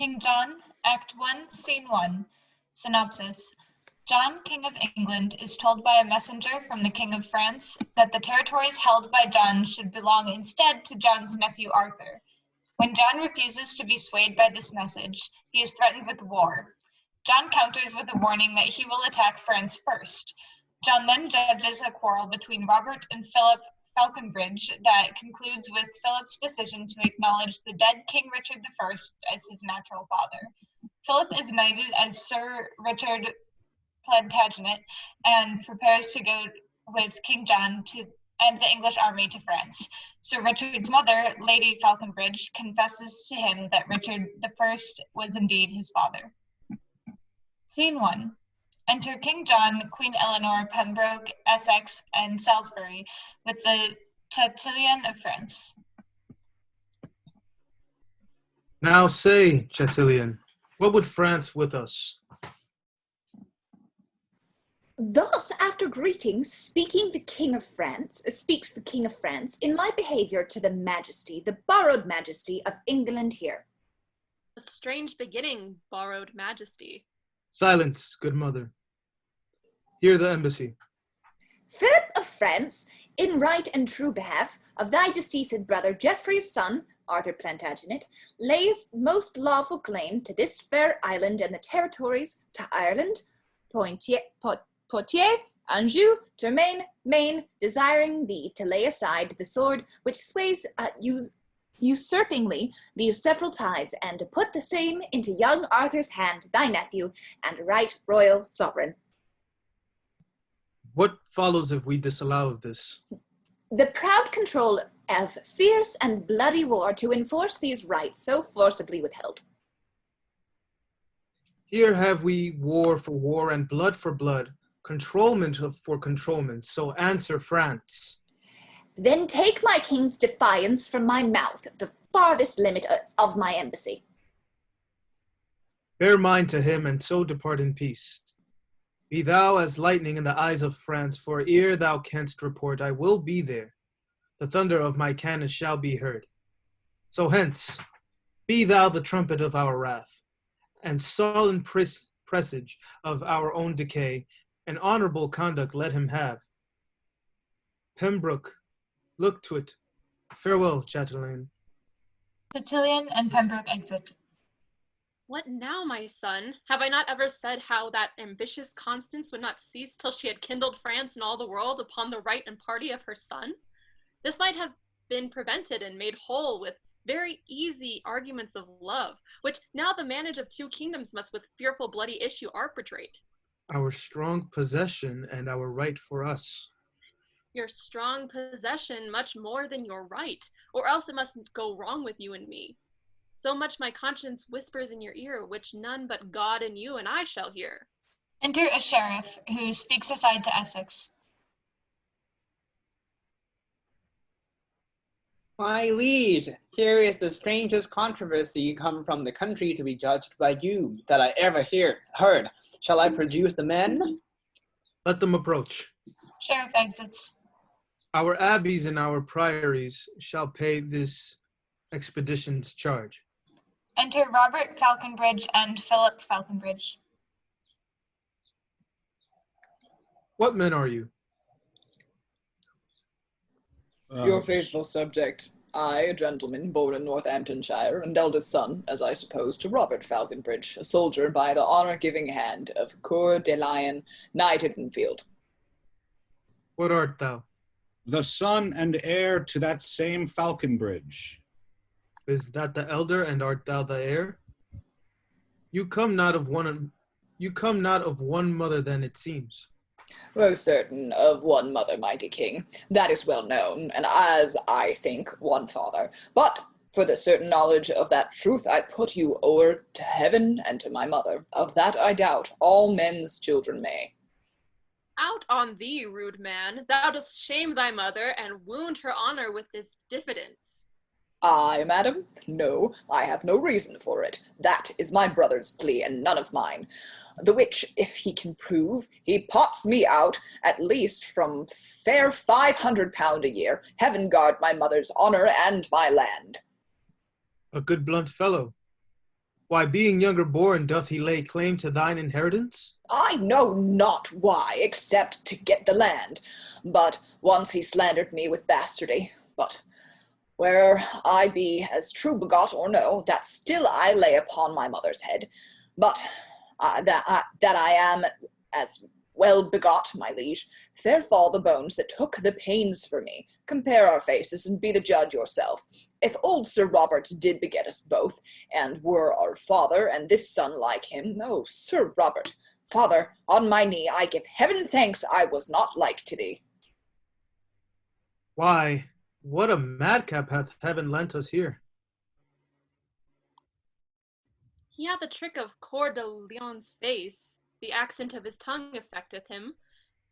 King John, Act 1, Scene 1. Synopsis. John, King of England, is told by a messenger from the King of France that the territories held by John should belong instead to John's nephew Arthur. When John refuses to be swayed by this message, he is threatened with war. John counters with a warning that he will attack France first. John then judges a quarrel between Robert and Philip Falconbridge that concludes with Philip's decision to acknowledge the dead King Richard I as his natural father. Philip is knighted as Sir Richard Plantagenet and prepares to go with King John and the English army to France. Sir Richard's mother, Lady Falconbridge, confesses to him that Richard I was indeed his father. Scene 1. Enter King John, Queen Eleanor, Pembroke, Essex, and Salisbury with the Chatillon of France. Now say, Chatillon, what would France with us? Thus, after greetings, speaks the King of France, in my behavior to the majesty, the borrowed majesty of England here. A strange beginning, borrowed majesty. Silence, good mother. Hear the embassy. Philip of France, in right and true behalf of thy deceased brother Geoffrey's son, Arthur Plantagenet, lays most lawful claim to this fair island and the territories to Ireland, Poitiers, Anjou, Touraine, Maine, desiring thee to lay aside the sword which sways usurpingly these several tides, and to put the same into young Arthur's hand, thy nephew, and right royal sovereign. What follows if we disallow of this? The proud control of fierce and bloody war to enforce these rights so forcibly withheld. Here have we war for war and blood for blood, controlment for controlment, so answer France. Then take my king's defiance from my mouth, the farthest limit of my embassy. Bear mine to him, and so depart in peace. Be thou as lightning in the eyes of France, for ere thou canst report, I will be there. The thunder of my cannon shall be heard. So hence, be thou the trumpet of our wrath, and sullen presage of our own decay, and honorable conduct let him have. Pembroke, look to it. Farewell, Chatillon. Chatillon and Pembroke exit. What now, my son? Have I not ever said how that ambitious Constance would not cease till she had kindled France and all the world upon the right and party of her son? This might have been prevented and made whole with very easy arguments of love, which now the manage of two kingdoms must with fearful bloody issue arbitrate. Our strong possession and our right for us. Your strong possession much more than your right, or else it must go wrong with you and me. So much my conscience whispers in your ear, which none but God and you and I shall hear. Enter a sheriff, who speaks aside to Essex. My liege, here is the strangest controversy come from the country to be judged by you that I ever heard. Shall I produce the men? Let them approach. Sheriff exits. Our abbeys and our priories shall pay this expedition's charge. Enter Robert Falconbridge and Philip Falconbridge. What men are you? Your faithful subject, I, a gentleman born in Northamptonshire, and eldest son, as I suppose, to Robert Falconbridge, a soldier by the honour-giving hand of Coeur de Lion, knighted in field. What art thou? The son and heir to that same Falconbridge. Is that the elder, and art thou the heir? You come not of one mother, then, it seems. Most certain of one mother, mighty king. That is well known, and as I think, one father. But for the certain knowledge of that truth, I put you o'er to heaven and to my mother. Of that I doubt all men's children may. Out on thee, rude man! Thou dost shame thy mother, and wound her honour with this diffidence. I, madam? No, I have no reason for it. That is my brother's plea, and none of mine. The which, if he can prove, he pots me out, at least from fair £500 a year. Heaven guard my mother's honour and my land. A good blunt fellow. Why, being younger born, doth he lay claim to thine inheritance? I know not why, except to get the land. But once he slandered me with bastardy. But where I be as true begot or no, that still I lay upon my mother's head. But that I am as well begot, my liege, fair fall the bones that took the pains for me. Compare our faces, and be the judge yourself. If old Sir Robert did beget us both, and were our father, and this son like him, oh, Sir Robert, father, on my knee, I give heaven thanks I was not like to thee. Why, what a madcap hath heaven lent us here? He hath the trick of Coeur de Lion's face. The accent of his tongue affecteth him.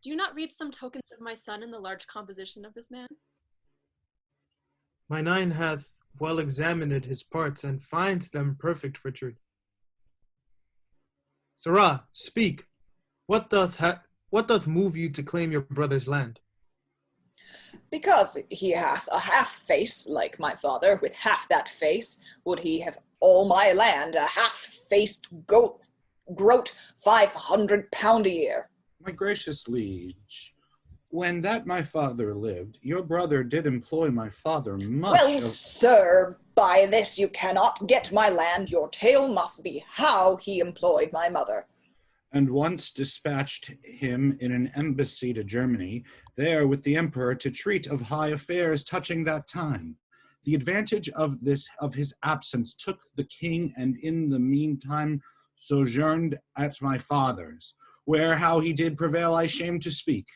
Do you not read some tokens of my son in the large composition of this man? Mine eye hath well examined his parts, and finds them perfect, Richard. Sirrah, speak. What doth move you to claim your brother's land? Because he hath a half-face like my father, with half that face would he have all my land, a half-faced groat 500 pound a year. My gracious liege, when that my father lived, your brother did employ my father much Well, sir, by this you cannot get my land. Your tale must be how he employed my mother. And once dispatched him in an embassy to Germany, there with the emperor to treat of high affairs touching that time. The advantage of his absence took the king, and in the meantime sojourned at my father's, where how he did prevail I shame to speak.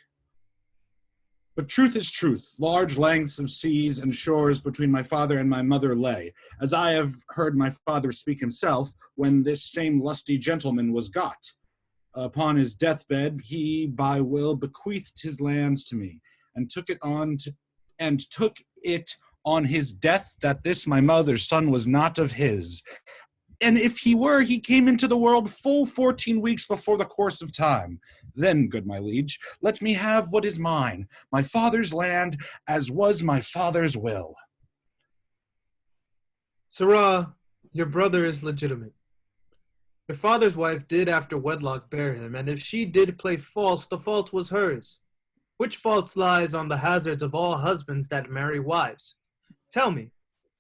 But truth is truth. Large lengths of seas and shores between my father and my mother lay, as I have heard my father speak himself, when this same lusty gentleman was got. Upon his deathbed, he by will bequeathed his lands to me, and took it on his death that this my mother's son was not of his. And if he were, he came into the world full 14 weeks before the course of time. Then, good my liege, let me have what is mine, my father's land, as was my father's will. Sirrah, your brother is legitimate. Your father's wife did after wedlock bear him, and if she did play false, the fault was hers. Which fault lies on the hazards of all husbands that marry wives. Tell me,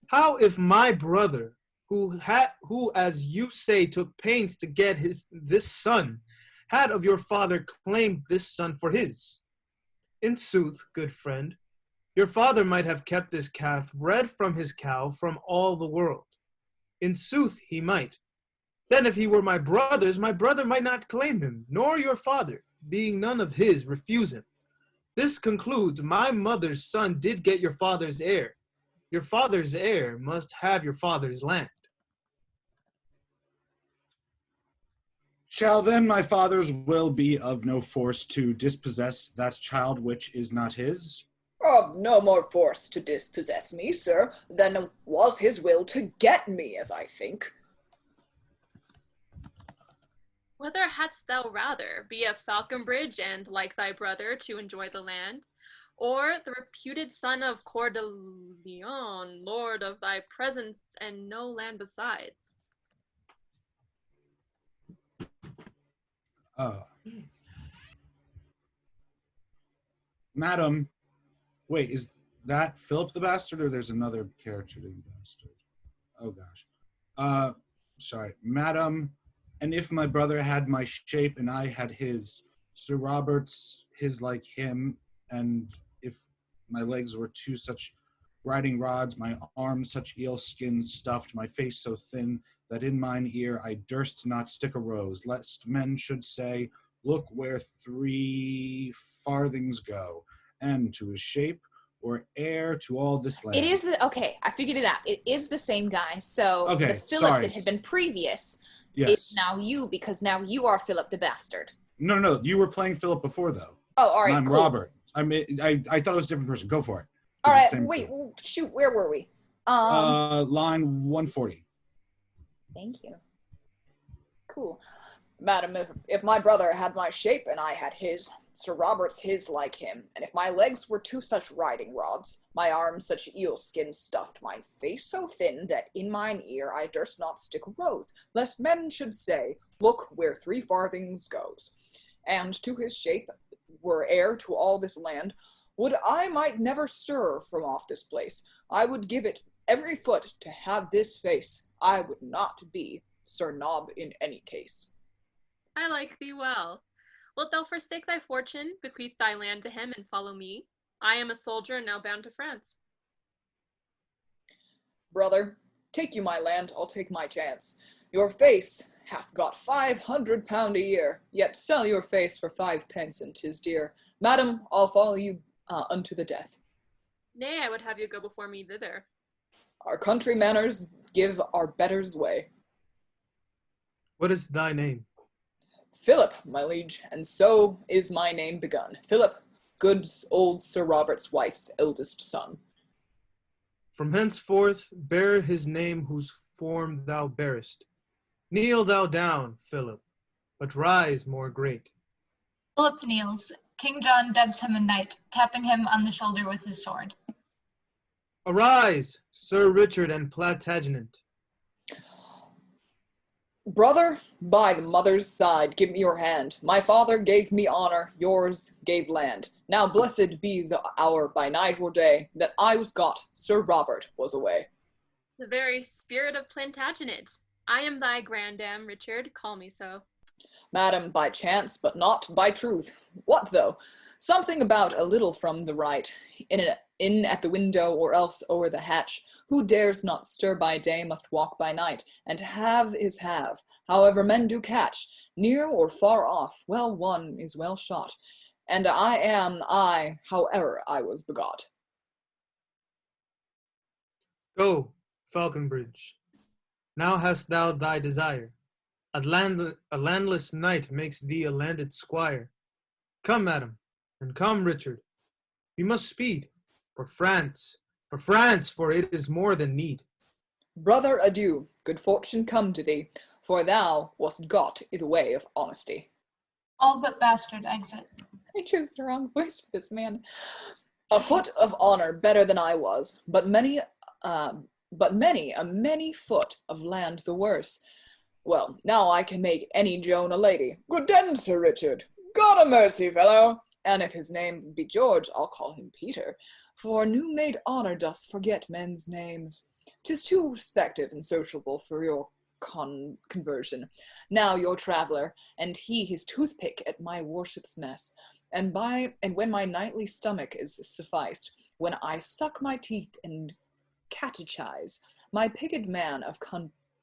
how if my brother, who, as you say, took pains to get this son, had of your father claimed this son for his? In sooth, good friend, your father might have kept this calf bred from his cow from all the world. In sooth, he might. Then if he were my brother might not claim him, nor your father, being none of his, refuse him. This concludes my mother's son did get your father's heir. Your father's heir must have your father's land. Shall then my father's will be of no force to dispossess that child which is not his? Of no more force to dispossess me, sir, than was his will to get me, as I think. Whether hadst thou rather be of Falconbridge, and, like thy brother, to enjoy the land, or the reputed son of Coeur de Lion, lord of thy presence, and no land besides? Madam, wait, is that Philip the Bastard, or there's another character named Bastard? Oh, gosh. Sorry. Madam, and if my brother had my shape and I had his, Sir Robert's his like him, and if my legs were two such riding rods, my arms such eel skin stuffed, my face so thin that in mine ear I durst not stick a rose, lest men should say, look where 3 farthings go, and to his shape or heir to all this land. It is okay, I figured it out. It is the same guy. So okay, the Philip sorry. that had been previous Yes. is now you, because now you are Philip the Bastard. No, you were playing Philip before, though. Oh, all right, I'm cool. Robert. I thought it was a different person. Go for it. All right, wait, shoot, where were we? Line 140. Thank you. Cool. Madam, if my brother had my shape and I had his, Sir Robert's his like him, and if my legs were two such riding rods, my arms such eel skin stuffed, my face so thin that in mine ear I durst not stick a rose, lest men should say, look where 3 farthings goes, and to his shape were heir to all this land, would I might never stir from off this place. I would give it every foot to have this face. I would not be Sir Nob in any case. I like thee well. Wilt thou forsake thy fortune, bequeath thy land to him, and follow me? I am a soldier and now bound to France. Brother, take you my land, I'll take my chance. Your face hath got 500 pound a year, yet sell your face for 5 pence, and 'tis dear. Madam, I'll follow you unto the death. Nay, I would have you go before me thither. Our country manners give our betters way. What is thy name? Philip, my liege, and so is my name begun. Philip, good old Sir Robert's wife's eldest son. From henceforth bear his name whose form thou bearest. Kneel thou down, Philip, but rise more great. Philip kneels. King John dubs him a knight, tapping him on the shoulder with his sword. Arise, Sir Richard and Plantagenet. Brother, by the mother's side, give me your hand. My father gave me honor, yours gave land. Now blessed be the hour by night or day that I was got, Sir Robert was away. The very spirit of Plantagenet. I am thy grandam, Richard, call me so. Madam, by chance, but not by truth. What though? Something about a little from the right, in at the window, or else o'er the hatch. Who dares not stir by day must walk by night, and have is have, however men do catch, near or far off, well won is well shot, and I am I, however I was begot. Go, Falconbridge. Now hast thou thy desire. A landless knight makes thee a landed squire. Come, madam, and come, Richard. We must speed, for France, for it is more than need. Brother, adieu, good fortune come to thee, for thou wast got i' the way of honesty. All but Bastard exit. I chose the wrong voice for this man. A foot of honor better than I was, but many a many foot of land the worse. Well, now I can make any Joan a lady. Good den, Sir Richard. God a mercy, fellow. And if his name be George, I'll call him Peter, for new-made honor doth forget men's names. 'Tis too respective and sociable for your conversion. Now your traveller, and he his toothpick at my worship's mess, and when my nightly stomach is sufficed, when I suck my teeth and catechize my picked man of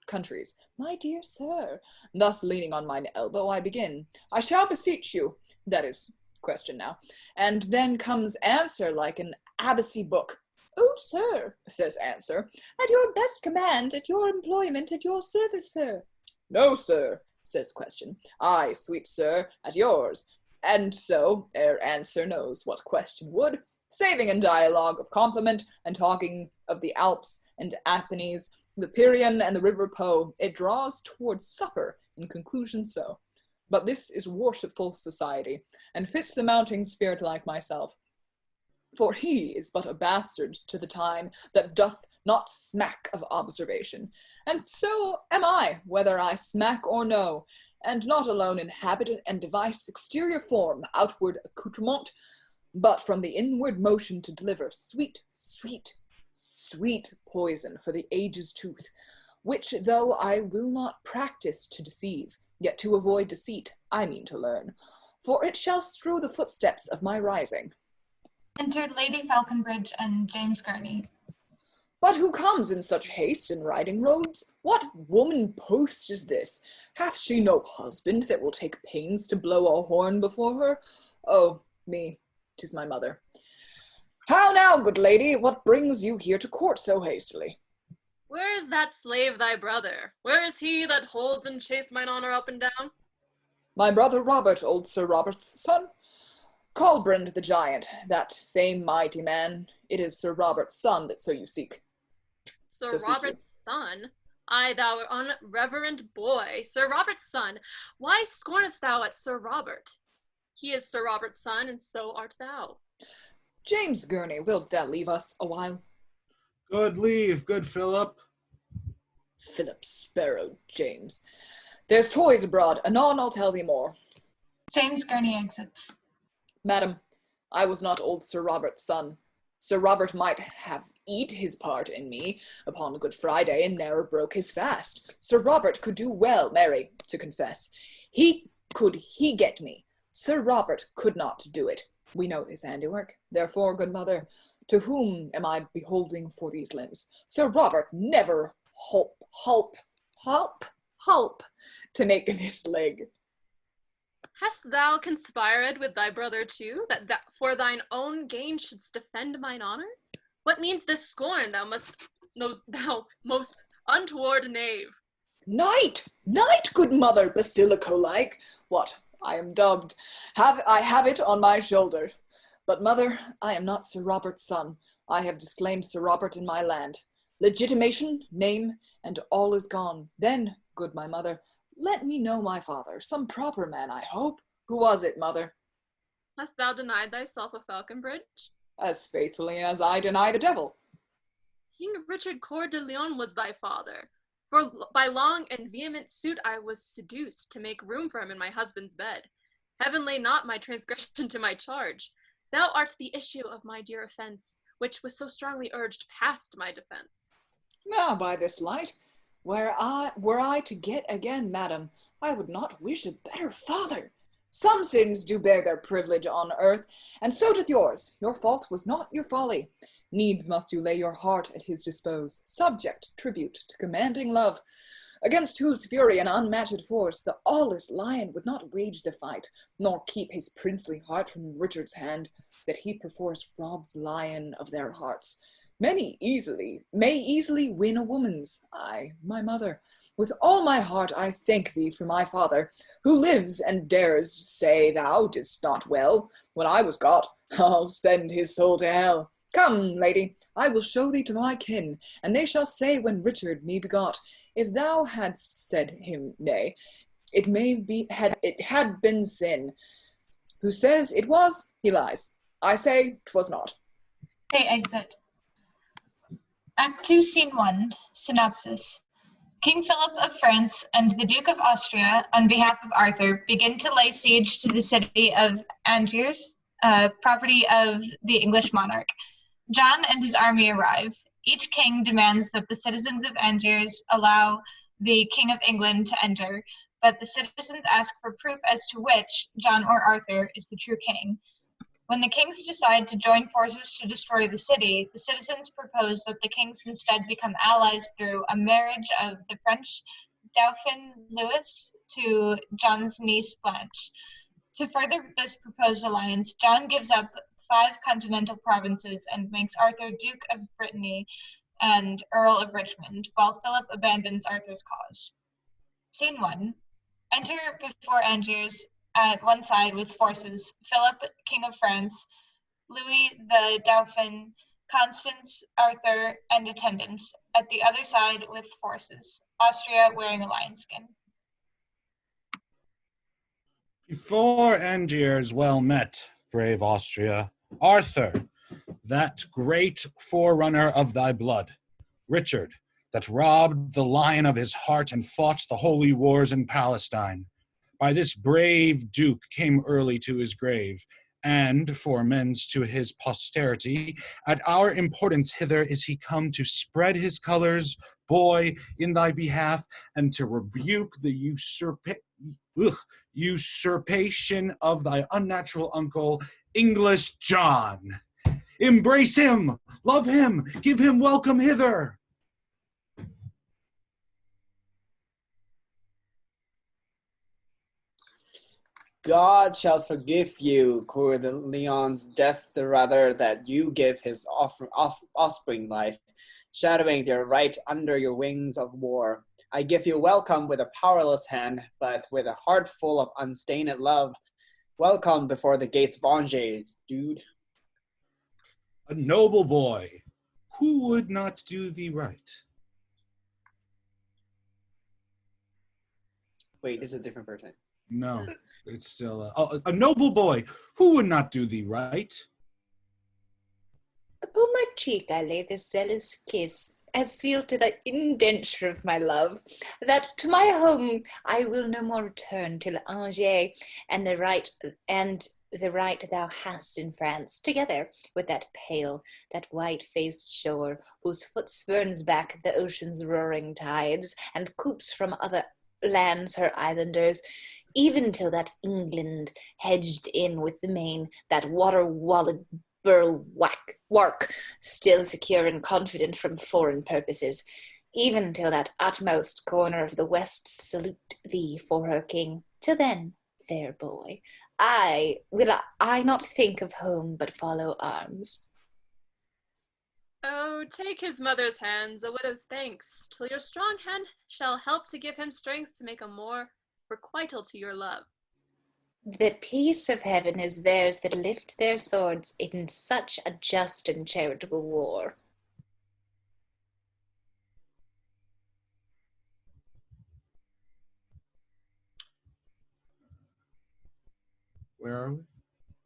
countries, my dear sir, thus leaning on mine elbow, I begin. I shall beseech you, that is question now, and then comes answer like an abbessy book. Oh, sir, says answer, at your best command, at your employment, at your service, sir. No, sir, says question. Aye, sweet sir, at yours. And so, ere answer knows what question would, saving in dialogue of compliment, and talking of the Alps and Apennines, the Pierian and the river Po, it draws towards supper, in conclusion so. But this is worshipful society, and fits the mounting spirit like myself. For he is but a bastard to the time that doth not smack of observation, and so am I, whether I smack or no, and not alone in habit and device, exterior form, outward accoutrement, but from the inward motion to deliver sweet, sweet, sweet poison for the age's tooth, which though I will not practice to deceive, yet to avoid deceit I mean to learn, for it shall strew the footsteps of my rising. Entered Lady Falconbridge and James Gurney. But who comes in such haste in riding robes? What woman post is this? Hath she no husband that will take pains to blow a horn before her? Oh, me, 'tis my mother. How now, good lady, what brings you here to court so hastily? Where is that slave thy brother? Where is he that holds and chased mine honor up and down? My brother Robert, old Sir Robert's son. Colbrand the giant, that same mighty man. It is Sir Robert's son that so you seek. Sir Robert's son? I, thou unreverent boy, Sir Robert's son, why scornest thou at Sir Robert? He is Sir Robert's son, and so art thou. James Gurney, wilt thou leave us a while? Good leave, good Philip. Philip Sparrow, James. There's toys abroad, anon I'll tell thee more. James Gurney exits. Madam, I was not old Sir Robert's son. Sir Robert might have eat his part in me upon Good Friday and ne'er broke his fast. Sir Robert could do well, Mary, to confess. He get me. Sir Robert could not do it. We know his handiwork. Therefore, good mother, to whom am I beholding for these limbs? Sir Robert never hulp to make this leg. Hast thou conspired with thy brother too, that for thine own gain shouldst defend mine honor? What means this scorn, thou most untoward knave? Night, good mother, basilico-like. What, I am dubbed. I have it on my shoulder. But mother, I am not Sir Robert's son. I have disclaimed Sir Robert in my land. Legitimation, name, and all is gone. Then, good my mother, let me know my father, some proper man, I hope. Who was it, mother? Hast thou denied thyself a Falconbridge? As faithfully as I deny the devil. King Richard Coeur de Lion was thy father. For by long and vehement suit I was seduced to make room for him in my husband's bed. Heaven lay not my transgression to my charge. Thou art the issue of my dear offense, which was so strongly urged past my defense. Now, by this light, were I to get again, madam, I would not wish a better father. Some sins do bear their privilege on earth, and so doth yours. Your fault was not your folly. Needs must you lay your heart at his dispose, subject tribute to commanding love, against whose fury and unmatched force the aweless lion would not wage the fight, nor keep his princely heart from Richard's hand, that he perforce robs lion of their hearts. Many may easily win a woman's. I, my mother, with all my heart I thank thee for my father, who lives and dares say thou didst not well. When I was got, I'll send his soul to hell. Come, lady, I will show thee to my kin, and they shall say when Richard me begot, if thou hadst said him nay, it had been sin. Who says it was, he lies. I say 'twas not. They exit. Act 2, Scene 1, Synopsis. King Philip of France and the Duke of Austria, on behalf of Arthur, begin to lay siege to the city of Angers, property of the English monarch. John and his army arrive. Each king demands that the citizens of Angers allow the King of England to enter, but the citizens ask for proof as to which, John or Arthur, is the true king. When the kings decide to join forces to destroy the city, the citizens propose that the kings instead become allies through a marriage of the French Dauphin Louis to John's niece Blanche. To further this proposed alliance, John gives up 5 continental provinces and makes Arthur Duke of Brittany and Earl of Richmond, while Philip abandons Arthur's cause. Scene 1. Enter before Angers at one side with forces Philip, King of France, Louis the Dauphin, Constance, Arthur, and attendants. At the other side with forces Austria wearing a lion skin. Before Angiers well met, brave Austria, Arthur, that great forerunner of thy blood, Richard, that robbed the lion of his heart and fought the holy wars in Palestine. By this brave duke came early to his grave, and for mens to his posterity, at our importance hither is he come to spread his colors, boy, in thy behalf, and to rebuke the usurpation of thy unnatural uncle, English John. Embrace him, love him, give him welcome hither. God shall forgive you, Coeur de Lion's death, the rather that you give his offspring life, shadowing their right under your wings of war. I give you welcome with a powerless hand, but with a heart full of unstained love. Welcome before the gates of Angers, dude. A noble boy, who would not do thee right? Wait, it's a different person. No, it's still a noble boy. Who would not do thee right? Upon my cheek I lay this zealous kiss, as seal to that indenture of my love, that to my home I will no more return till Angers and the right thou hast in France, together with that pale, that white-faced shore, whose foot spurns back the ocean's roaring tides, and coops from other lands her islanders, even till that England hedged in with the main, that water-walled bulwark, still secure and confident from foreign purposes, even till that utmost corner of the west salute thee for her king. Till then, fair boy, I not think of home, but follow arms. Oh, take his mother's hands, a widow's thanks, till your strong hand shall help to give him strength to make a more requital to your love. The peace of heaven is theirs that lift their swords in such a just and charitable war. Where are we?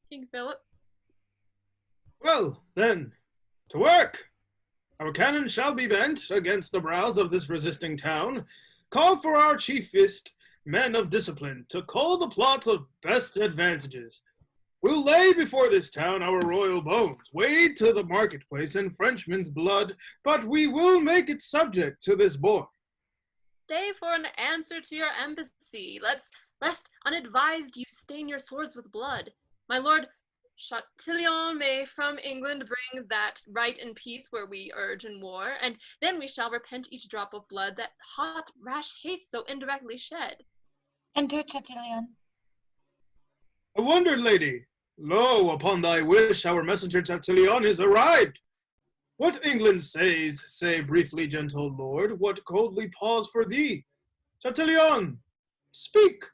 King Philip. Well, then, to work! Our cannon shall be bent against the brows of this resisting town. Call for our chiefest men of discipline to call the plots of best advantages. We'll lay before this town our royal bones, wade to the marketplace in Frenchmen's blood, but we will make it subject to this boy. Stay for an answer to your embassy, lest unadvised you stain your swords with blood. My lord Chatillon may from England bring that right and peace where we urge in war, and then we shall repent each drop of blood that hot, rash haste so indirectly shed. Enter Chatillon. I wonder, lady, lo, upon thy wish our messenger Chatillon is arrived. What England says, say briefly, gentle lord, what coldly pause for thee? Chatillon, speak.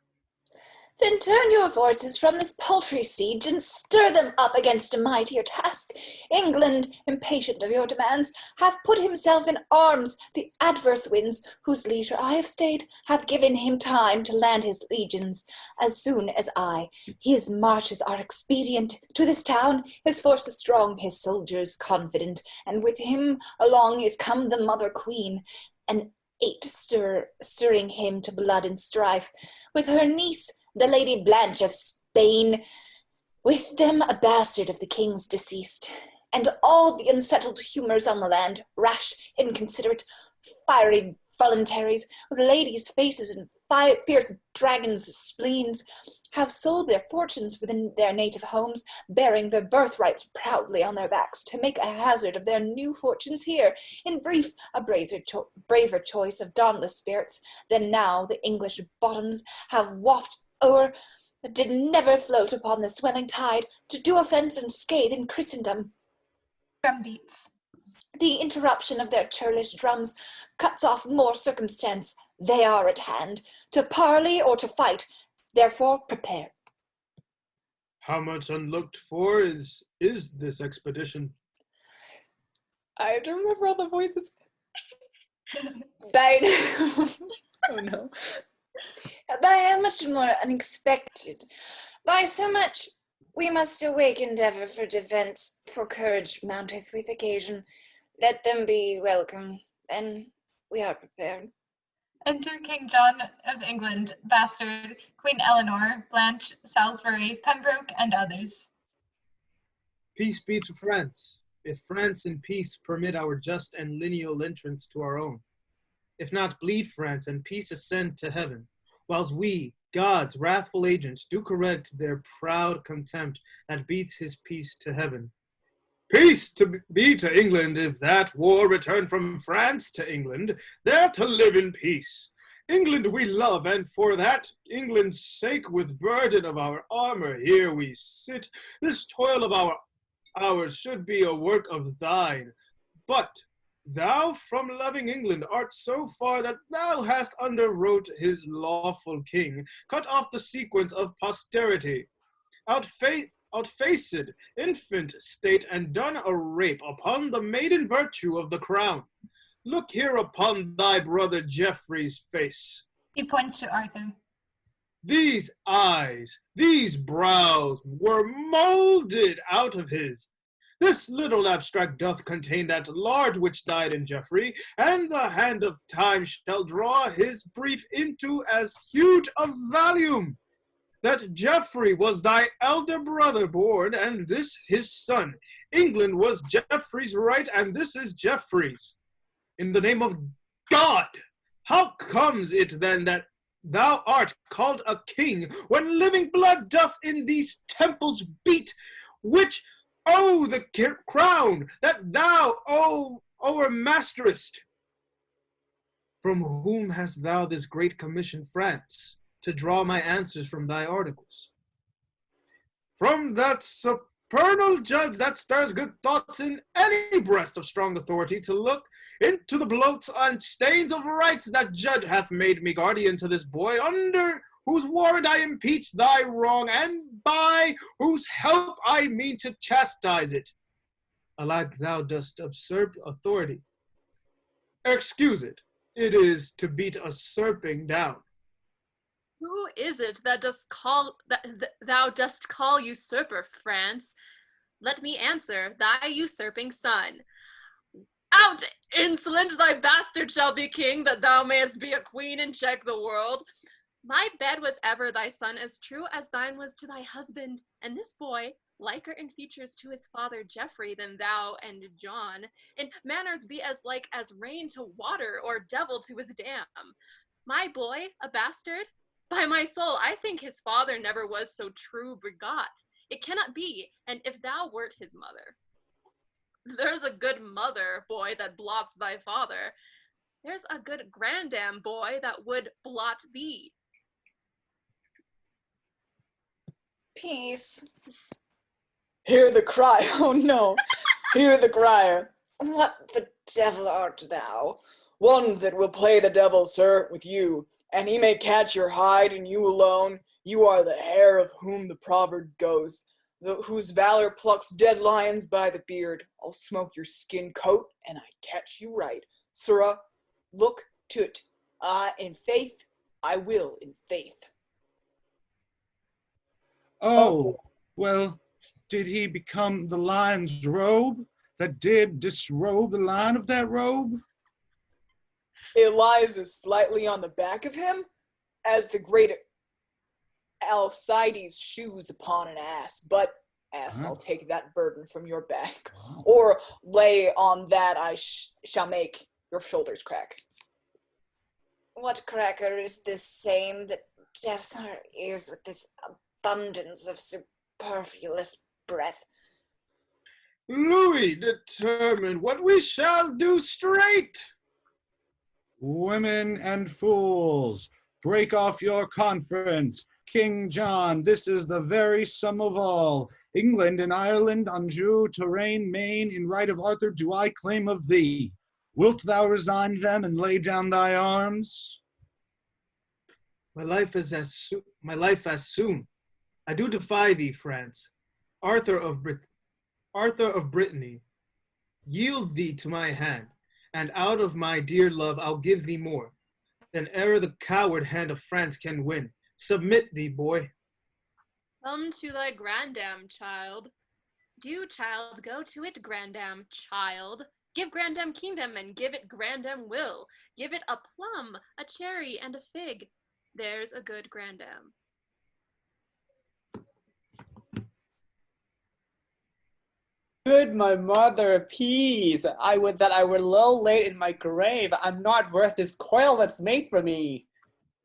Then turn your voices from this paltry siege, and stir them up against a mightier task. England, impatient of your demands, hath put himself in arms. The adverse winds, whose leisure I have stayed, hath given him time to land his legions. As soon as his marches are expedient. To this town his force is strong, his soldiers confident, and with him along is come the mother queen, an eight stirring him to blood and strife, with her niece, the Lady Blanche of Spain, with them a bastard of the king's deceased, and all the unsettled humours on the land, rash, inconsiderate, fiery voluntaries, with ladies' faces and fierce dragons' spleens, have sold their fortunes within their native homes, bearing their birthrights proudly on their backs, to make a hazard of their new fortunes here. In brief, a braver choice of dauntless spirits than now the English bottoms have wafted o'er, that did never float upon the swelling tide, to do offence and scathe in Christendom. Drum beats. The interruption of their churlish drums cuts off more circumstance. They are at hand, to parley or to fight, therefore prepare. How much unlooked for is this expedition? I have to remember all the voices. Oh no. By how much more unexpected? By so much we must awake endeavour for defence, for courage mounteth with occasion. Let them be welcome, then we are prepared. Enter King John of England, Bastard, Queen Eleanor, Blanche, Salisbury, Pembroke, and others. Peace be to France, if France in peace permit our just and lineal entrance to our own. If not, bleed France, and peace ascend to heaven, whilst we, God's wrathful agents, do correct their proud contempt that beats his peace to heaven. Peace be to England, if that war return from France to England, there to live in peace. England we love, and for that England's sake, with burden of our armor here we sit. This toil of ours should be a work of thine. But thou from loving England art so far that thou hast underwrote his lawful king, cut off the sequence of posterity, outfaced infant state, and done a rape upon the maiden virtue of the crown. Look here upon thy brother Geoffrey's face. He points to Arthur. These eyes, these brows were molded out of his. This little abstract doth contain that large which died in Geoffrey, and the hand of time shall draw his brief into as huge a volume. That Geoffrey was thy elder brother born, and this his son. England was Geoffrey's right, and this is Geoffrey's. In the name of God, how comes it then that thou art called a king, when living blood doth in these temples beat, which the crown that thou o'ermasterest? From whom hast thou this great commission, France, to draw my answers from thy articles? From that supernal judge that stirs good thoughts in any breast of strong authority, to look into the bloats and stains of rights. That judge hath made me guardian to this boy, under whose warrant I impeach thy wrong, and by whose help I mean to chastise it. Alack, thou dost usurp authority. Excuse it. It is to beat usurping down. Who is it that thou dost call usurper, France? Let me answer, thy usurping son. Out, insolent! Thy bastard shall be king, that thou mayest be a queen and check the world. My bed was ever thy son, as true as thine was to thy husband, and this boy, liker in features to his father Geoffrey than thou and John, in manners be as like as rain to water, or devil to his dam. My boy, a bastard? By my soul, I think his father never was so true begot. It cannot be, and if thou wert his mother. There's a good mother, boy, that blots thy father. There's a good grandam, boy, that would blot thee. Peace. Hear the cry, oh no, hear the crier. What the devil art thou? One that will play the devil, sir, with you, and he may catch your hide and you alone. You are the hair of whom the proverb goes, whose valor plucks dead lions by the beard. I'll smoke your skin coat, and I catch you right. Sirrah, look to't. In faith, I will in faith. Oh, well, did he become the lion's robe that did disrobe the lion of that robe? It lies as slightly on the back of him as the great Alcides' shoes upon an ass, but ass, I'll take that burden from your back, or lay on that I shall make your shoulders crack. What cracker is this same that deafs our ears with this abundance of superfluous breath? Louis, determine what we shall do straight. Women and fools, break off your conference. King John, this is the very sum of all. England and Ireland, Anjou, Touraine, Maine, in right of Arthur do I claim of thee. Wilt thou resign them and lay down thy arms? My life as soon. I do defy thee, France. Arthur of Brittany, yield thee to my hand, and out of my dear love I'll give thee more than e'er the coward hand of France can win. Submit thee, boy. Come to thy grandam, child. Do, child, go to it, grandam, child. Give grandam kingdom, and give it grandam will. Give it a plum, a cherry, and a fig. There's a good grandam. Good my mother, peace. I would that I were low laid in my grave. I'm not worth this coil that's made for me.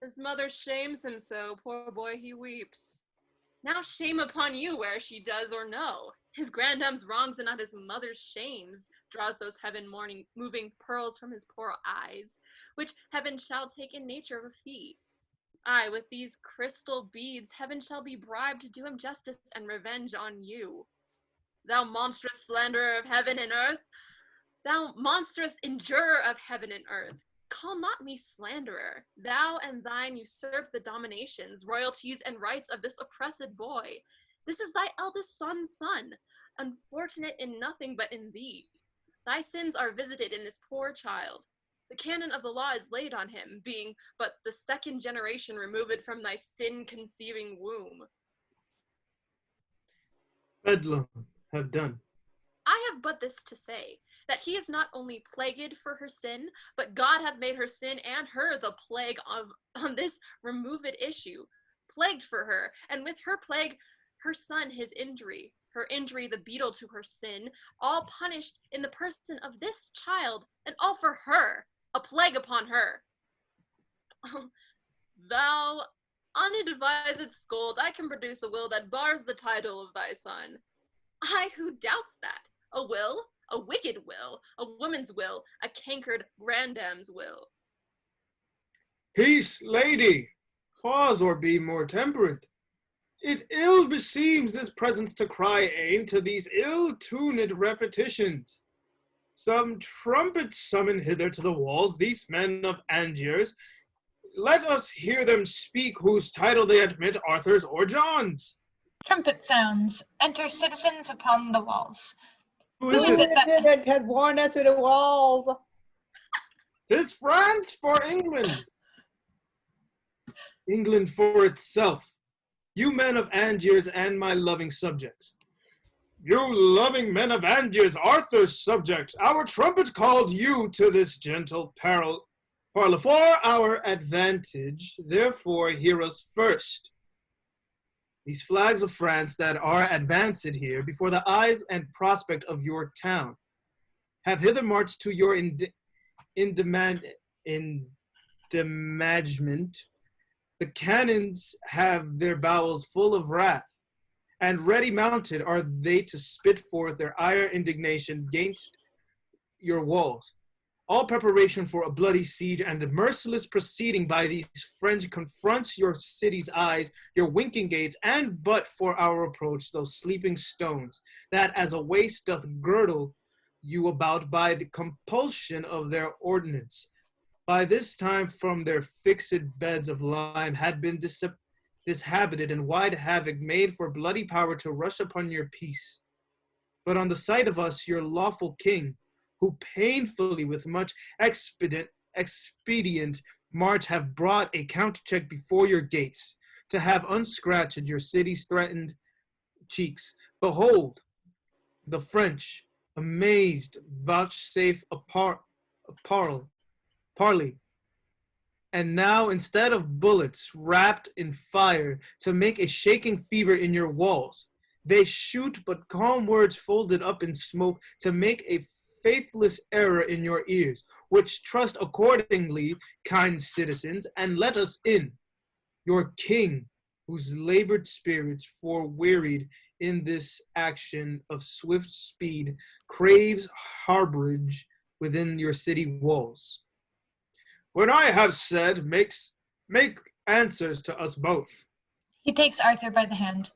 His mother shames him so, poor boy, he weeps. Now shame upon you, where she does or no. His grandam's wrongs and not his mother's shames draws those heaven-moving pearls from his poor eyes, which heaven shall take in nature of a fee. Aye, with these crystal beads, heaven shall be bribed to do him justice and revenge on you. Thou monstrous slanderer of heaven and earth, thou monstrous injurer of heaven and earth, call not me slanderer. Thou and thine usurp the dominations, royalties, and rights of this oppressed boy. This is thy eldest son's son, unfortunate in nothing but in thee. Thy sins are visited in this poor child. The canon of the law is laid on him, being but the second generation removed from thy sin-conceiving womb. Bedlam have done. I have but this to say, that he is not only plagued for her sin, but God hath made her sin and her the plague on this removed issue, plagued for her, and with her plague, her son his injury, her injury the beetle to her sin, all punished in the person of this child, and all for her, a plague upon her. Thou unadvised scold, I can produce a will that bars the title of thy son. I who doubts that? A will? A wicked will, a woman's will, a cankered grandam's will. Peace, lady! Pause or be more temperate. It ill beseems this presence to cry aim to these ill-tuned repetitions. Some trumpets summon hither to the walls these men of Angiers. Let us hear them speak whose title they admit, Arthur's or John's. Trumpet sounds. Enter citizens upon the walls. Who is it that has worn us to the walls? 'Tis France for England. England for itself. You men of Angiers and my loving subjects. You loving men of Angiers, Arthur's subjects, our trumpet called you to this gentle parley for our advantage, therefore hear us first. These flags of France that are advanced here before the eyes and prospect of your town have hither marched to your indemagement. The cannons have their bowels full of wrath, and ready mounted are they to spit forth their ire indignation against your walls. All preparation for a bloody siege and a merciless proceeding by these French confronts your city's eyes, your winking gates, and but for our approach, those sleeping stones, that as a waist doth girdle you about by the compulsion of their ordinance. By this time from their fixed beds of lime had been dishabited and wide havoc made for bloody power to rush upon your peace. But on the sight of us, your lawful king, who painfully with much expedient march have brought a countercheck before your gates, to have unscratched your city's threatened cheeks. Behold, the French, amazed, vouchsafe a parley. And now, instead of bullets wrapped in fire to make a shaking fever in your walls, they shoot but calm words folded up in smoke to make a faithless error in your ears, which trust accordingly, kind citizens, and let us in. Your king, whose labored spirits forewearied in this action of swift speed, craves harborage within your city walls. When I have said, make answers to us both. He takes Arthur by the hand.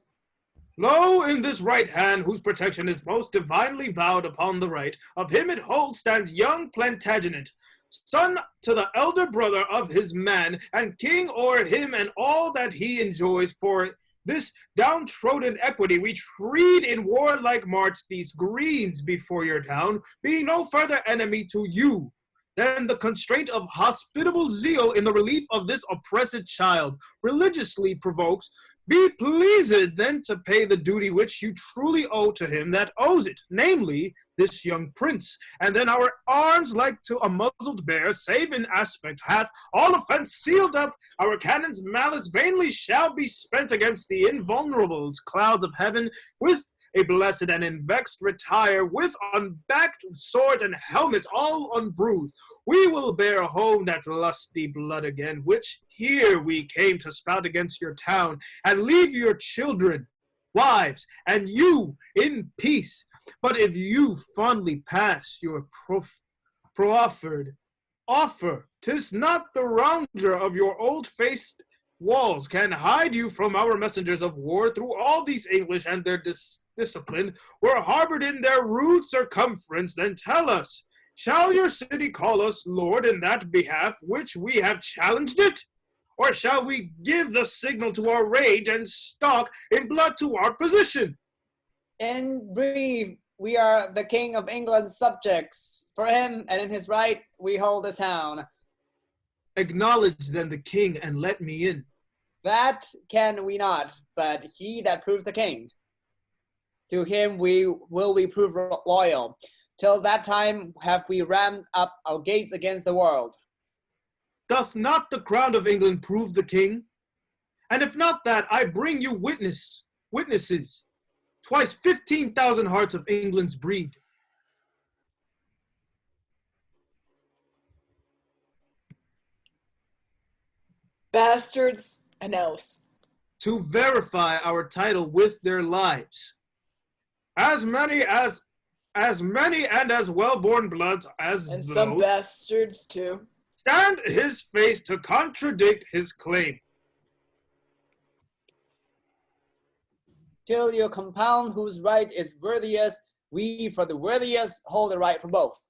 Lo, in this right hand, whose protection is most divinely vowed upon the right, of him it holds stands young Plantagenet, son to the elder brother of his man, and king o'er him and all that he enjoys. For this downtrodden equity we tread in warlike march these greens before your town, being no further enemy to you than the constraint of hospitable zeal in the relief of this oppressed child religiously provokes. Be pleased then to pay the duty which you truly owe to him that owes it, namely, this young prince. And then our arms, like to a muzzled bear, save in aspect, hath all offense sealed up. Our cannon's malice vainly shall be spent against the invulnerable clouds of heaven. With a blessed and invexed retire, with unbacked sword and helmets all unbruised. We will bear home that lusty blood again, which here we came to spout against your town, and leave your children, wives, and you in peace. But if you fondly pass your proffered offer, 'tis not the rounger of your old-faced walls can hide you from our messengers of war. Through all these English and their discipline were harbored in their rude circumference. Then tell us, shall your city call us lord in that behalf which we have challenged it? Or shall we give the signal to our rage and stalk in blood to our position? In brief, we are the King of England's subjects. For him and in his right, we hold this town. Acknowledge then the king and let me in. That can we not, but he that proves the king. To him will we prove loyal. Till that time have we rammed up our gates against the world. Doth not the crown of England prove the king? And if not that, I bring you witnesses. Twice 15,000 hearts of England's breed. Bastards and else. To verify our title with their lives. As many and as well-born bloods as And those some bastards too. stand his face to contradict his claim. Till you compound whose right is worthiest, we for the worthiest hold the right for both.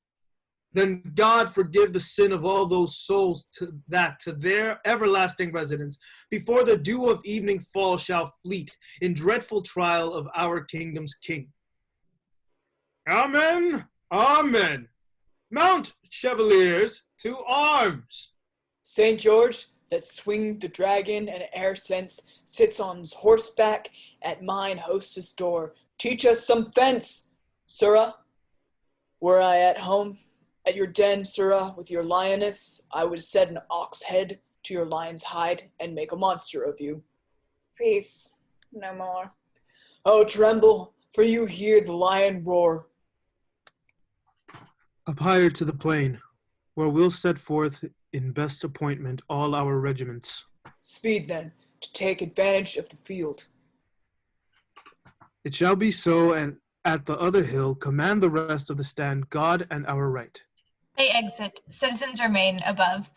Then God forgive the sin of all those souls that to their everlasting residence, before the dew of evening fall shall fleet in dreadful trial of our kingdom's king. Amen, amen. Mount, chevaliers, to arms. St. George, that swinged the dragon and e'er since sits on horseback at mine hostess door. Teach us some fence, sirrah. Were I at home, at your den, sirrah, with your lioness, I would set an ox head to your lion's hide and make a monster of you. Peace, no more. Oh, tremble, for you hear the lion roar. Up higher to the plain, where we'll set forth in best appointment all our regiments. Speed, then, to take advantage of the field. It shall be so, and at the other hill command the rest of the stand God and our right. They exit. Citizens remain above.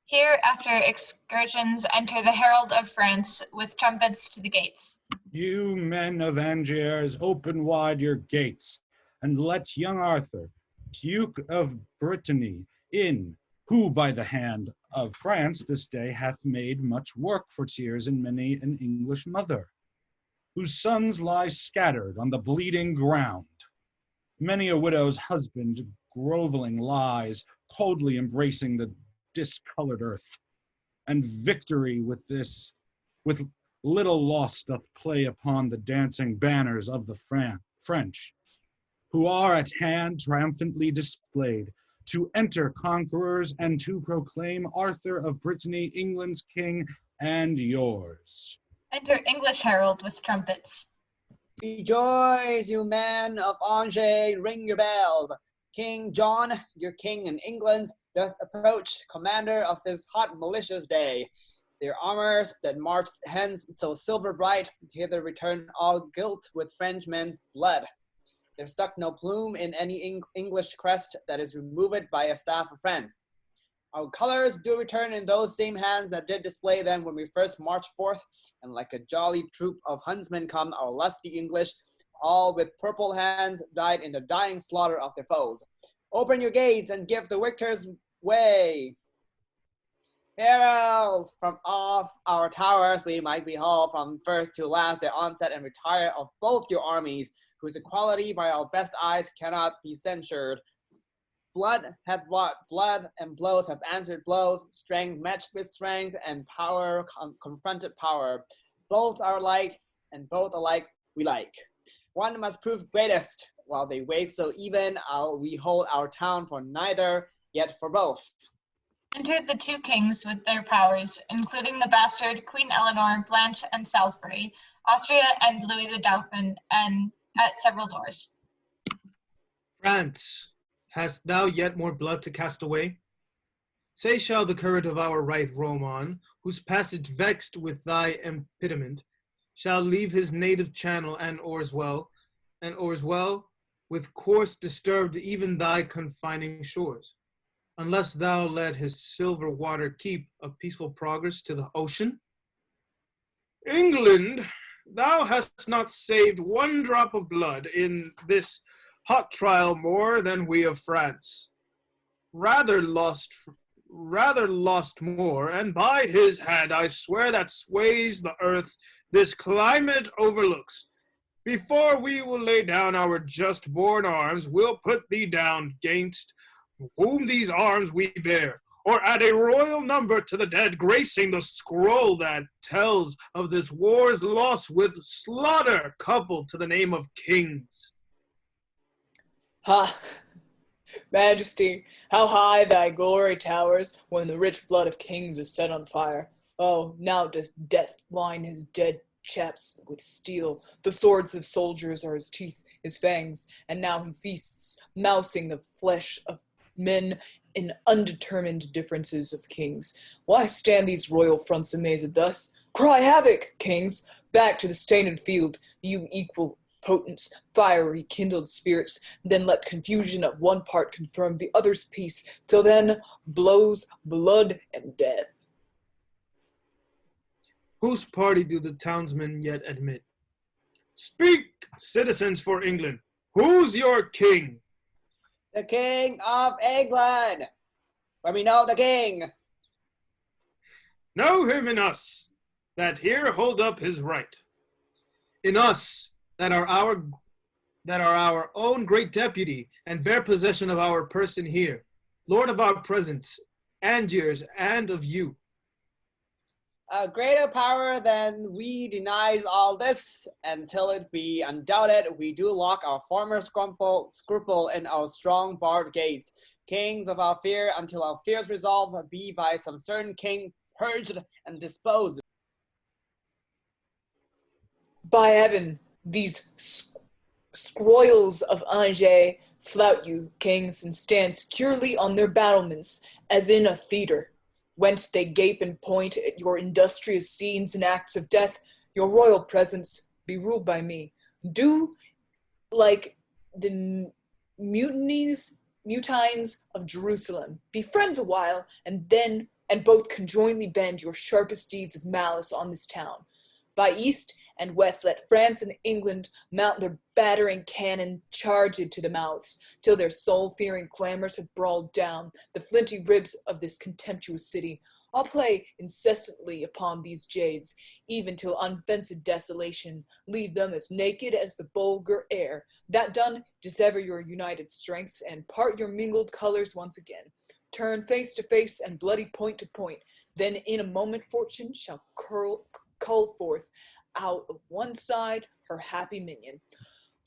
Here, after excursions, enter the herald of France with trumpets to the gates. You men of Angiers, open wide your gates, and let young Arthur, Duke of Brittany, in, who by the hand of France this day hath made much work for tears in many an English mother, whose sons lie scattered on the bleeding ground. Many a widow's husband groveling lies, coldly embracing the discolored earth. And victory with little loss doth play upon the dancing banners of the French, who are at hand triumphantly displayed, to enter conquerors and to proclaim Arthur of Brittany England's king and yours. Enter English herald with trumpets. Rejoice, you men of Angers, ring your bells. King John, your king in England, doth approach, commander of this hot malicious day. Their armors that marched hence so silver bright, hither return all gilt with Frenchmen's blood. There stuck no plume in any English crest that is removed by a staff of France. Our colors do return in those same hands that did display them when we first marched forth, and like a jolly troop of huntsmen come our lusty English, all with purple hands died in the dying slaughter of their foes. Open your gates and give the victors way. Heralds, from off our towers we might behold from first to last the onset and retire of both your armies, whose equality by our best eyes cannot be censured. Blood hath bought blood, and blows have answered blows, strength matched with strength, and power confronted power. Both are alike, and both alike we like. One must prove greatest, while they wait so even, we hold our town for neither, yet for both. Enter the two kings with their powers, including the bastard Queen Eleanor, Blanche, and Salisbury, Austria, and Louis the Dauphin, and at several doors. France, hast thou yet more blood to cast away? Say shall the current of our right roam on, whose passage vexed with thy impediment, shall leave his native channel and oars well, with course disturbed even thy confining shores, unless thou let his silver water keep a peaceful progress to the ocean? England, thou hast not saved one drop of blood in this hot trial more than we of France. Rather lost more, and by his hand I swear that sways the earth this climate overlooks. Before we will lay down our just-born arms, we'll put thee down gainst whom these arms we bear, or add a royal number to the dead, gracing the scroll that tells of this war's loss with slaughter coupled to the name of kings. Ha! Majesty, how high thy glory towers when the rich blood of kings is set on fire. Oh, now doth death line his dead chaps with steel. The swords of soldiers are his teeth, his fangs, and now he feasts, mousing the flesh of men in undetermined differences of kings. Why stand these royal fronts amazed thus? Cry havoc, kings! Back to the stained field, you equal potents, fiery kindled spirits, then let confusion of one part confirm the other's peace, till then blows, blood, and death. Whose party do the townsmen yet admit? Speak, citizens for England, who's your king? The King of England! Where we know the king! Know him in us, that here hold up his right. In us, that are our own great deputy, and bear possession of our person here, Lord of our presence, and yours, and of you. A greater power than we denies all this, until it be undoubted we do lock our former scruple in our strong barred gates. Kings of our fear, until our fears resolved be by some certain king purged and disposed. By heaven, these scroils of Angers flout you, kings, and stand securely on their battlements, as in a theatre, whence they gape and point at your industrious scenes and acts of death. Your royal presence be ruled by me. Do like the mutines of Jerusalem. Be friends a while, and both conjointly bend your sharpest deeds of malice on this town. By east and west let France and England mount their battering cannon, charge it to the mouths, till their soul-fearing clamors have brawled down the flinty ribs of this contemptuous city. I'll play incessantly upon these jades, even till unfenced desolation leave them as naked as the vulgar air. That done, dissever your united strengths, and part your mingled colors once again. Turn face to face and bloody point to point. Then in a moment fortune shall cull forth out of one side her happy minion,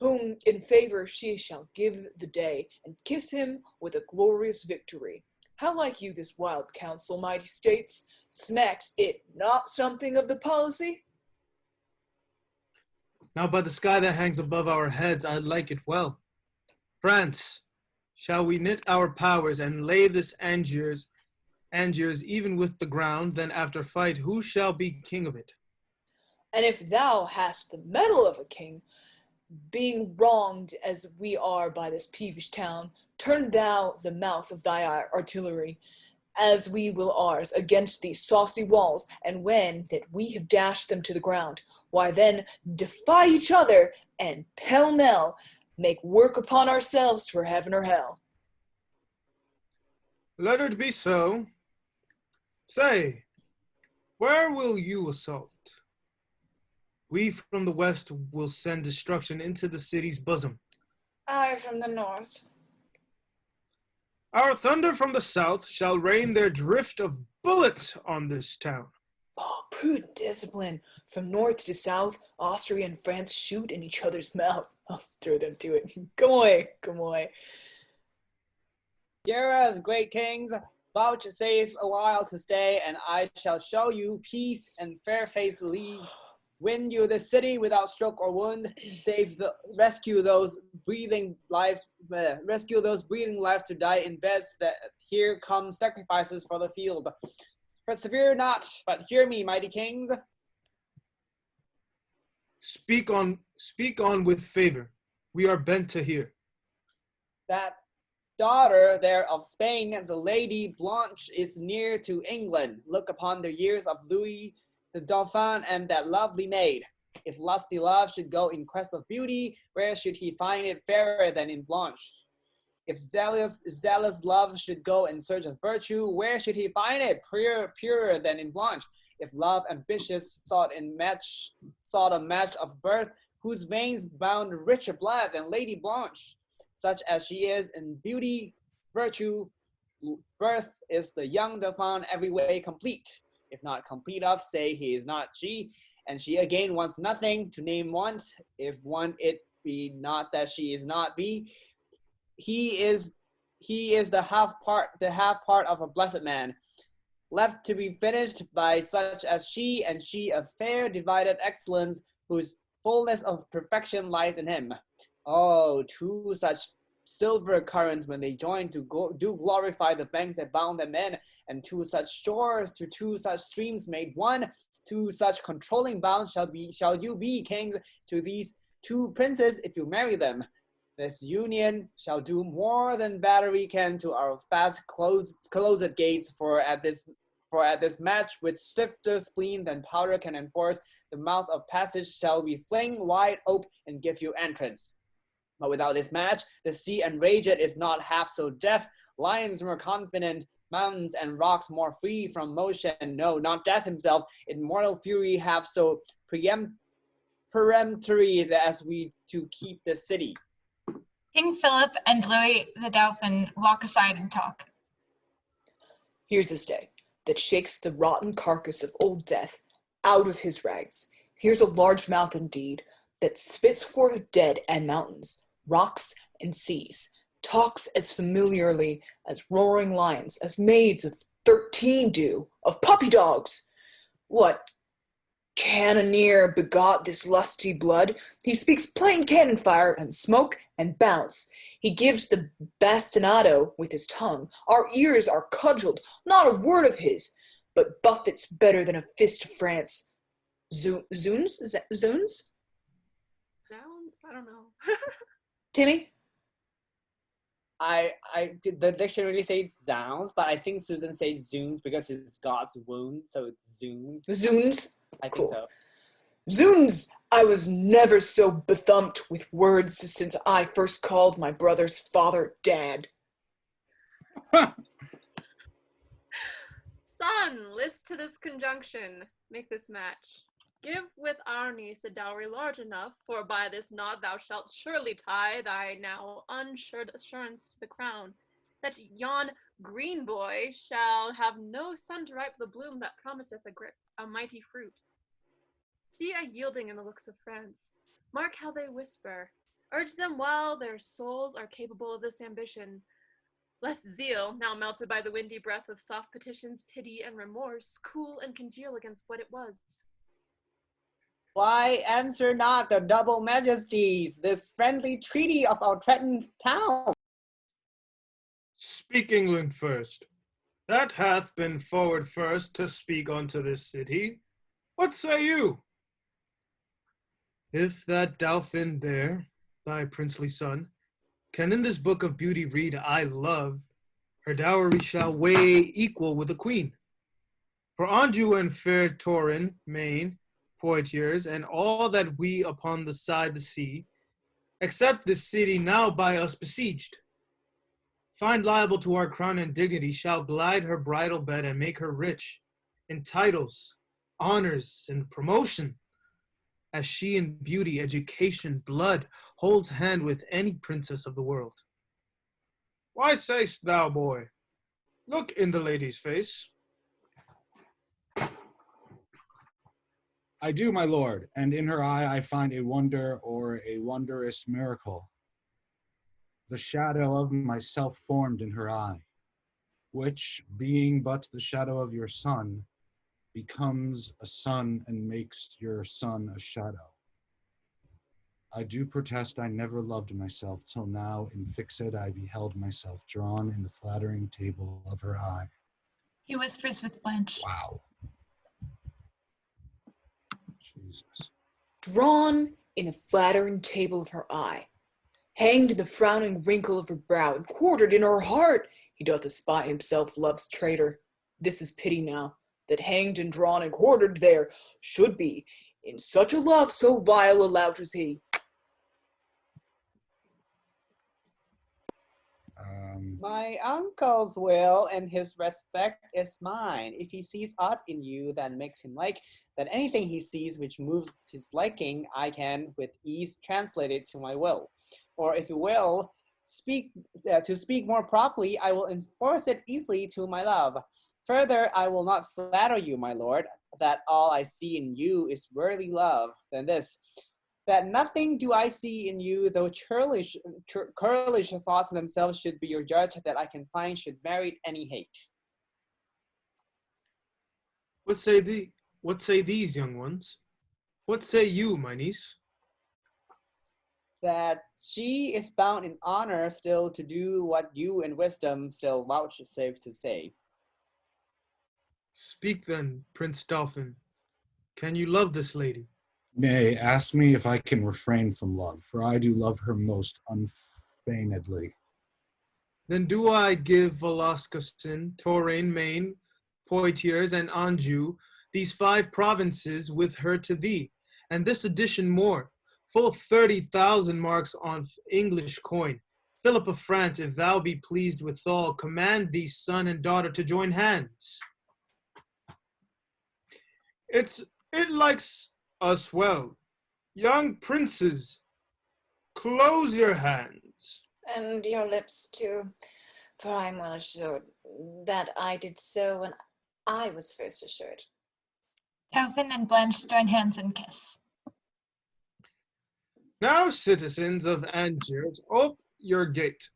whom in favor she shall give the day, and kiss him with a glorious victory. How like you this wild counsel, mighty states? Smacks it not something of the policy? Now by the sky that hangs above our heads, I like it well. France, shall we knit our powers and lay this Angiers even with the ground, then after fight, who shall be king of it? And if thou hast the mettle of a king, being wronged as we are by this peevish town, turn thou the mouth of thy artillery, as we will ours, against these saucy walls, and when that we have dashed them to the ground, why then defy each other, and pell-mell make work upon ourselves for heaven or hell. Let it be so. Say, where will you assault? We from the west will send destruction into the city's bosom. I from the north. Our thunder from the south shall rain their drift of bullets on this town. Oh, prudent discipline. From north to south, Austria and France shoot in each other's mouth. I'll stir them to it. Come away, come away. Hear us, great kings, vouchsafe a while to stay, and I shall show you peace and fair-faced league. Win you the city without stroke or wound. Rescue those breathing lives to die in beds. That here come sacrifices for the field. Persevere not, but hear me, mighty kings. Speak on with favor. We are bent to hear. That daughter there of Spain, the Lady Blanche, is near to England. Look upon the years of Louis the Dauphin and that lovely maid. If lusty love should go in quest of beauty, where should he find it fairer than in Blanche? If zealous love should go in search of virtue, where should he find it purer than in Blanche? If love ambitious sought a match of birth, whose veins bound richer blood than Lady Blanche, such as she is in beauty, virtue, birth is the young Dauphin every way complete. If not complete of, say he is not she, and she again wants nothing to name want, if one it be not that she is not be. He is the half part of a blessed man, left to be finished by such as she, and she a fair divided excellence, whose fullness of perfection lies in him. Oh, two such silver currents when they join do glorify the banks that bound them in, and two such shores to two such streams made one, two such controlling bounds shall you be kings to these two princes if you marry them. This union shall do more than battery can to our fast closed gates, for at this match with swifter spleen than powder can enforce, the mouth of passage shall we fling wide ope and give you entrance. But without this match, the sea enraged is not half so deaf, lions more confident, mountains and rocks more free from motion, no, not death himself, in mortal fury have so peremptory as we to keep the city. King Philip and Louis the Dauphin walk aside and talk. Here's a stay that shakes the rotten carcass of old death out of his rags. Here's a large mouth indeed, that spits forth dead and mountains, rocks and seas, talks as familiarly as roaring lions, as maids of 13 do, of puppy dogs. What cannoneer begot this lusty blood? He speaks plain cannon fire and smoke and bounce. He gives the bastinado with his tongue. Our ears are cudgeled, not a word of his, but buffets better than a fist of France. Zoons? Is that zoons? Nouns? I don't know. Timmy? The dictionary says zounds, but I think Susan says zoons because it's God's wound, so it's zoons. Zoons? I Cool. think so. Zoons! I was never so bethumped with words since I first called my brother's father Dad. Son, list to this conjunction. Make this match. Give with our niece a dowry large enough, for by this nod thou shalt surely tie thy now unssured assurance to the crown, that yon green boy shall have no son to ripe the bloom that promiseth a mighty fruit. See a yielding in the looks of France. Mark how they whisper. Urge them while their souls are capable of this ambition. Lest zeal, now melted by the windy breath of soft petitions, pity, and remorse, cool and congeal against what it was. Why answer not the double majesties, this friendly treaty of our threatened town? Speak England first. That hath been forward first to speak unto this city. What say you? If that Dauphin there, thy princely son, can in this book of beauty read I love, her dowry shall weigh equal with a queen. For Anjou and fair Torin, Maine, Poitiers, and all that we upon the side the sea, except this city now by us besieged, find liable to our crown and dignity, shall glide her bridal bed and make her rich in titles, honors, and promotion, as she in beauty, education, blood, holds hand with any princess of the world. Why say'st thou, boy? Look in the lady's face. I do, my lord, and in her eye I find a wonder or a wondrous miracle. The shadow of myself formed in her eye, which, being but the shadow of your son, becomes a sun and makes your son a shadow. I do protest I never loved myself till now in fixed I beheld myself drawn in the flattering table of her eye. He whispers with Blanche. Wow. Jesus. Drawn in the flattering table of her eye, hanged in the frowning wrinkle of her brow, and quartered in her heart, he doth espy himself love's traitor. This is pity now, that hanged and drawn and quartered there should be, in such a love so vile a lout as he. My uncle's will and his respect is mine. If he sees aught in you that makes him like, then anything he sees which moves his liking, I can with ease translate it to my will. Or if you will, to speak more properly, I will enforce it easily to my love. Further, I will not flatter you, my lord, that all I see in you is worthy love than this, that nothing do I see in you, though churlish thoughts themselves should be your judge, that I can find should merit any hate. What say these young ones? What say you, my niece? That she is bound in honor still to do what you in wisdom still vouchsafe to say. Speak then, Prince Dolphin. Can you love this lady? Nay, ask me if I can refrain from love, for I do love her most unfeignedly. Then do I give Velasquezin, Touraine, Maine, Poitiers, and Anjou, these 5 provinces with her to thee, and this addition more, full 30,000 marks on English coin. Philip of France, if thou be pleased withal, command thee son and daughter to join hands. It likes us well. Young princes, close your hands. And your lips too, for I am well assured that I did so when I was first assured. Taufin and Blanche join hands and kiss. Now, citizens of Angers, ope your gates.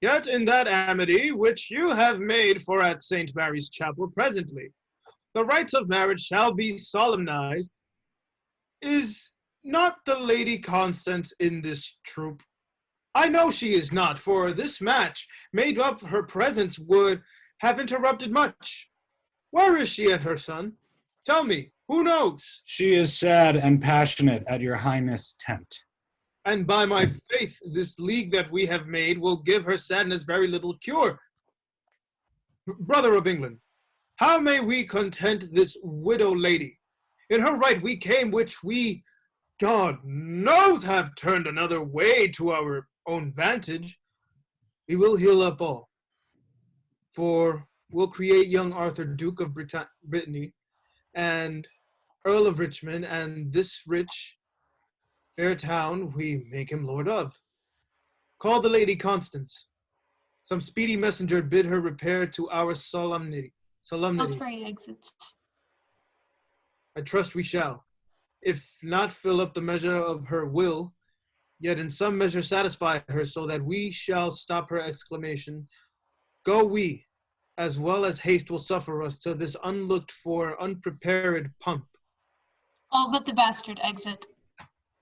Yet in that amity which you have made for at St. Mary's Chapel presently, the rites of marriage shall be solemnized. Is not the Lady Constance in this troop? I know she is not, for this match, made up her presence, would have interrupted much. Where is she and her son? Tell me, who knows? She is sad and passionate at your highness' tent. And by my faith, this league that we have made will give her sadness very little cure. Brother of England, how may we content this widow lady? In her right we came, which we, God knows, have turned another way to our own vantage. We will heal up all, for we'll create young Arthur, Duke of Brittany, and Earl of Richmond, and this rich, fair town we make him lord of. Call the Lady Constance. Some speedy messenger bid her repair to our solemnity. Osprey exits. I trust we shall, if not fill up the measure of her will, yet in some measure satisfy her, so that we shall stop her exclamation, go we, as well as haste will suffer us to this unlooked for, unprepared pump. All but the bastard exit.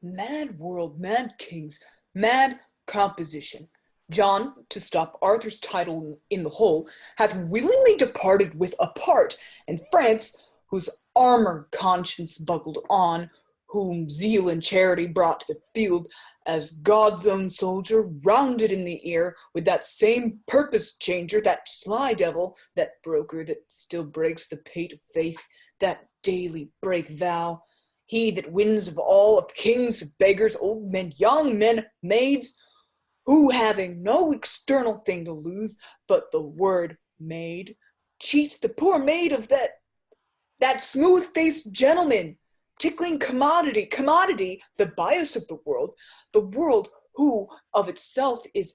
Mad world, mad kings, mad composition. John, to stop Arthur's title in the whole, hath willingly departed with a part, and France, whose armor conscience buckled on, whom zeal and charity brought to the field, as God's own soldier, rounded in the ear, with that same purpose changer, that sly devil, that broker that still breaks the pate of faith, that daily break vow, he that wins of all, of kings, of beggars, old men, young men, maids, who, having no external thing to lose but the word maid, cheats the poor maid of that smooth-faced gentleman, tickling commodity, the bias of the world who of itself is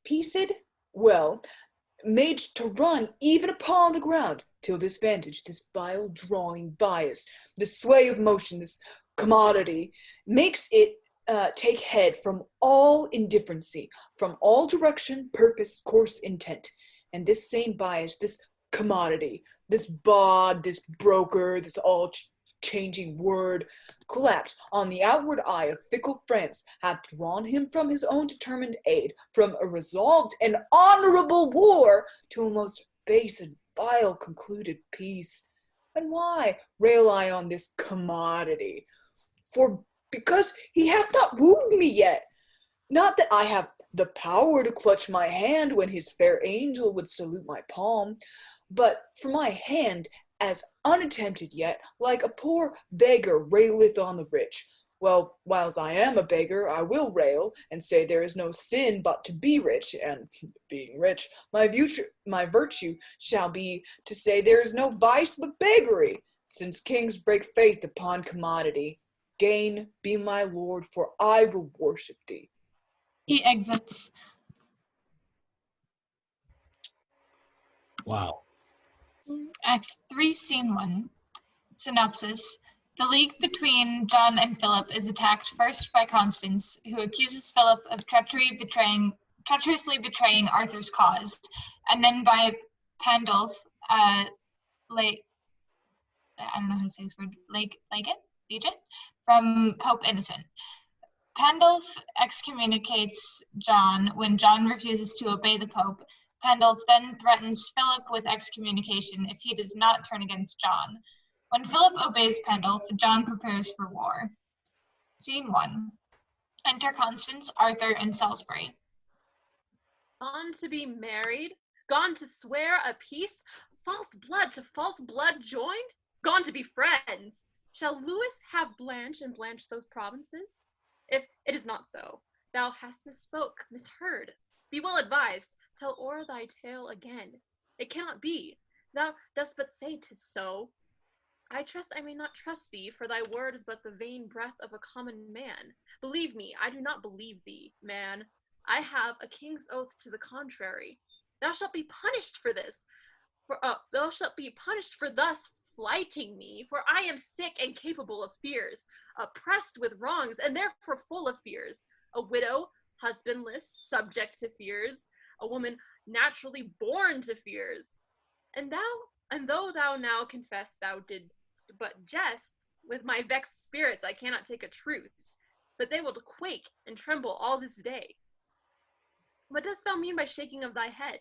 pieced, well, made to run even upon the ground, till this vantage, this vile drawing bias, this sway of motion, this commodity, makes it take head from all indifferency, from all direction, purpose, course, intent. And this same bias, this commodity, this bawd, this broker, this all-changing word, collapsed on the outward eye of fickle France, hath drawn him from his own determined aid, from a resolved and honorable war, to a most base and vile concluded peace. And why rail I on this commodity? For because he hath not wooed me yet. Not that I have the power to clutch my hand when his fair angel would salute my palm, but for my hand, as unattempted yet, like a poor beggar raileth on the rich, Well, whiles I am a beggar, I will rail, and say there is no sin but to be rich, and being rich, my virtue shall be to say there is no vice but beggary, since kings break faith upon commodity. Gain, be my lord, for I will worship thee. He exits. Wow. Act 3, Scene 1. Synopsis. The league between John and Philip is attacked first by Constance, who accuses Philip of treacherously betraying Arthur's cause, and then by Pandulf, I don't know how to say this word, Legate, from Pope Innocent. Pandulf excommunicates John when John refuses to obey the Pope. Pandulf then threatens Philip with excommunication if he does not turn against John. When Philip obeys Pandulf, John prepares for war. Scene 1. Enter Constance, Arthur, and Salisbury. Gone to be married? Gone to swear a peace? False blood to false blood joined? Gone to be friends? Shall Louis have Blanche and Blanche those provinces? If it is not so, thou hast misspoke, misheard. Be well advised, tell o'er thy tale again. It cannot be, thou dost but say 'tis so. I trust I may not trust thee, for thy word is but the vain breath of a common man. Believe me, I do not believe thee, man. I have a king's oath to the contrary. Thou shalt be punished for this, thou shalt be punished for thus flighting me, for I am sick and capable of fears, oppressed with wrongs, and therefore full of fears. A widow, husbandless, subject to fears, a woman naturally born to fears. And though thou now confess thou didst but jest, with my vexed spirits I cannot take a truce, but they will quake and tremble all this day. What dost thou mean by shaking of thy head?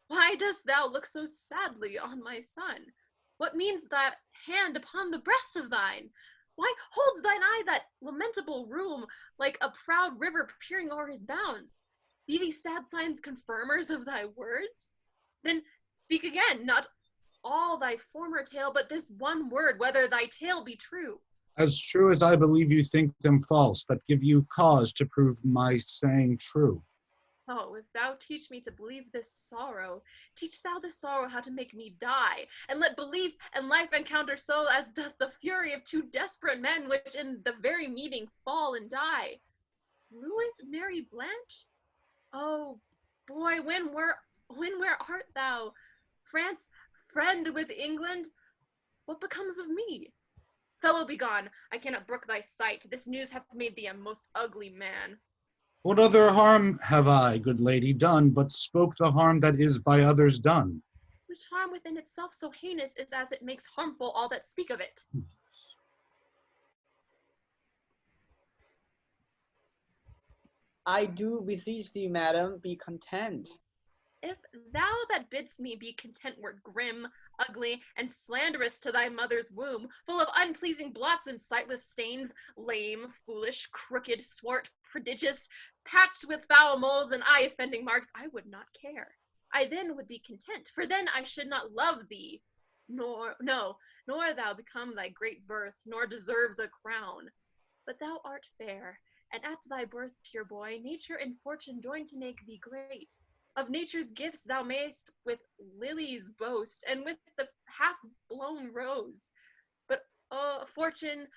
Why dost thou look so sadly on my son? What means that hand upon the breast of thine? Why holds thine eye that lamentable rheum like a proud river peering o'er his bounds? Be these sad signs confirmers of thy words? Then speak again, not all thy former tale, but this one word, whether thy tale be true. As true as I believe you think them false, that give you cause to prove my saying true. Oh, if thou teach me to believe this sorrow, teach thou this sorrow how to make me die, and let belief and life encounter so as doth the fury of two desperate men, which in the very meeting fall and die. Louis marry Blanche? Oh, boy, where art thou? France, friend with England? What becomes of me? Fellow, be gone. I cannot brook thy sight. This news hath made thee a most ugly man. What other harm have I, good lady, done, but spoke the harm that is by others done? Which harm within itself so heinous is as it makes harmful all that speak of it. I do beseech thee, madam, be content. If thou that bidst me be content wert grim, ugly, and slanderous to thy mother's womb, full of unpleasing blots and sightless stains, lame, foolish, crooked, swart, prodigious, patched with foul moles and eye-offending marks, I would not care. I then would be content, for then I should not love thee, nor thou become thy great birth, nor deserves a crown. But thou art fair, and at thy birth, pure boy, nature and fortune join to make thee great. Of nature's gifts thou mayst with lilies boast, and with the half-blown rose. But, fortune,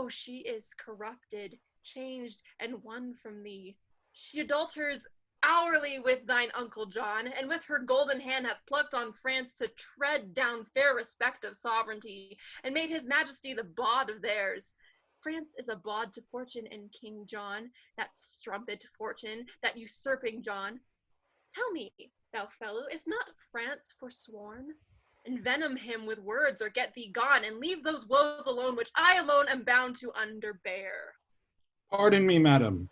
she is corrupted, changed, and won from thee. She adulters hourly with thine uncle John, and with her golden hand hath plucked on France to tread down fair respect of sovereignty, and made his majesty the bawd of theirs. France is a bawd to fortune and King John, that strumpet fortune, that usurping John. Tell me, thou fellow, is not France forsworn? Envenom him with words, or get thee gone, and leave those woes alone which I alone am bound to underbear. Pardon me, madam.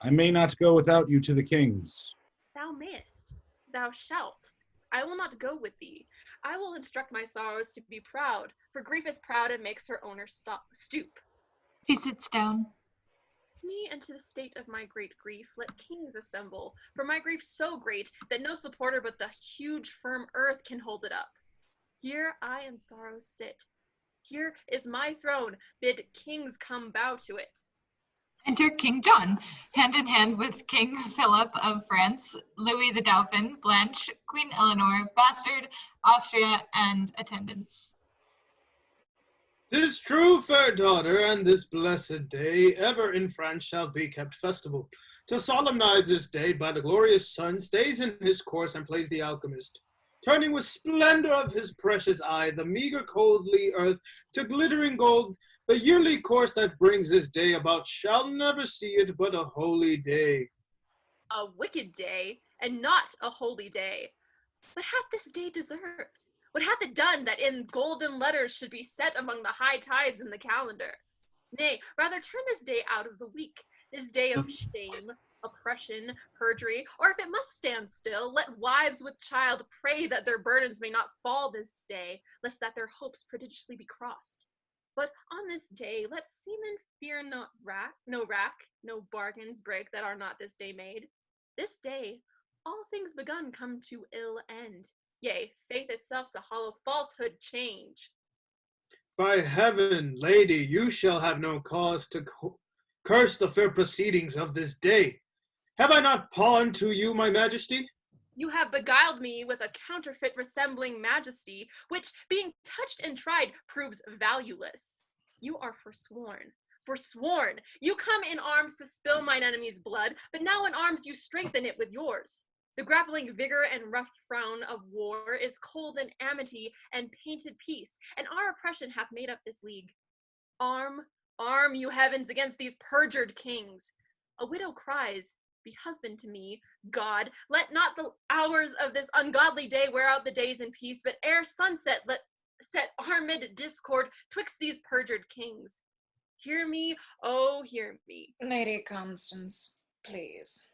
I may not go without you to the king's. Thou mayest, thou shalt. I will not go with thee. I will instruct my sorrows to be proud, for grief is proud and makes her owner stoop. He sits down. Me and to the state of my great grief let kings assemble, for my grief so great that no supporter but the huge firm earth can hold it up. Here I and sorrow sit. Here is my throne, bid kings come bow to it. Enter King John, hand in hand with King Philip of France, Louis the Dauphin, Blanche, Queen Eleanor, Bastard, Austria, and attendants. 'Tis true, fair daughter, and this blessed day ever in France shall be kept festival. To solemnize this day by the glorious sun stays in his course and plays the alchemist, turning with splendor of his precious eye the meager coldly earth to glittering gold. The yearly course that brings this day about shall never see it but a holy day. A wicked day, and not a holy day. What hath this day deserved? What hath it done that in golden letters should be set among the high tides in the calendar? Nay, rather turn this day out of the week, this day of shame, oppression, perjury, or if it must stand still, let wives with child pray that their burdens may not fall this day, lest that their hopes prodigiously be crossed. But on this day let seamen fear no rack, no bargains break that are not this day made. This day all things begun come to ill end. Yea, faith itself to hollow falsehood change. By heaven, lady, you shall have no cause to curse the fair proceedings of this day. Have I not pawned to you my majesty? You have beguiled me with a counterfeit resembling majesty, which, being touched and tried, proves valueless. You are forsworn. Forsworn! You come in arms to spill mine enemy's blood, but now in arms you strengthen it with yours. The grappling vigor and rough frown of war is cold in amity and painted peace, and our oppression hath made up this league. Arm, arm, you heavens, against these perjured kings. A widow cries, be husband to me, God, let not the hours of this ungodly day wear out the days in peace, but ere sunset let set armed discord twixt these perjured kings. Hear me, oh, hear me. Lady Constance, please.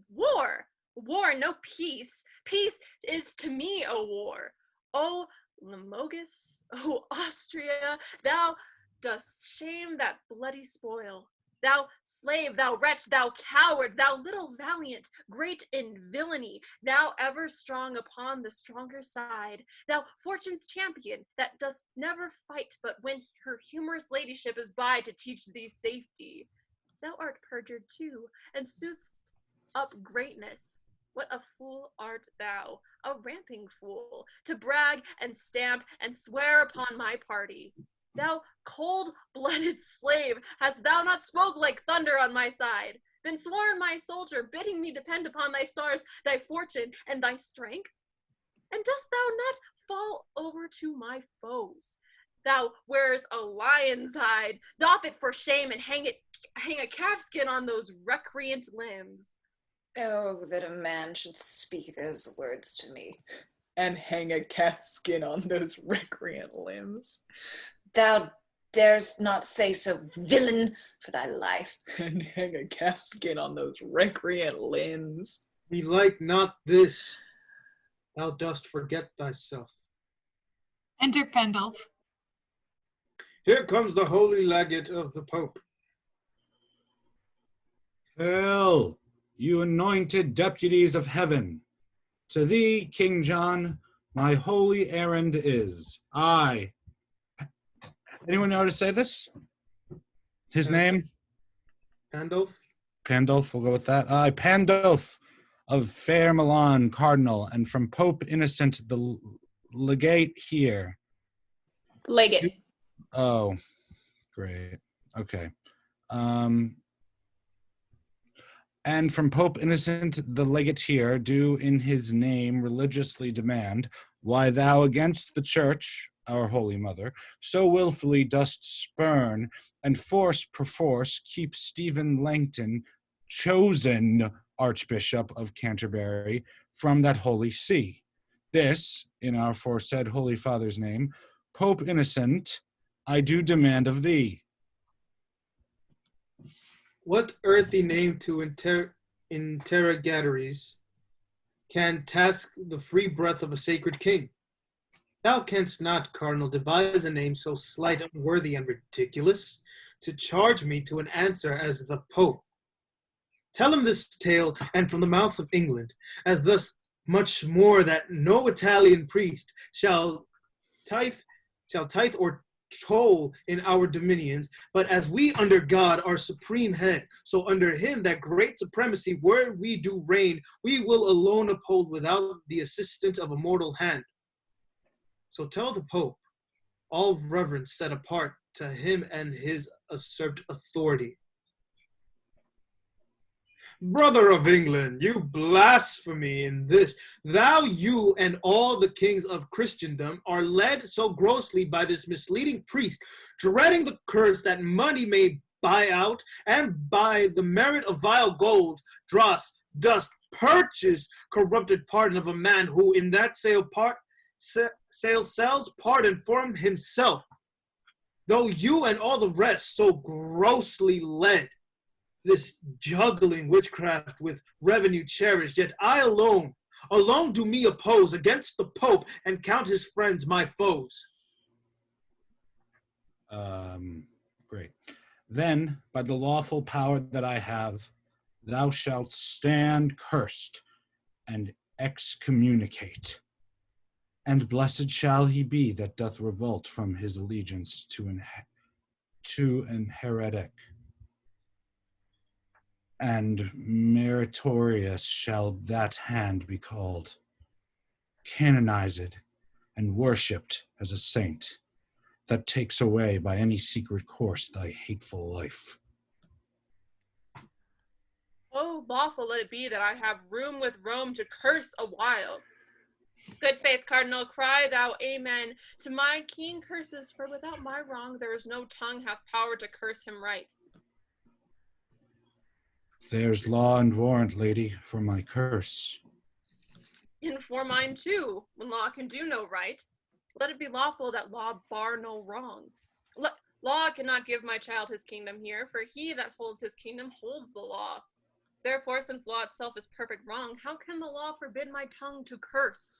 War! War, no peace. Peace is to me a war. O Limoges, O Austria, thou dost shame that bloody spoil. Thou slave, thou wretch, thou coward, thou little valiant, great in villainy, thou ever strong upon the stronger side, thou fortune's champion, that dost never fight but when her humorous ladyship is by to teach thee safety. Thou art perjured too, and sooth'st up greatness. What a fool art thou, a ramping fool, to brag and stamp and swear upon my party. Thou cold-blooded slave, hast thou not spoke like thunder on my side, been sworn my soldier, bidding me depend upon thy stars, thy fortune, and thy strength? And dost thou not fall over to my foes? Thou wears a lion's hide, doff it for shame, and hang a calfskin on those recreant limbs. Oh, that a man should speak those words to me. And hang a calfskin on those recreant limbs. Thou darest not say so, villain, for thy life. And hang a calfskin on those recreant limbs. We like not this. Thou dost forget thyself. Enter Pendulph. Here comes the holy legate of the Pope. Hail, you anointed deputies of heaven. To thee, King John, my holy errand is. Anyone know how to say this? His name? Pandulph. Pandulph, we'll go with that. I, Pandulph of fair Milan, Cardinal, and from Pope Innocent, the legate here. Legate. Oh, great. Okay. And from Pope Innocent the legate here, do in his name religiously demand, why thou against the church, our holy mother, so willfully dost spurn, and force perforce keep Stephen Langton, chosen Archbishop of Canterbury, from that holy see. This, in our foresaid Holy Father's name, Pope Innocent, I do demand of thee. What earthy name to interrogatories can task the free breath of a sacred king? Thou canst not, Cardinal, devise a name so slight, unworthy, and ridiculous, to charge me to an answer as the Pope. Tell him this tale, and from the mouth of England, as thus much more that no Italian priest shall tithe or toll in our dominions, but as we under God, our supreme head, so under him that great supremacy where we do reign, we will alone uphold without the assistance of a mortal hand. So tell the Pope, all reverence set apart to him and his usurped authority. Brother of England, you blasphemy in this. Thou, you, and all the kings of Christendom are led so grossly by this misleading priest, dreading the curse that money may buy out, and by the merit of vile gold, dost purchase corrupted pardon of a man who in that sale sells pardon from himself. Though you and all the rest so grossly led this juggling witchcraft with revenue cherished, yet I alone do me oppose against the Pope and count his friends my foes. Great. Then, by the lawful power that I have, thou shalt stand cursed and excommunicate. And blessed shall he be that doth revolt from his allegiance to an heretic. And meritorious shall that hand be called, canonized and worshipped as a saint, that takes away by any secret course thy hateful life. Oh, lawful let it be that I have room with Rome to curse a while. Good faith, Cardinal, cry thou amen to my keen curses, for without my wrong there is no tongue hath power to curse him right. There's law and warrant, lady, for my curse. And for mine too, when law can do no right. Let it be lawful that law bar no wrong. Law cannot give my child his kingdom here, for he that holds his kingdom holds the law. Therefore, since law itself is perfect wrong, how can the law forbid my tongue to curse?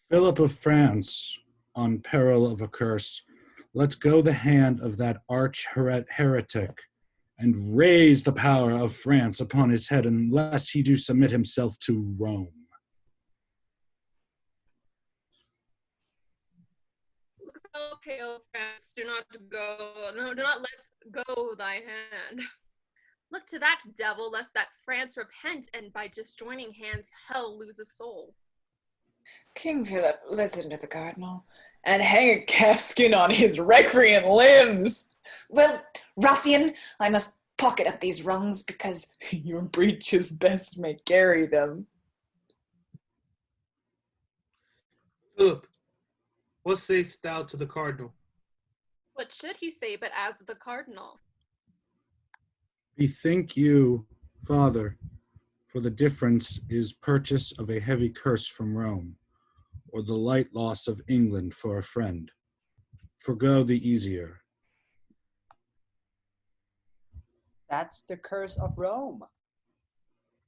Philip of France, on peril of a curse, let go the hand of that arch heretic, and raise the power of France upon his head, unless he do submit himself to Rome. Look thou pale France, do not let go thy hand. Look to that devil, lest that France repent, and by disjoining hands hell lose a soul. King Philip, listen to the cardinal, and hang a calfskin on his recreant limbs. Well, ruffian, I must pocket up these rungs, because Your breeches best may carry them. Philip, what sayest thou to the cardinal? What should he say but as the cardinal? Bethink you, Father, for the difference is purchase of a heavy curse from Rome, or the light loss of England for a friend. Forgo the easier. That's the curse of Rome.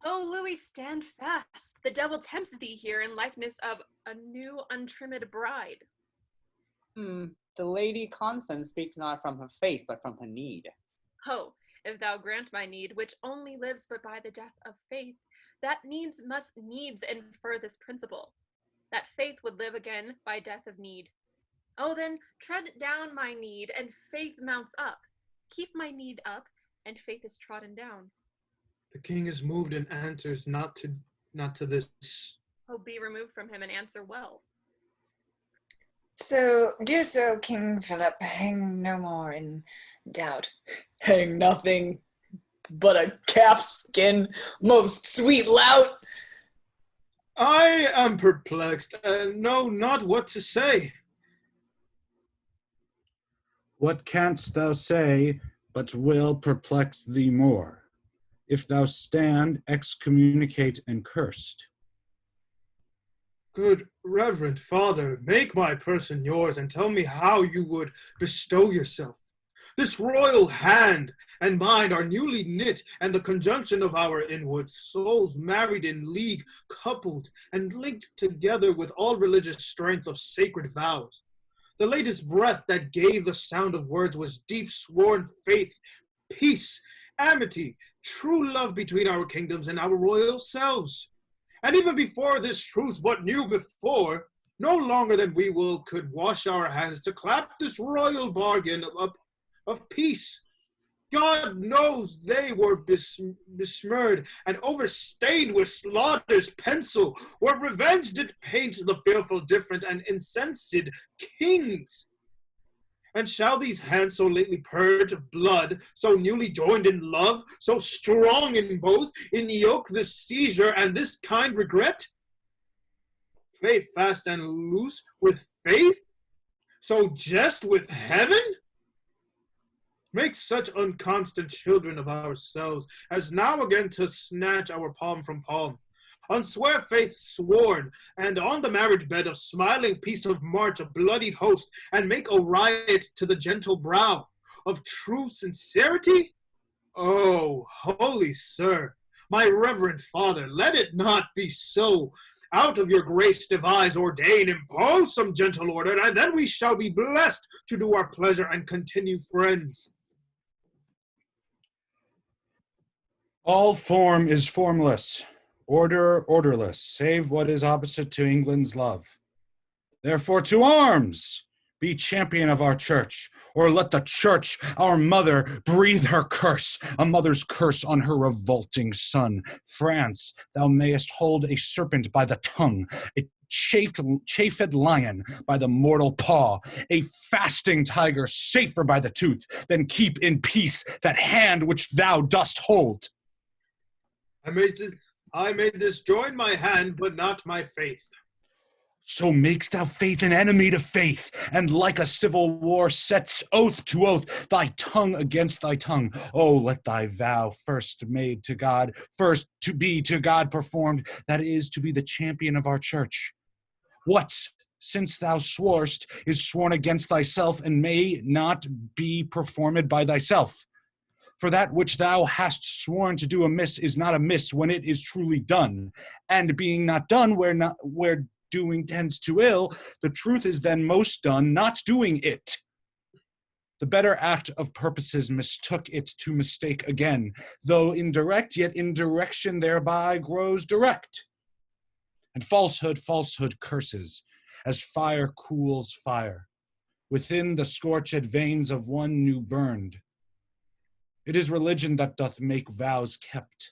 Oh, Louis, stand fast. The devil tempts thee here in likeness of a new untrimmed bride. The Lady Constance speaks not from her faith, but from her need. Ho, if thou grant my need, which only lives but by the death of faith, that needs must needs infer this principle, that faith would live again by death of need. Oh, then tread down my need, and faith mounts up. Keep my need up, and faith is trodden down. The king is moved and answers not to this. Oh, be removed from him and answer well. so do so, King Philip, hang no more in doubt. Hang nothing but a calfskin, most sweet lout. I am perplexed and know not what to say. What canst thou say, but will perplex thee more, if thou stand excommunicate and cursed? Good reverend father, make my person yours, and tell me how you would bestow yourself. This royal hand and mind are newly knit, and the conjunction of our inward souls married in league, coupled, and linked together with all religious strength of sacred vows. The latest breath that gave the sound of words was deep sworn faith, peace, amity, true love between our kingdoms and our royal selves. And even before this truth, what knew before, no longer than we could wash our hands to clap this royal bargain of peace. God knows they were besmirred and overstained with slaughter's pencil, where revenge did paint the fearful different and incensed kings. And shall these hands so lately purged of blood, so newly joined in love, so strong in both, in yoke this seizure and this kind regret? Play fast and loose with faith, so jest with heaven? Make such unconstant children of ourselves, as now again to snatch our palm from palm. Unswear faith sworn, and on the marriage bed of smiling peace of March a bloodied host, and make a riot to the gentle brow of true sincerity? Oh, holy sir, my reverend father, let it not be so. Out of your grace devise, ordain, impose some gentle order, and then we shall be blessed to do our pleasure and continue friends. All form is formless, order orderless, save what is opposite to England's love. Therefore to arms! Be champion of our church, or let the church, our mother, breathe her curse, a mother's curse on her revolting son. France, thou mayest hold a serpent by the tongue, a chafed lion by the mortal paw, a fasting tiger safer by the tooth than keep in peace that hand which thou dost hold. I may disjoin my hand, but not my faith. So makes thou faith an enemy to faith, and like a civil war sets oath to oath, thy tongue against thy tongue. Oh, let thy vow first made to God, first to be to God performed, that is to be the champion of our church. What, since thou sworst, is sworn against thyself, and may not be performed by thyself? For that which thou hast sworn to do amiss is not amiss when it is truly done, and being not done where doing tends to ill, the truth is then most done, not doing it. The better act of purposes mistook it to mistake again, though indirect, yet indirection thereby grows direct. And falsehood curses, as fire cools fire, within the scorched veins of one new burned. It is religion that doth make vows kept.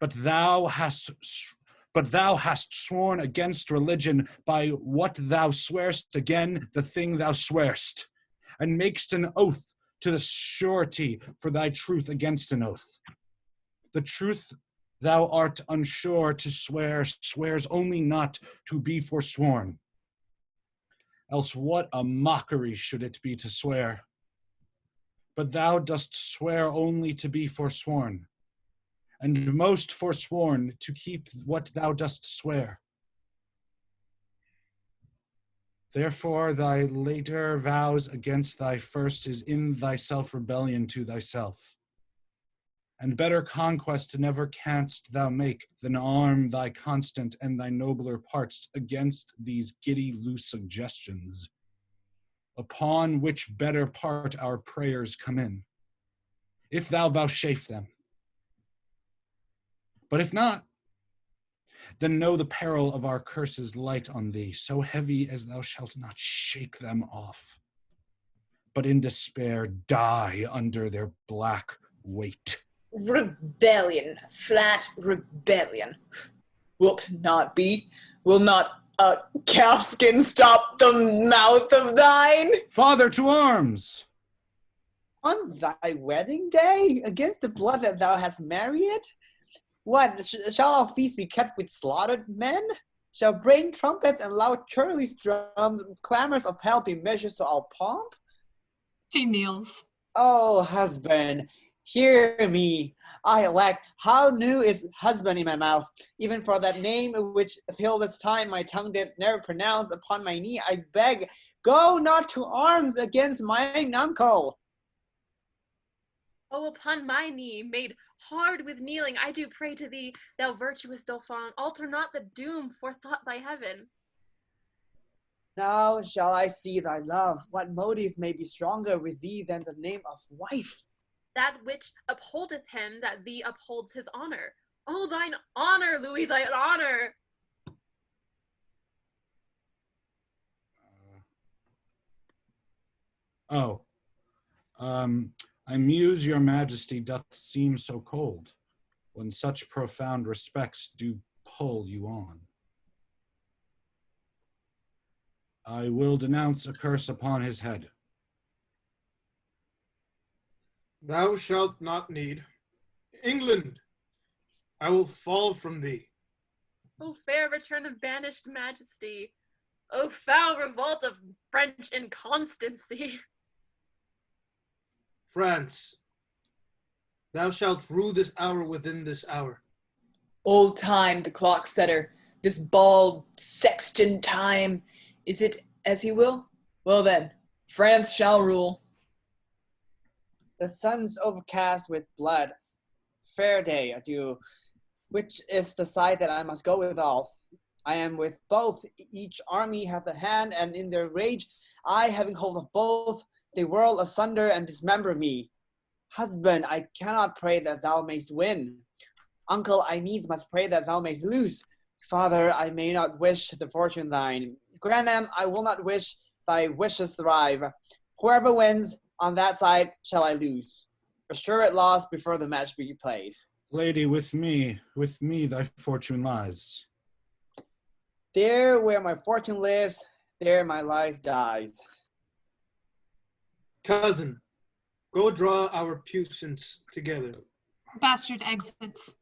But thou hast sworn against religion by what thou swearst again the thing thou swearst, and makest an oath to the surety for thy truth against an oath. The truth thou art unsure to swear, swears only not to be forsworn. Else what a mockery should it be to swear? But thou dost swear only to be forsworn, and most forsworn to keep what thou dost swear. Therefore thy later vows against thy first is in thyself rebellion to thyself. And better conquest never canst thou make than arm thy constant and thy nobler parts against these giddy loose suggestions, upon which better part our prayers come in, if thou vouchsafe them. But if not, then know the peril of our curses light on thee, so heavy as thou shalt not shake them off, but in despair die under their black weight. Rebellion, flat rebellion. Will not a calfskin stop the mouth of thine? Father, to arms! On thy wedding day, against the blood that thou hast married? What, shall our feast be kept with slaughtered men? Shall braying trumpets and loud churlish drums, clamors of hell be measures to our pomp? She kneels. Oh, husband, hear me. I elect, how new is husband in my mouth, even for that name which till this time my tongue did never pronounce. Upon my knee I beg, go not to arms against mine uncle. Oh, upon my knee, made hard with kneeling, I do pray to thee, thou virtuous Dauphin, alter not the doom forethought by heaven. Now shall I see thy love. What motive may be stronger with thee than the name of wife? That which upholdeth him that thee upholds his honor. Oh, thine honor, Louis, thine honor! Oh, I muse your majesty doth seem so cold, when such profound respects do pull you on. I will denounce a curse upon his head. Thou shalt not need. England, I will fall from thee. O fair return of banished majesty! O foul revolt of French inconstancy! France, thou shalt rue this hour within this hour. Old time, the clock setter, this bald sexton time. Is it as he will? Well then, France shall rule. The sun's overcast with blood. Fair day, adieu. Which is the side that I must go withal? I am with both. Each army hath a hand, and in their rage, I, having hold of both, they whirl asunder and dismember me. Husband, I cannot pray that thou mayst win. Uncle, I needs must pray that thou mayst lose. Father, I may not wish the fortune thine. Grandam, I will not wish thy wishes thrive. Whoever wins, on that side shall I lose. Assure it lost before the match be played. Lady, with me thy fortune lies. There where my fortune lives, there my life dies. Cousin, go draw our puissance together. Bastard exits.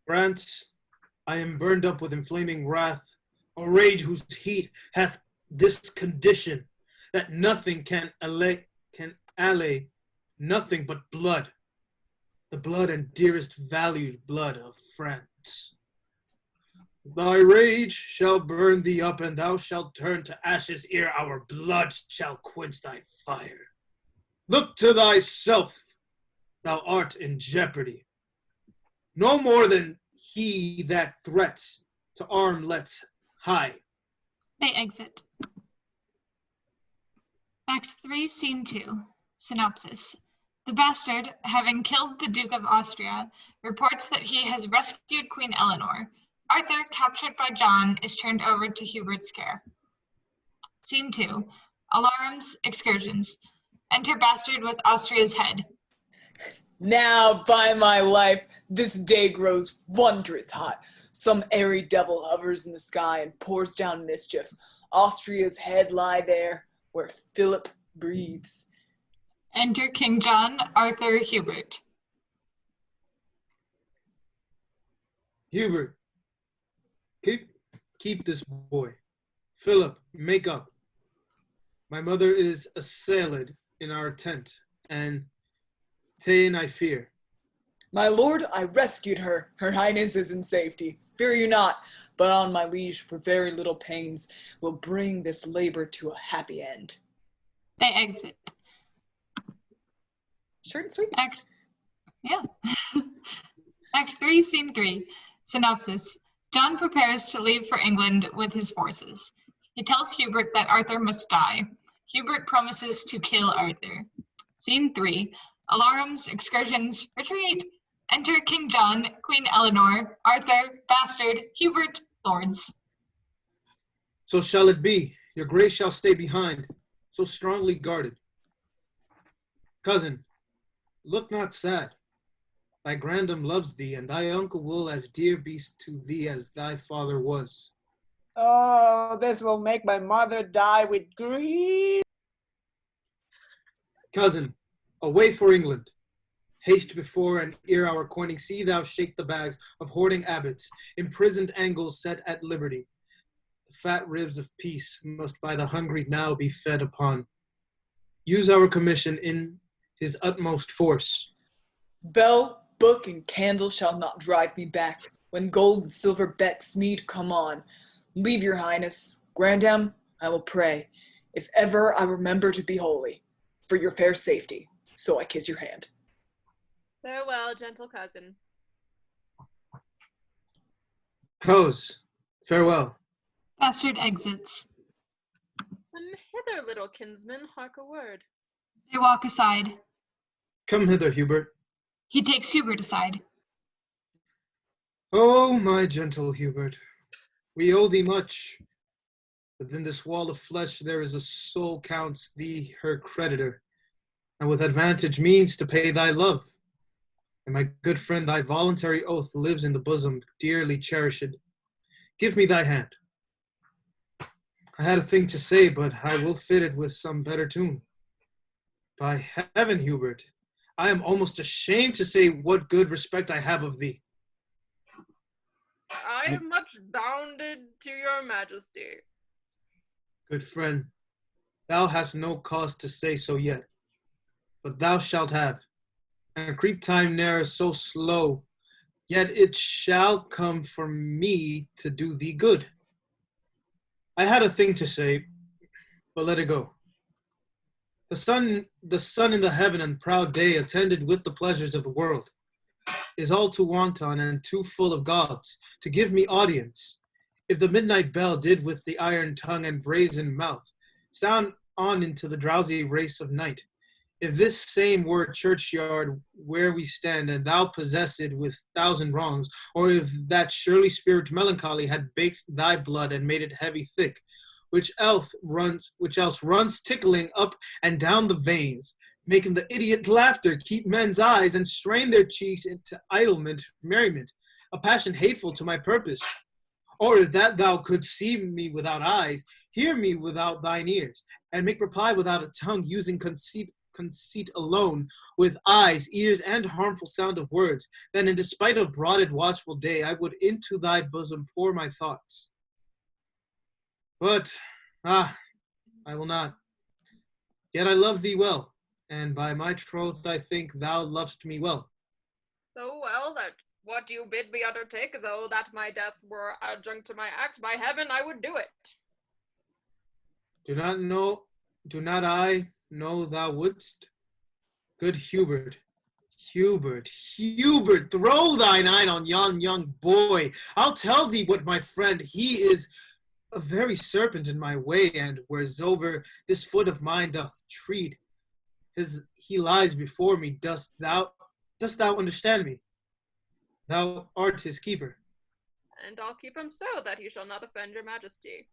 France, I am burned up with inflaming wrath, a rage whose heat hath this condition, that nothing can allay nothing but blood, the blood and dearest valued blood of France. Thy rage shall burn thee up, and thou shalt turn to ashes ere our blood shall quench thy fire. Look to thyself, thou art in jeopardy. No more than he that threats to arm lets high. They exit. Act 3, Scene 2. Synopsis. The bastard, having killed the Duke of Austria, reports that he has rescued Queen Eleanor. Arthur, captured by John, is turned over to Hubert's care. Scene 2. Alarums, excursions. Enter bastard with Austria's head. Now, by my life, this day grows wondrous hot. Some airy devil hovers in the sky and pours down mischief. Austria's head lie there, where Philip breathes. Enter King John, Arthur, Hubert. Hubert, keep this boy. Philip, make up. My mother is assailed in our tent, and ta'en I fear. My lord, I rescued her. Her highness is in safety. Fear you not, but on my liege, for very little pains, will bring this labor to a happy end. They exit. Short and sweet. Act 3, Scene 3. Synopsis. John prepares to leave for England with his forces. He tells Hubert that Arthur must die. Hubert promises to kill Arthur. Scene 3. Alarums, excursions, retreat. Enter King John, Queen Eleanor, Arthur, bastard, Hubert, lords. So shall it be. Your grace shall stay behind, so strongly guarded. Cousin, look not sad. Thy grandam loves thee, and thy uncle will as dear be to thee as thy father was. Oh, this will make my mother die with grief. Cousin, away for England. Haste before, and ere our coining, see thou shake the bags of hoarding abbots, imprisoned angles set at liberty. The fat ribs of peace must by the hungry now be fed upon. Use our commission in his utmost force. Bell, book, and candle shall not drive me back. When gold and silver becks me to come on. Leave your highness. Grandam, I will pray, if ever I remember to be holy, for your fair safety, so I kiss your hand. Farewell, gentle cousin. Coz, farewell. Bastard exits. Come hither, little kinsman, hark a word. They walk aside. Come hither, Hubert. He takes Hubert aside. Oh, my gentle Hubert, we owe thee much. Within this wall of flesh there is a soul counts thee her creditor, and with advantage means to pay thy love. And my good friend, thy voluntary oath lives in the bosom dearly cherished. Give me thy hand. I had a thing to say, but I will fit it with some better tune. By heaven, Hubert, I am almost ashamed to say what good respect I have of thee. I am much bounded to your majesty. Good friend, thou hast no cause to say so yet, but thou shalt have. And creep time ne'er so slow, yet it shall come for me to do thee good. I had a thing to say, but let it go. The sun in the heaven and proud day, attended with the pleasures of the world, is all too wanton and too full of gods to give me audience. If the midnight bell did with the iron tongue and brazen mouth sound on into the drowsy race of night, if this same were churchyard where we stand, and thou possessed with thousand wrongs, or if that surely spirit melancholy had baked thy blood and made it heavy thick, which else runs tickling up and down the veins, making the idiot laughter keep men's eyes and strain their cheeks into merriment, a passion hateful to my purpose. Or if that thou couldst see me without eyes, hear me without thine ears, and make reply without a tongue, using conceit alone, with eyes, ears, and harmful sound of words, then in despite of broaded watchful day, I would into thy bosom pour my thoughts. But, I will not. Yet I love thee well, and by my troth I think thou lovest me well. So well that what you bid me undertake, though that my death were adjunct to my act, by heaven I would do it. Do not I know thou wouldst? Good Hubert, throw thine eye on yon young boy. I'll tell thee what, my friend, he is a very serpent in my way, and wheresoever this foot of mine doth tread, he lies before me. Dost thou understand me? Thou art his keeper. And I'll keep him so that he shall not offend your majesty.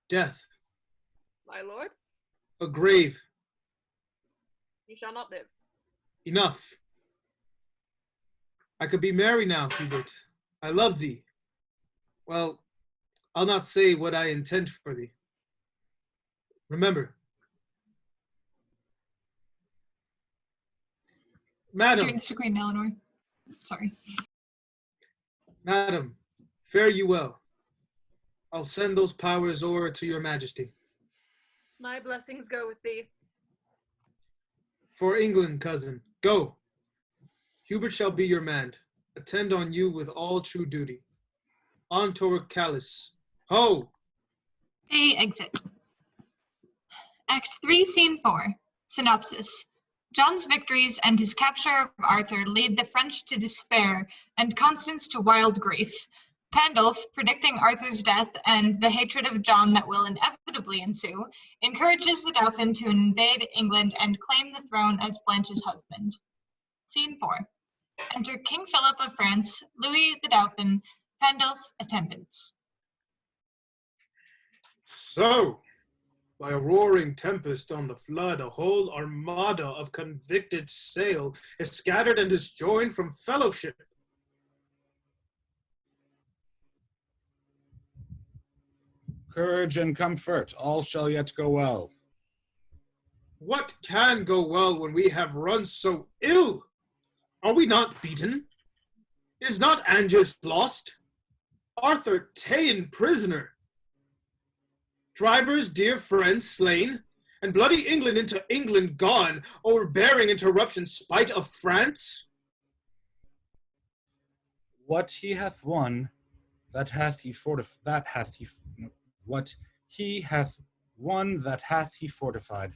Death, My lord, a grave, he shall not live. enough. I could be merry now, Hubert. I love thee. Well, I'll not say what I intend for thee. Remember, Madam, Against to Queen Eleanor. Sorry. Madam, fare you well. I'll send those powers o'er to your majesty. My blessings go with thee. For England, cousin, go. Hubert shall be your man. Attend on you with all true duty. On Torqualis. Ho! A exit. Act 3, Scene 4. Synopsis. John's victories and his capture of Arthur lead the French to despair and Constance to wild grief. Pandulph, predicting Arthur's death and the hatred of John that will inevitably ensue, encourages the Dauphin to invade England and claim the throne as Blanche's husband. Scene 4. Enter King Philip of France, Louis the Dauphin, Pandulph, attendants. So, by a roaring tempest on the flood, a whole armada of convicted sail is scattered and disjoined from fellowship. Courage and comfort, all shall yet go well. What can go well when we have run so ill? Are we not beaten? Is not Angus lost? Arthur ta'en prisoner? Drivers, dear friends, slain? And bloody England into England gone, overbearing interruption spite of France? What he hath won, what he hath won, that hath he fortified.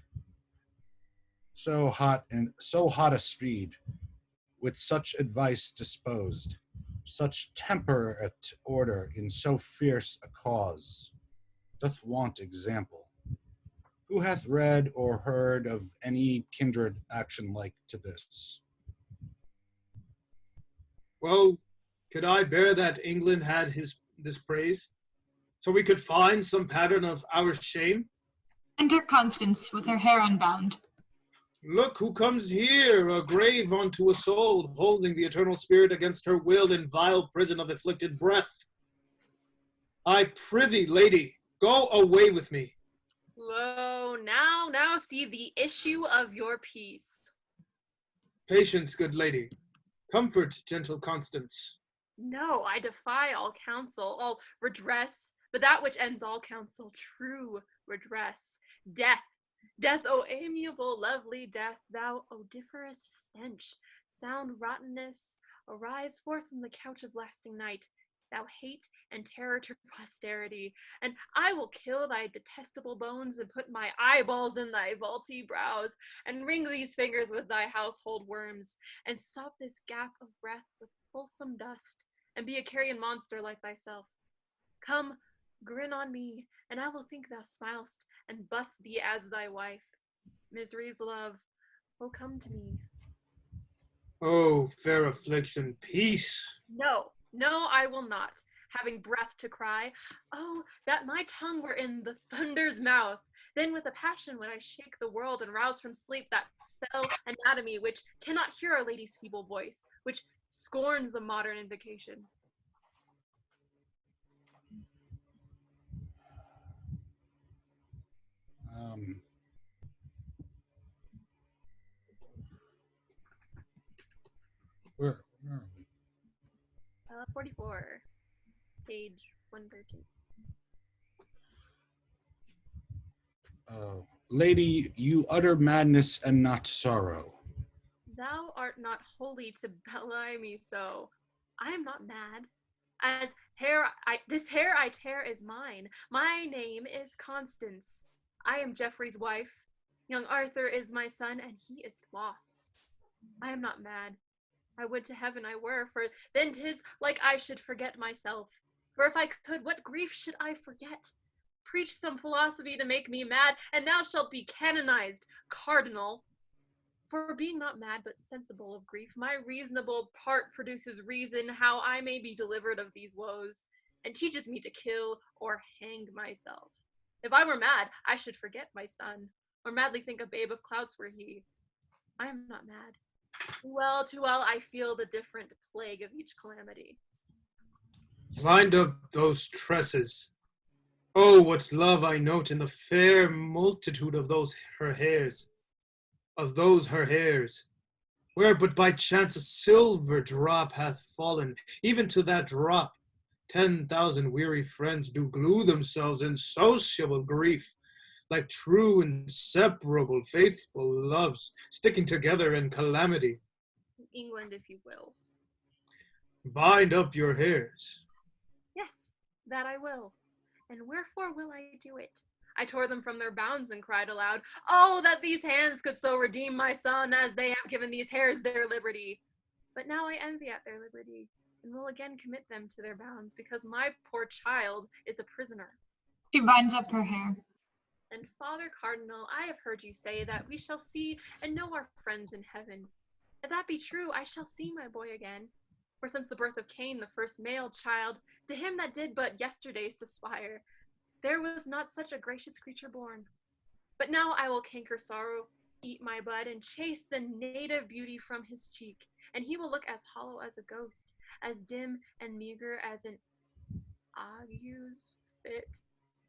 So hot a speed, with such advice disposed, such temperate order in so fierce a cause, doth want example. Who hath read or heard of any kindred action like to this? Well, could I bear that England had this praise? so we could find some pattern of our shame? Enter Constance with her hair unbound. Look who comes here, a grave unto a soul, holding the eternal spirit against her will in vile prison of afflicted breath. I prithee, lady, go away with me. Lo, now see the issue of your peace. Patience, good lady. Comfort, gentle Constance. No, I defy all counsel, all redress, but that which ends all counsel, true redress. Death, death, O amiable, lovely death, thou odoriferous stench, sound rottenness, arise forth from the couch of lasting night, thou hate and terror to posterity, and I will kill thy detestable bones and put my eyeballs in thy vaulty brows, and wring these fingers with thy household worms, and stop this gap of breath with fulsome dust, and be a carrion monster like thyself. Come, grin on me, and I will think thou smilest, and bust thee as thy wife. Misery's love, oh come to me. Oh, fair affliction, peace. No, I will not, having breath to cry. Oh, that my tongue were in the thunder's mouth. Then with a passion would I shake the world and rouse from sleep that fell anatomy which cannot hear our lady's feeble voice, which scorns the modern invocation. Where are we? 44, page 113. Lady, you utter madness and not sorrow. Thou art not holy to belie me so. I am not mad. As this hair I tear is mine. My name is Constance. I am Geoffrey's wife. Young Arthur is my son, and he is lost. I am not mad. I would to heaven I were, for then 'tis like I should forget myself. For if I could, what grief should I forget? Preach some philosophy to make me mad, and thou shalt be canonized, cardinal. For being not mad but sensible of grief, my reasonable part produces reason how I may be delivered of these woes, and teaches me to kill or hang myself. If I were mad, I should forget my son, or madly think a babe of clouts were he. I am not mad. Too well I feel the different plague of each calamity. Wind up those tresses. Oh, what love I note in the fair multitude of those her hairs. Where but by chance a silver drop hath fallen, even to that drop 10,000 weary friends do glue themselves in sociable grief, like true inseparable faithful loves, sticking together in calamity. England, if you will. Bind up your hairs. Yes, that I will. And wherefore will I do it? I tore them from their bounds and cried aloud, oh, that these hands could so redeem my son as they have given these hairs their liberty. But now I envy at their liberty, and will again commit them to their bounds, because my poor child is a prisoner. She binds up her hair. And Father Cardinal, I have heard you say that we shall see and know our friends in heaven. If that be true, I shall see my boy again. For since the birth of Cain, the first male child, to him that did but yesterday suspire, there was not such a gracious creature born. But now I will canker sorrow, eat my bud, and chase the native beauty from his cheek, and he will look as hollow as a ghost, as dim and meager as an ague's fit,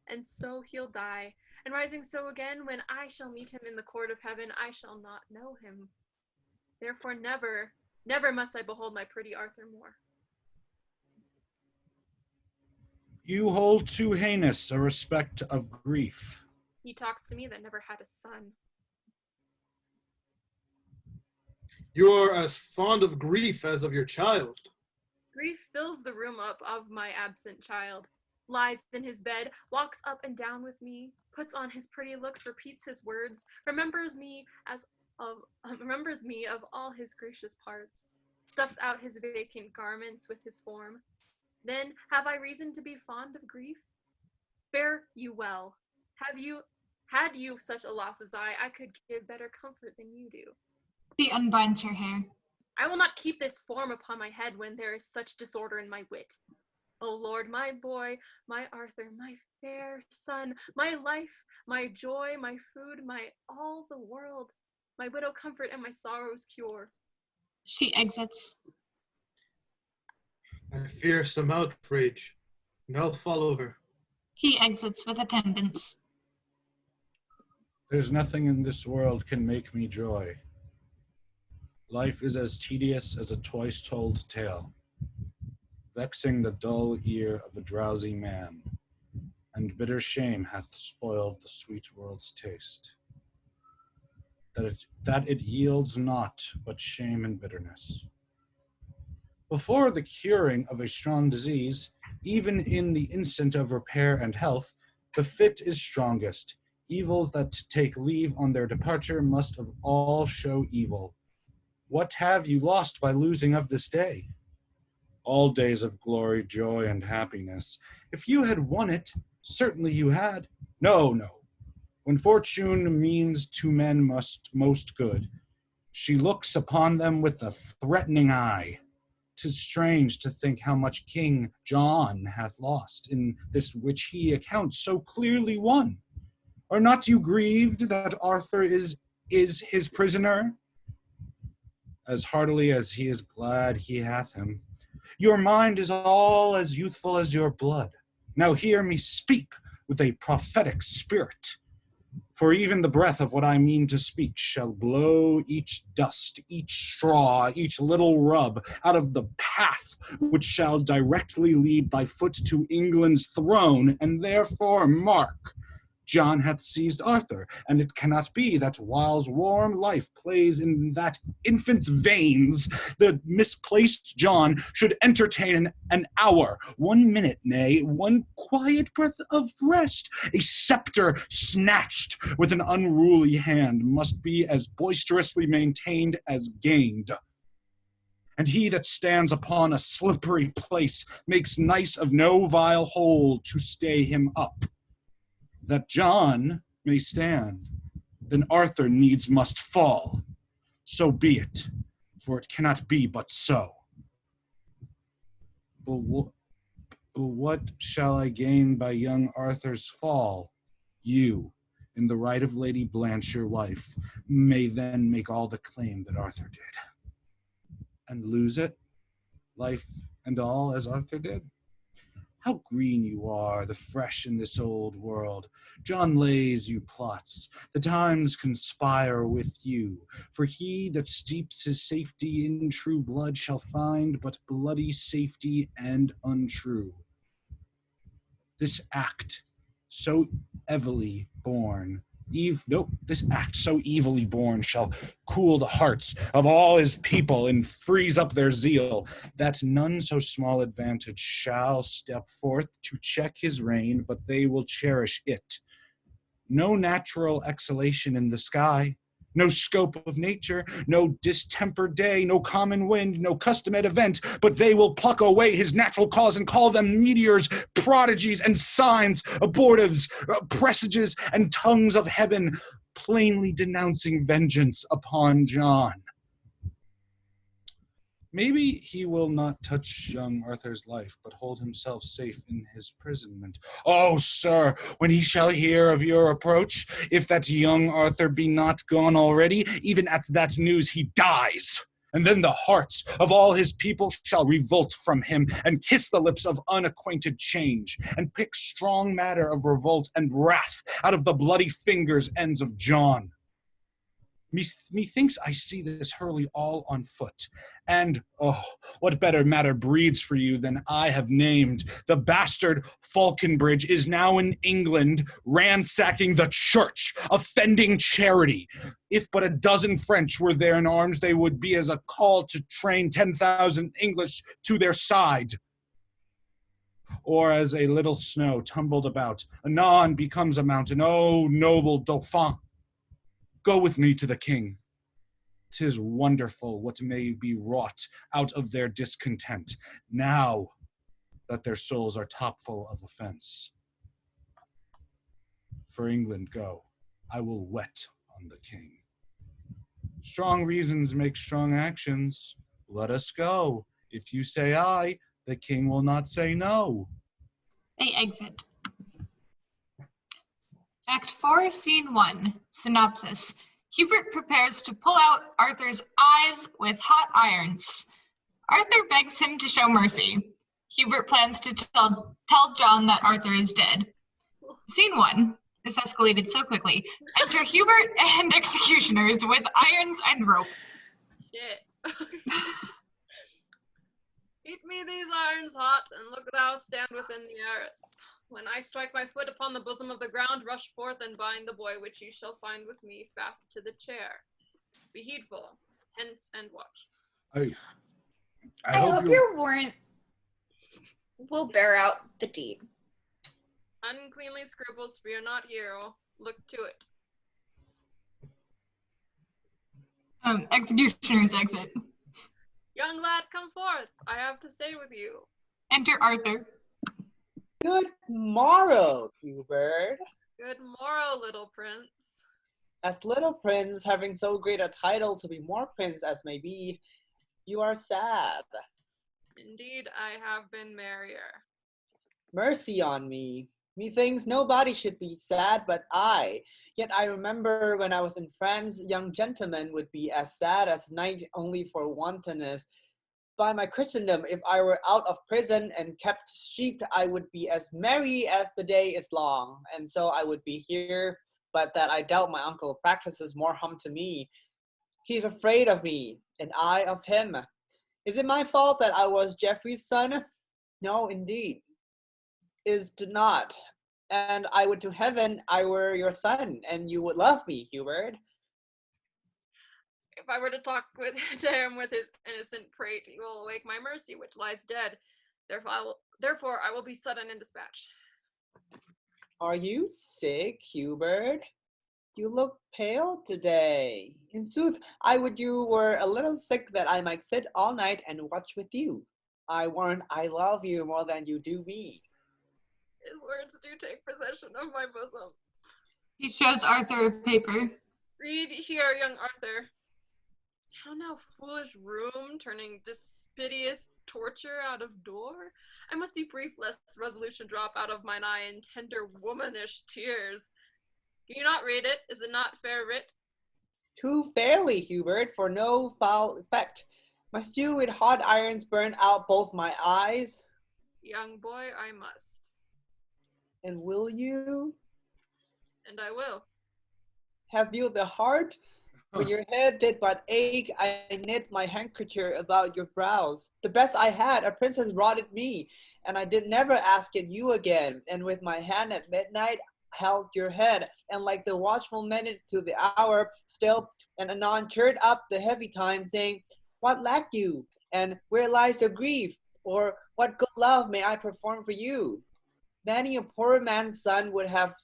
and so he'll die, and rising so again, when I shall meet him in the court of heaven, I shall not know him. Therefore never, never must I behold my pretty Arthur more. You hold too heinous a respect of grief. He talks to me that never had a son. You are as fond of grief as of your child. Grief fills the room up of my absent child, lies in his bed, walks up and down with me, puts on his pretty looks, repeats his words, remembers me of all his gracious parts, stuffs out his vacant garments with his form. Then have I reason to be fond of grief? Fare you well. Had you such a loss as I could give better comfort than you do. She unbinds her hair. I will not keep this form upon my head when there is such disorder in my wit. O Lord, my boy, my Arthur, my fair son, my life, my joy, my food, my all the world, my widow comfort and my sorrows cure. She exits. I fear some outrage, and I'll follow her. He exits with attendants. There's nothing in this world can make me joy. Life is as tedious as a twice-told tale, vexing the dull ear of a drowsy man, and bitter shame hath spoiled the sweet world's taste. That it yields not but shame and bitterness. Before the curing of a strong disease, even in the instant of repair and health, the fit is strongest. Evils that take leave on their departure must of all show evil. What have you lost by losing of this day? All days of glory, joy, and happiness. If you had won it, certainly you had. No, no. When fortune means to men most good, she looks upon them with a threatening eye. 'Tis strange to think how much King John hath lost in this which he accounts so clearly won. Are not you grieved that Arthur is his prisoner? As heartily as he is glad he hath him. Your mind is all as youthful as your blood. Now hear me speak with a prophetic spirit. For even the breath of what I mean to speak shall blow each dust, each straw, each little rub out of the path which shall directly lead thy foot to England's throne, and therefore mark. John hath seized Arthur, and it cannot be that whiles warm life plays in that infant's veins, the misplaced John should entertain an hour, 1 minute, nay, one quiet breath of rest. A scepter snatched with an unruly hand must be as boisterously maintained as gained. And he that stands upon a slippery place makes nice of no vile hold to stay him up. That John may stand, then Arthur needs must fall. So be it, for it cannot be but so. But what shall I gain by young Arthur's fall? You, in the right of Lady Blanche, your wife, may then make all the claim that Arthur did. And lose it, life and all, as Arthur did? How green you are, the fresh in this old world. John lays you plots, the times conspire with you. For he that steeps his safety in true blood shall find but bloody safety and untrue. This act so evilly born, this act so evilly born shall cool the hearts of all his people and freeze up their zeal, that none so small advantage shall step forth to check his reign, but they will cherish it. No natural exhalation in the sky, no scope of nature, no distempered day, no common wind, no customate event, but they will pluck away his natural cause and call them meteors, prodigies, and signs, abortives, presages, and tongues of heaven, plainly denouncing vengeance upon John. Maybe he will not touch young Arthur's life, but hold himself safe in his imprisonment. Oh, sir, when he shall hear of your approach, if that young Arthur be not gone already, even at that news he dies. And then the hearts of all his people shall revolt from him, and kiss the lips of unacquainted change, and pick strong matter of revolt and wrath out of the bloody fingers ends of John. Methinks I see this hurly all on foot, and, oh, what better matter breeds for you than I have named? The bastard Falconbridge is now in England, ransacking the church, offending charity. If but a dozen French were there in arms, they would be as a call to train 10,000 English to their side. Or as a little snow tumbled about, anon becomes a mountain. Oh, noble Dauphin! Go with me to the king. 'Tis wonderful what may be wrought out of their discontent, now that their souls are topfull of offense. For England go, I will wet on the king. Strong reasons make strong actions. Let us go. If you say aye, The king will not say no. They exit. Act 4, Scene 1. Synopsis. Hubert prepares to pull out Arthur's eyes with hot irons. Arthur begs him to show mercy. Hubert plans to tell John that Arthur is dead. Scene 1. This escalated so quickly. Enter Hubert and executioners with irons and rope. Shit. Heat me these irons hot, and look thou stand within the arras. When I strike my foot upon the bosom of the ground, rush forth and bind the boy which ye shall find with me fast to the chair. Be heedful, hence and watch. I hope your warrant will bear out the deed. Uncleanly scruples, fear not hero. Look to it. Executioners exit. Young lad, come forth. I have to say with you. Enter Arthur. Good morrow, Hubert. Good morrow, little prince. As little prince, having so great a title to be more prince as may be, you are sad. Indeed, I have been merrier. Mercy on me. Methinks nobody should be sad but I. Yet I remember when I was in France, young gentlemen would be as sad as knight only for wantonness. By my Christendom, if I were out of prison and kept sheep, I would be as merry as the day is long. And so I would be here, but that I doubt my uncle practices more harm to me. He is afraid of me, and I of him. Is it my fault that I was Geoffrey's son? No, indeed. Is to not. And I would to heaven I were your son, and you would love me, Hubert. If I were to talk to him with his innocent prate, he will awake my mercy, which lies dead. Therefore I will be sudden in dispatch. Are you sick, Hubert? You look pale today. In sooth, I would you were a little sick that I might sit all night and watch with you. I warrant I love you more than you do me. His words do take possession of my bosom. He shows Arthur a paper. Read here, young Arthur. How now, foolish room, turning dispiteous torture out of door? I must be brief, lest resolution drop out of mine eye in tender womanish tears. Can you not read it? Is it not fair writ? Too fairly, Hubert, for no foul effect. Must you with hot irons burn out both my eyes? Young boy, I must. And will you? And I will. Have you the heart? When your head did but ache, I knit my handkerchief about your brows. The best I had, a princess wrought it me, and I did never ask it you again. And with my hand at midnight, held your head, and like the watchful minutes to the hour, still and anon cheered up the heavy time, saying, what lack you? And where lies your grief? Or what good love may I perform for you? Many a poor man's son would have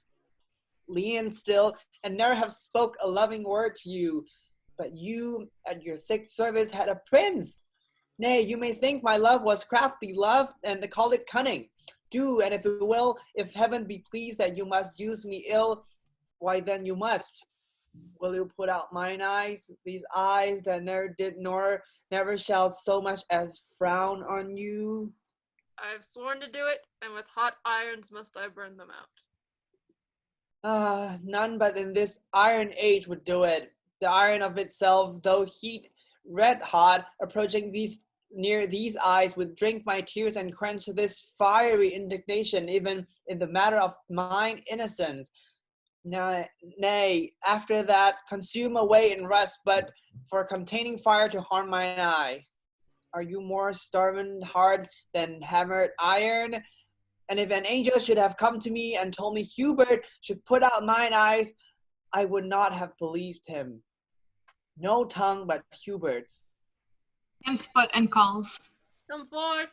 leaned still and never have spoke a loving word to you. But you at your sick service had a prince. Nay, you may think my love was crafty love, and call it cunning. Do, and if you will, if heaven be pleased that you must use me ill, why then you must. Will you put out mine eyes, these eyes that never did nor never shall so much as frown on you? I have sworn to do it, and with hot irons must I burn them out. None but in this iron age would do it. The iron of itself, though heat red hot, approaching near these eyes, would drink my tears and quench this fiery indignation, even in the matter of mine innocence. Nay, after that, consume away in rest, but for containing fire to harm mine eye. Are you more starving hard than hammered iron? And if an angel should have come to me and told me Hubert should put out mine eyes, I would not have believed him. No tongue but Hubert's. Stamps foot and calls. Come forth.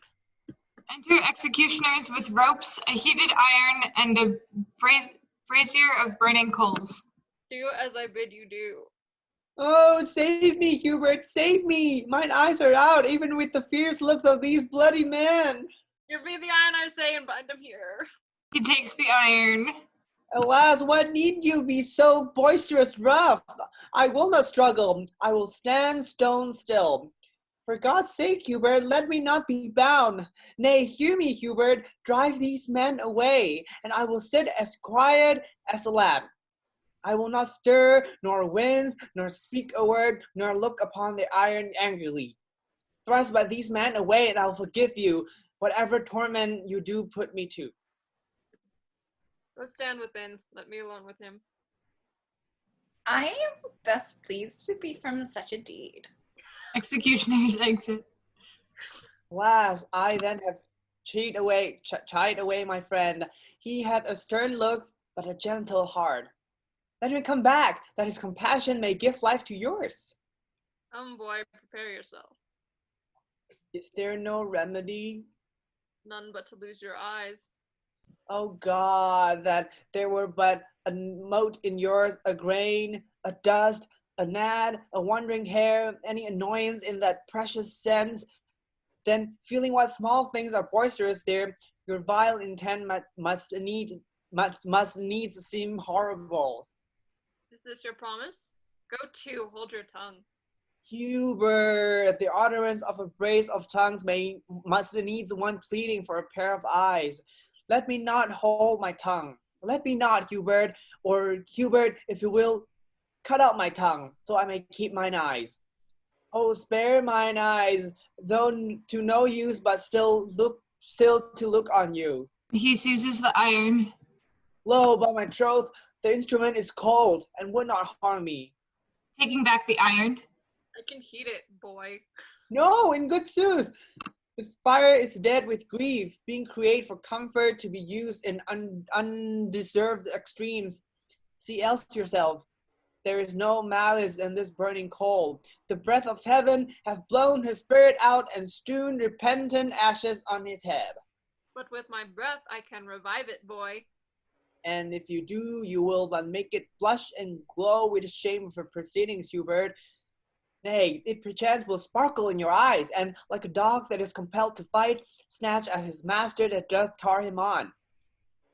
Enter executioners with ropes, a heated iron, and a brazier of burning coals. Do as I bid you do. Oh, save me, Hubert, save me! Mine eyes are out, even with the fierce looks of these bloody men. Give me the iron, I say, and bind him here. He takes the iron. Alas, what need you be so boisterous rough? I will not struggle. I will stand stone still. For God's sake, Hubert, let me not be bound. Nay, hear me, Hubert, drive these men away, and I will sit as quiet as a lamb. I will not stir, nor wince, nor speak a word, nor look upon the iron angrily. Thrust by these men away, and I will forgive you, whatever torment you do put me to. Go stand within. Let me alone with him. I am best pleased to be from such a deed. Executioner's exit. Alas, I then have chid away my friend. He had a stern look, but a gentle heart. Let him come back, that his compassion may give life to yours. Boy, prepare yourself. Is there no remedy? None but to lose your eyes. Oh God, that there were but a mote in yours, a grain, a dust, a gnat, a wandering hair, any annoyance in that precious sense. Then, feeling what small things are boisterous there, your vile intent must needs seem horrible. Is this your promise? Go to, hold your tongue. Hubert, the utterance of a brace of tongues must needs one pleading for a pair of eyes. Let me not hold my tongue. Let me not, Hubert, or Hubert, if you will, cut out my tongue, so I may keep mine eyes. Oh, spare mine eyes, though to no use, but still to look on you. He seizes the iron. Lo, by my troth, the instrument is cold, and would not harm me. Taking back the iron. I can heat it, boy. No, in good sooth. The fire is dead with grief, being created for comfort to be used in undeserved extremes. See else yourself. There is no malice in this burning coal. The breath of heaven hath blown his spirit out and strewn repentant ashes on his head. But with my breath I can revive it, boy. And if you do, you will but make it blush and glow with shame of your proceedings, Hubert. Nay, it perchance will sparkle in your eyes, and like a dog that is compelled to fight, snatch at his master that doth tar him on.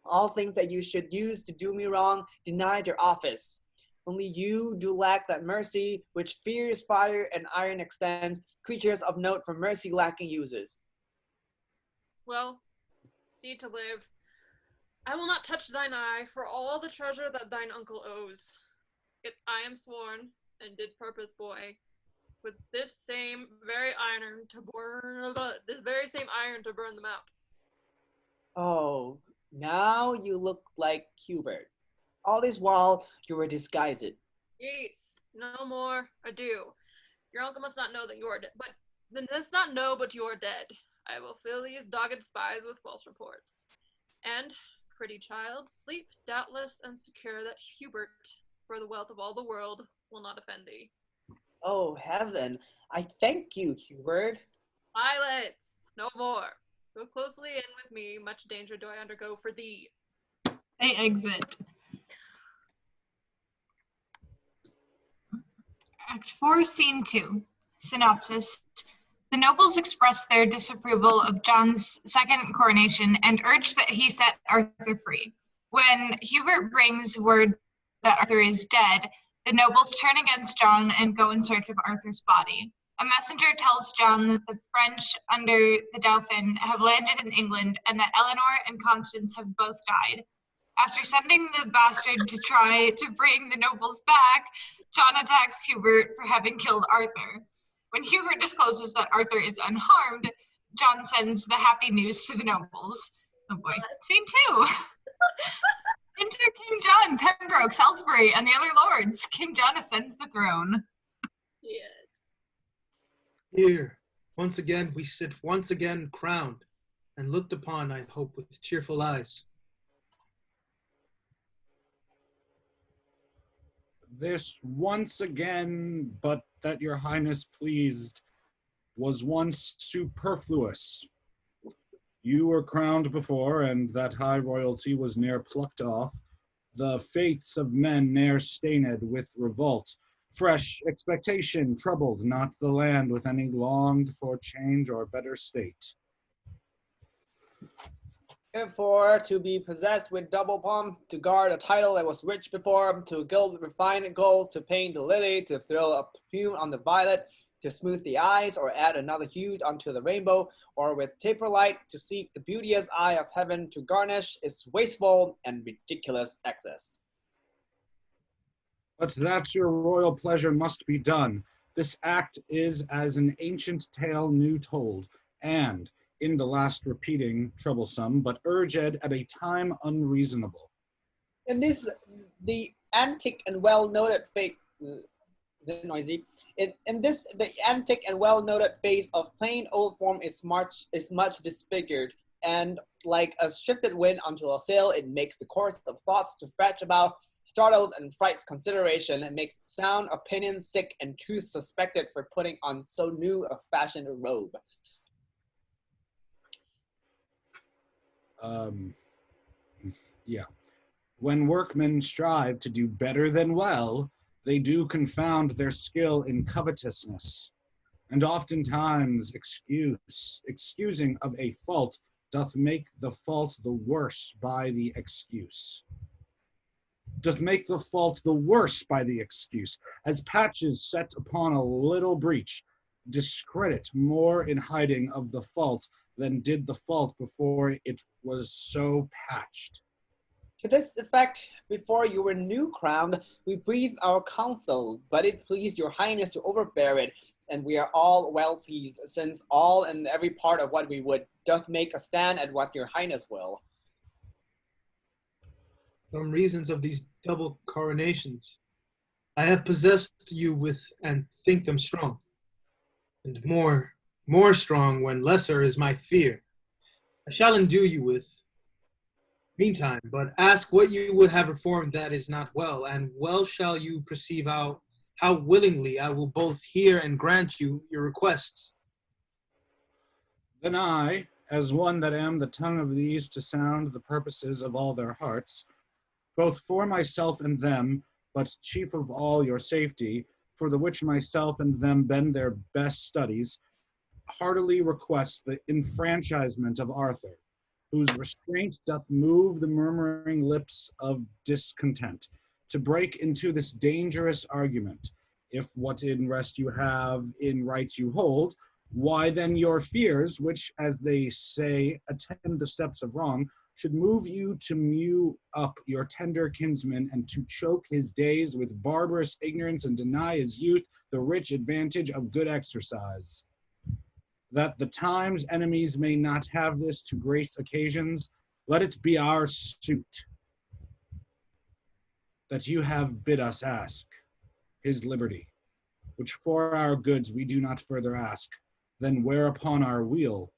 All things that you should use to do me wrong, deny their office. Only you do lack that mercy which fierce fire and iron extends, creatures of note for mercy lacking uses. Well, see to live. I will not touch thine eye for all the treasure that thine uncle owes. Yet I am sworn, and did purpose, boy, with this very same iron to burn them out. Oh, now you look like Hubert. All this while you were disguised. Yes, no more ado. Your uncle must not know that you are dead, but you are dead. I will fill these dogged spies with false reports. And, pretty child, sleep doubtless and secure that Hubert, for the wealth of all the world, will not offend thee. Oh, heaven, I thank you, Hubert. Silence! No more. Go closely in with me. Much danger do I undergo for thee. They exit. Act 4, Scene 2. Synopsis. The nobles express their disapproval of John's second coronation and urge that he set Arthur free. When Hubert brings word that Arthur is dead, the nobles turn against John and go in search of Arthur's body. A messenger tells John that the French under the Dauphin have landed in England and that Eleanor and Constance have both died. After sending the bastard to try to bring the nobles back, John attacks Hubert for having killed Arthur. When Hubert discloses that Arthur is unharmed, John sends the happy news to the nobles. Oh boy. Scene 2. Enter King John, Pembroke, Salisbury, and the other lords. King John ascends the throne. Yes. Here, once again, we sit once again crowned, and looked upon, I hope, with cheerful eyes. This once again, but that your highness pleased, was once superfluous. You were crowned before, and that high royalty was ne'er plucked off, the faiths of men ne'er stained with revolt. Fresh expectation troubled not the land with any longed for change or better state. Therefore, to be possessed with double pomp, to guard a title that was rich before, to gild refined gold, to paint the lily, to throw a perfume on the violet, to smooth the eyes, or add another hue onto the rainbow, or with taper light to seek the beauteous eye of heaven to garnish is wasteful and ridiculous excess. But that your royal pleasure must be done. This act is as an ancient tale new told, and, in the last repeating, troublesome, but urged at a time unreasonable. In this, the antique and well-noted phase, is it noisy? In this, the antique and well-noted phase of plain old form is much disfigured, and like a shifted wind onto a sail, it makes the course of thoughts to fetch about, startles and frights consideration, and makes sound opinion sick and truth suspected for putting on so new a fashioned robe. Yeah. When workmen strive to do better than well, they do confound their skill in covetousness, and oftentimes excusing of a fault doth make the fault the worse by the excuse. Doth make the fault the worse by the excuse, as patches set upon a little breach discredit more in hiding of the fault than did the fault before it was so patched. To this effect, before you were new crowned, we breathed our counsel, but it pleased your highness to overbear it, and we are all well pleased, since all and every part of what we would doth make a stand at what your highness will. Some reasons of these double coronations. I have possessed you with and think them strong, and more strong when lesser is my fear. I shall endue you with, meantime, but ask what you would have reformed that is not well, and well shall you perceive how willingly I will both hear and grant you your requests. Then I, as one that am the tongue of these to sound the purposes of all their hearts, both for myself and them, but chief of all your safety, for the which myself and them bend their best studies, heartily request the enfranchisement of Arthur, whose restraint doth move the murmuring lips of discontent, to break into this dangerous argument. If what in rest you have, in rights you hold, why then your fears, which, as they say, attend the steps of wrong, should move you to mew up your tender kinsman, and to choke his days with barbarous ignorance, and deny his youth the rich advantage of good exercise. That the time's enemies may not have this to grace occasions, let it be our suit that you have bid us ask, his liberty, which for our goods we do not further ask, then whereupon our weal,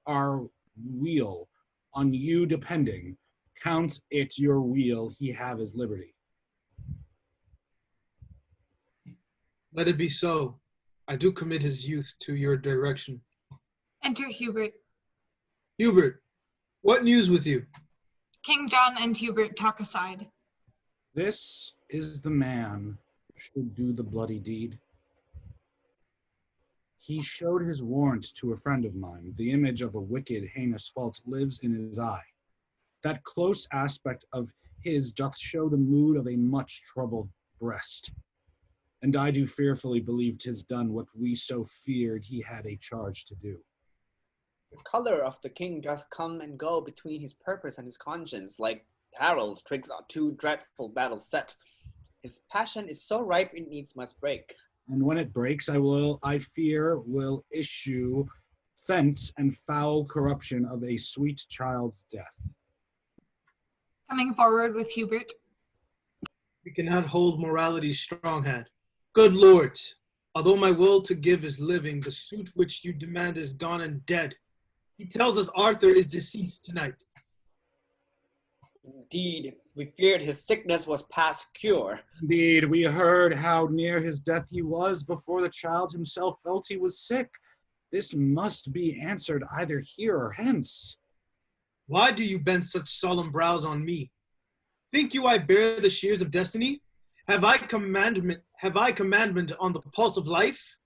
on you depending, counts it your weal he have his liberty. Let it be so. I do commit his youth to your direction. Enter Hubert. Hubert, what news with you? King John and Hubert talk aside. This is the man who should do the bloody deed. He showed his warrant to a friend of mine. The image of a wicked, heinous fault lives in his eye. That close aspect of his doth show the mood of a much troubled breast. And I do fearfully believe 'tis done what we so feared he had a charge to do. The color of the king doth come and go between his purpose and his conscience, like arrows twixt on two dreadful battles set. His passion is so ripe it needs must break. And when it breaks, I fear, will issue thence and foul corruption of a sweet child's death. Coming forward with Hubert. We cannot hold morality's strong hand. Good lords, although my will to give is living, the suit which you demand is gone and dead. He tells us Arthur is deceased tonight. Indeed, we feared his sickness was past cure. Indeed, we heard how near his death he was before the child himself felt he was sick. This must be answered either here or hence. Why do you bend such solemn brows on me? Think you I bear the shears of destiny? Have I commandment on the pulse of life?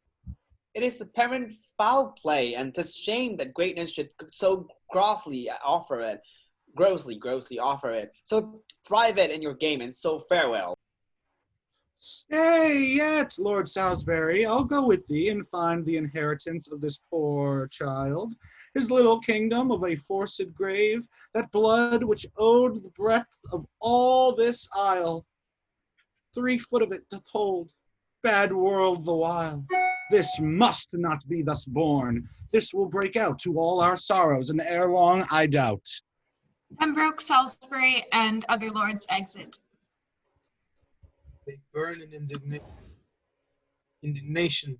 It is apparent foul play, and 'tis shame that greatness should so grossly offer it. Grossly offer it. So thrive it in your game, and so farewell. Stay yet, Lord Salisbury. I'll go with thee and find the inheritance of this poor child, his little kingdom of a forced grave, that blood which owed the breadth of all this isle. 3 foot of it doth hold, bad world the while. This must not be thus born. This will break out to all our sorrows, and ere long, I doubt. Pembroke, Salisbury, and other lords exit. They burn in indignation.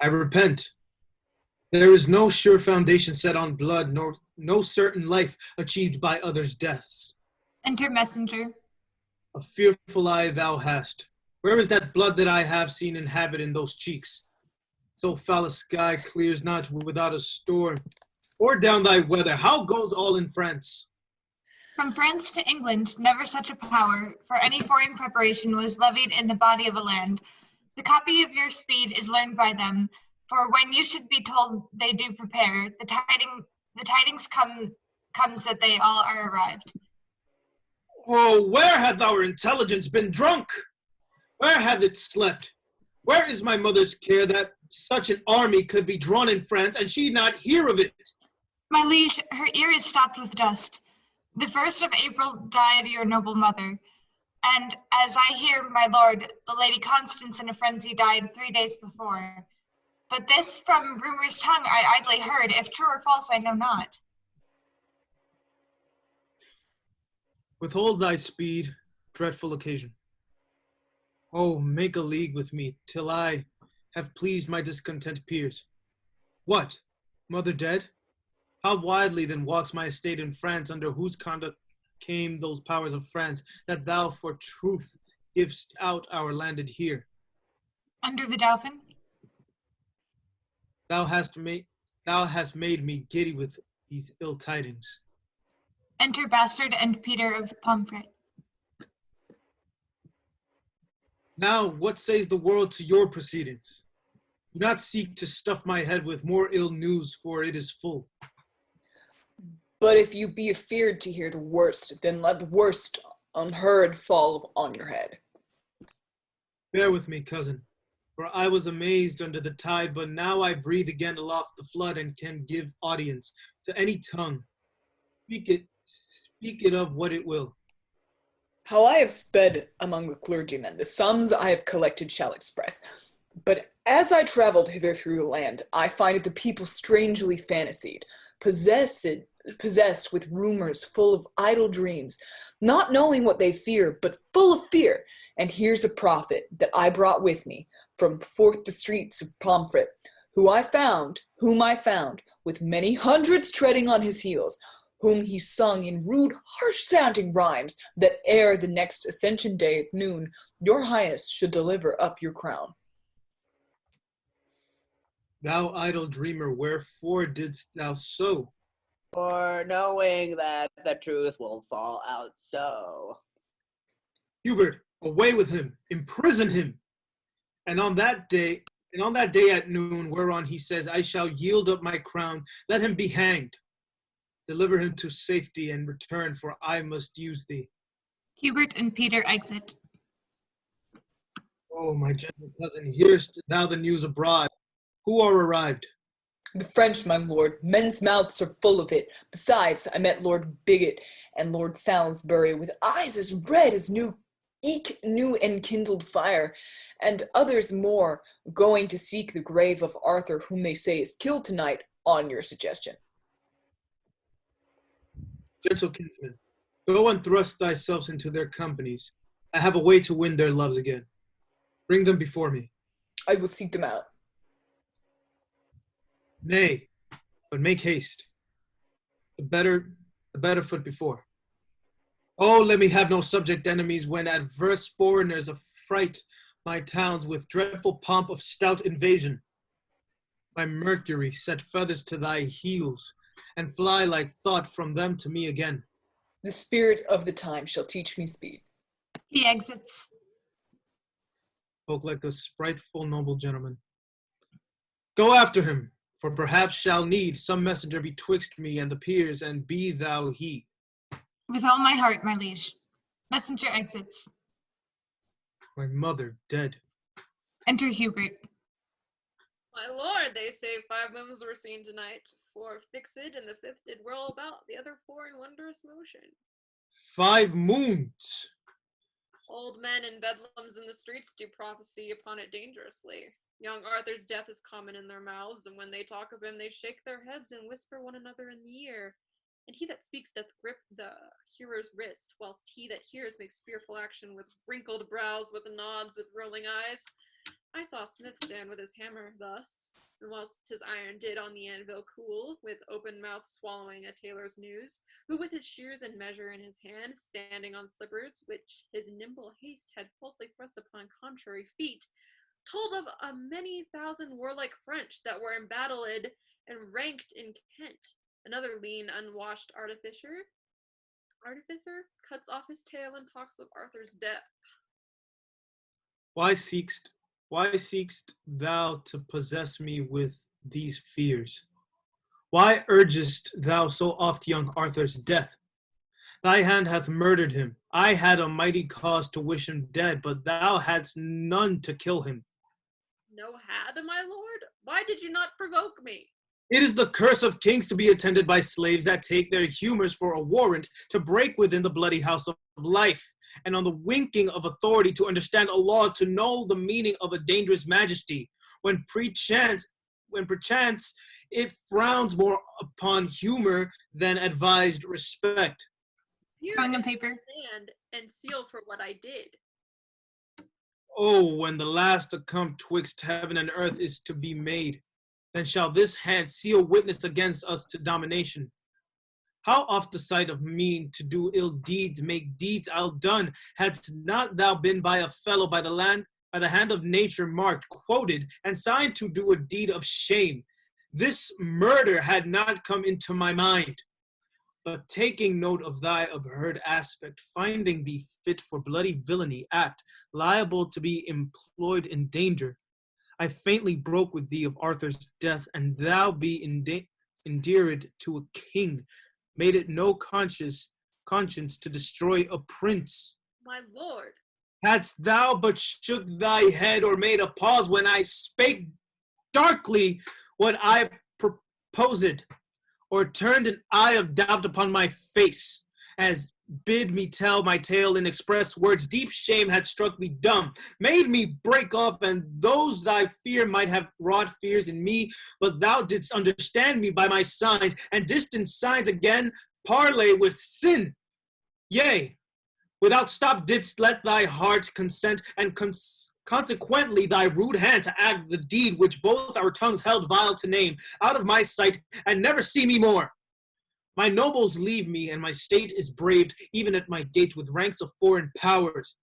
I repent. There is no sure foundation set on blood, nor no certain life achieved by others' deaths. Enter messenger. A fearful eye thou hast. Where is that blood that I have seen inhabit in those cheeks? So foul a sky clears not without a storm. Pour down thy weather. How goes all in France? From France to England, never such a power for any foreign preparation was levied in the body of a land. The copy of your speed is learned by them, for when you should be told they do prepare, the tidings comes that they all are arrived. Oh, where hath our intelligence been drunk? Where hath it slept? Where is my mother's care that such an army could be drawn in France, and she not hear of it? My liege, her ear is stopped with dust. The 1st of April died your noble mother, and as I hear, my lord, the Lady Constance in a frenzy died 3 days before. But this from rumor's tongue I idly heard, if true or false I know not. Withhold thy speed, dreadful occasion. Oh, make a league with me, till I have pleased my discontent peers. What, mother dead? How widely then walks my estate in France, under whose conduct came those powers of France, that thou for truth givest out our landed here? Under the Dauphin? Thou hast made me giddy with these ill tidings. Enter Bastard and Peter of Pomfret. Now, what says the world to your proceedings? Do not seek to stuff my head with more ill news, for it is full. But if you be afeard to hear the worst, then let the worst unheard fall on your head. Bear with me, cousin, for I was amazed under the tide, but now I breathe again aloft the flood and can give audience to any tongue. Speak it of what it will. How I have sped among the clergymen, the sums I have collected shall express. But as I traveled hither through the land, I find the people strangely fantasied, possessed with rumors full of idle dreams, not knowing what they fear, but full of fear. And here's a prophet that I brought with me from forth the streets of Pomfret, whom I found, with many hundreds treading on his heels, whom he sung in rude, harsh-sounding rhymes, that ere the next Ascension Day at noon, your highness should deliver up your crown. Thou idle dreamer, wherefore didst thou so? For knowing that the truth will fall out so. Hubert, away with him, imprison him. And on that day at noon, whereon he says, I shall yield up my crown, let him be hanged. Deliver him to safety and return, for I must use thee. Hubert and Peter exit. Oh, my gentle cousin, hearest thou the news abroad? Who are arrived? The French, my lord, men's mouths are full of it. Besides, I met Lord Bigot and Lord Salisbury with eyes as red as new enkindled fire, and others more going to seek the grave of Arthur, whom they say is killed tonight on your suggestion. Gentle kinsman, go and thrust thyself into their companies. I have a way to win their loves again. Bring them before me. I will seek them out. Nay, but make haste. The better foot before. Oh, let me have no subject enemies when adverse foreigners affright my towns with dreadful pomp of stout invasion. My Mercury, set feathers to thy heels, and fly like thought from them to me again. The spirit of the time shall teach me speed. He exits. Spoke like a spriteful noble gentleman. Go after him, for perhaps shall need some messenger betwixt me and the peers, and be thou he. With all my heart, my liege. Messenger exits. My mother dead. Enter Hubert. My lord, they say 5 moons were seen tonight. 4 fixed, and the 5th did whirl about, the other 4 in wondrous motion. 5 moons. Old men and bedlams in the streets do prophecy upon it dangerously. Young Arthur's death is common in their mouths, and when they talk of him, they shake their heads and whisper one another in the ear. And he that speaks doth grip the hearer's wrist, whilst he that hears makes fearful action with wrinkled brows, with nods, with rolling eyes. I saw Smith stand with his hammer thus, and whilst his iron did on the anvil cool, with open mouth swallowing a tailor's news, who with his shears and measure in his hand, standing on slippers, which his nimble haste had falsely thrust upon contrary feet, told of a many thousand warlike French that were embattled and ranked in Kent. Another lean, unwashed artificer cuts off his tail and talks of Arthur's death. Why seek'st thou to possess me with these fears? Why urgest thou so oft young Arthur's death? Thy hand hath murdered him. I had a mighty cause to wish him dead, but thou hadst none to kill him. No had, my lord? Why did you not provoke me? It is the curse of kings to be attended by slaves that take their humors for a warrant to break within the bloody house of life, and on the winking of authority to understand a law, to know the meaning of a dangerous majesty, when perchance it frowns more upon humor than advised respect. Here Drawing on is paper. my hand and seal for what I did. Oh, when the last to come twixt heaven and earth is to be made, then shall this hand seal witness against us to domination. How oft the sight of mean to do ill deeds make deeds outdone, hadst not thou been by a fellow by the hand of nature marked, quoted, and signed to do a deed of shame. This murder had not come into my mind. But taking note of thy abhorred aspect, finding thee fit for bloody villainy, act, liable to be employed in danger, I faintly broke with thee of Arthur's death, and thou be endeared to a king, made it no conscience to destroy a prince. My lord. Hadst thou but shook thy head, or made a pause when I spake darkly what I proposed, or turned an eye of doubt upon my face, as bid me tell my tale in express words, deep shame had struck me dumb, made me break off, and those thy fear might have wrought fears in me, but thou didst understand me by my signs, and distant signs again parley with sin. Yea, without stop didst let thy heart consent, and consequently thy rude hand to act the deed which both our tongues held vile to name, out of my sight, and never see me more. My nobles leave me, and my state is braved, even at my gate, with ranks of foreign powers.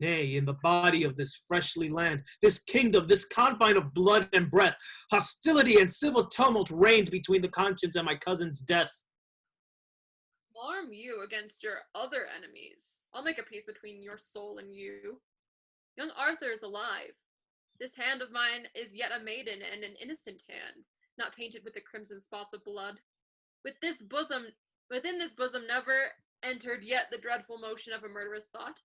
Nay, in the body of this freshly land, this kingdom, this confine of blood and breath, hostility and civil tumult reigned between the conscience and my cousin's death. Arm you against your other enemies. I'll make a peace between your soul and you. Young Arthur is alive. This hand of mine is yet a maiden and an innocent hand, not painted with the crimson spots of blood. Within this bosom never entered yet the dreadful motion of a murderous thought,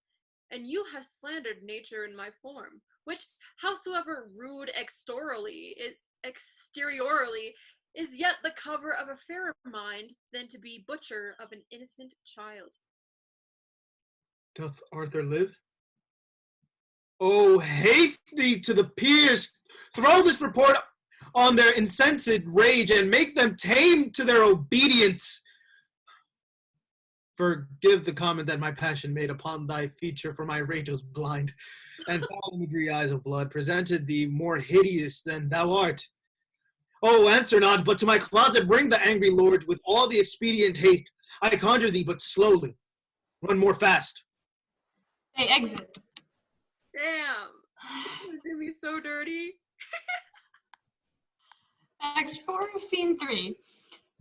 and you have slandered nature in my form, which, howsoever rude exteriorly, is yet the cover of a fairer mind than to be butcher of an innocent child. Doth Arthur live? Oh, haste thee to the peers, throw this report on their insensate rage, and make them tame to their obedience. Forgive the comment that my passion made upon thy feature, for my rage was blind, and foul imagery eyes of blood presented thee more hideous than thou art. Oh, answer not, but to my closet bring the angry lord with all the expedient haste. I conjure thee, but slowly. Run more fast. They exit. Damn! This is me so dirty. Act 4, Scene 3.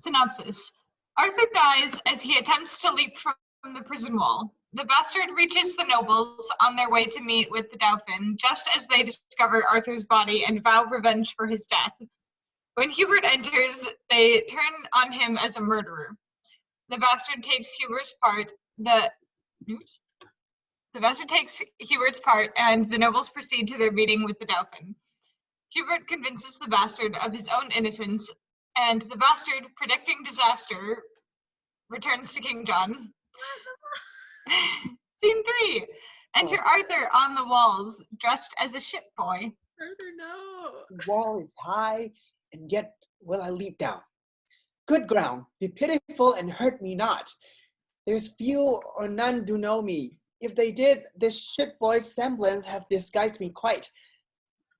Synopsis. Arthur dies as he attempts to leap from the prison wall. The bastard reaches the nobles on their way to meet with the Dauphin, just as they discover Arthur's body and vow revenge for his death. When Hubert enters, they turn on him as a murderer. The bastard takes Hubert's part. The bastard takes Hubert's part, and the nobles proceed to their meeting with the Dauphin. Hubert convinces the bastard of his own innocence, and the bastard, predicting disaster, returns to King John. Scene 3. Enter Arthur on the walls, dressed as a ship boy. Arthur, no. The wall is high, and yet will I leap down. Good ground, be pitiful and hurt me not. There's few or none do know me. If they did, this ship boy's semblance hath disguised me quite.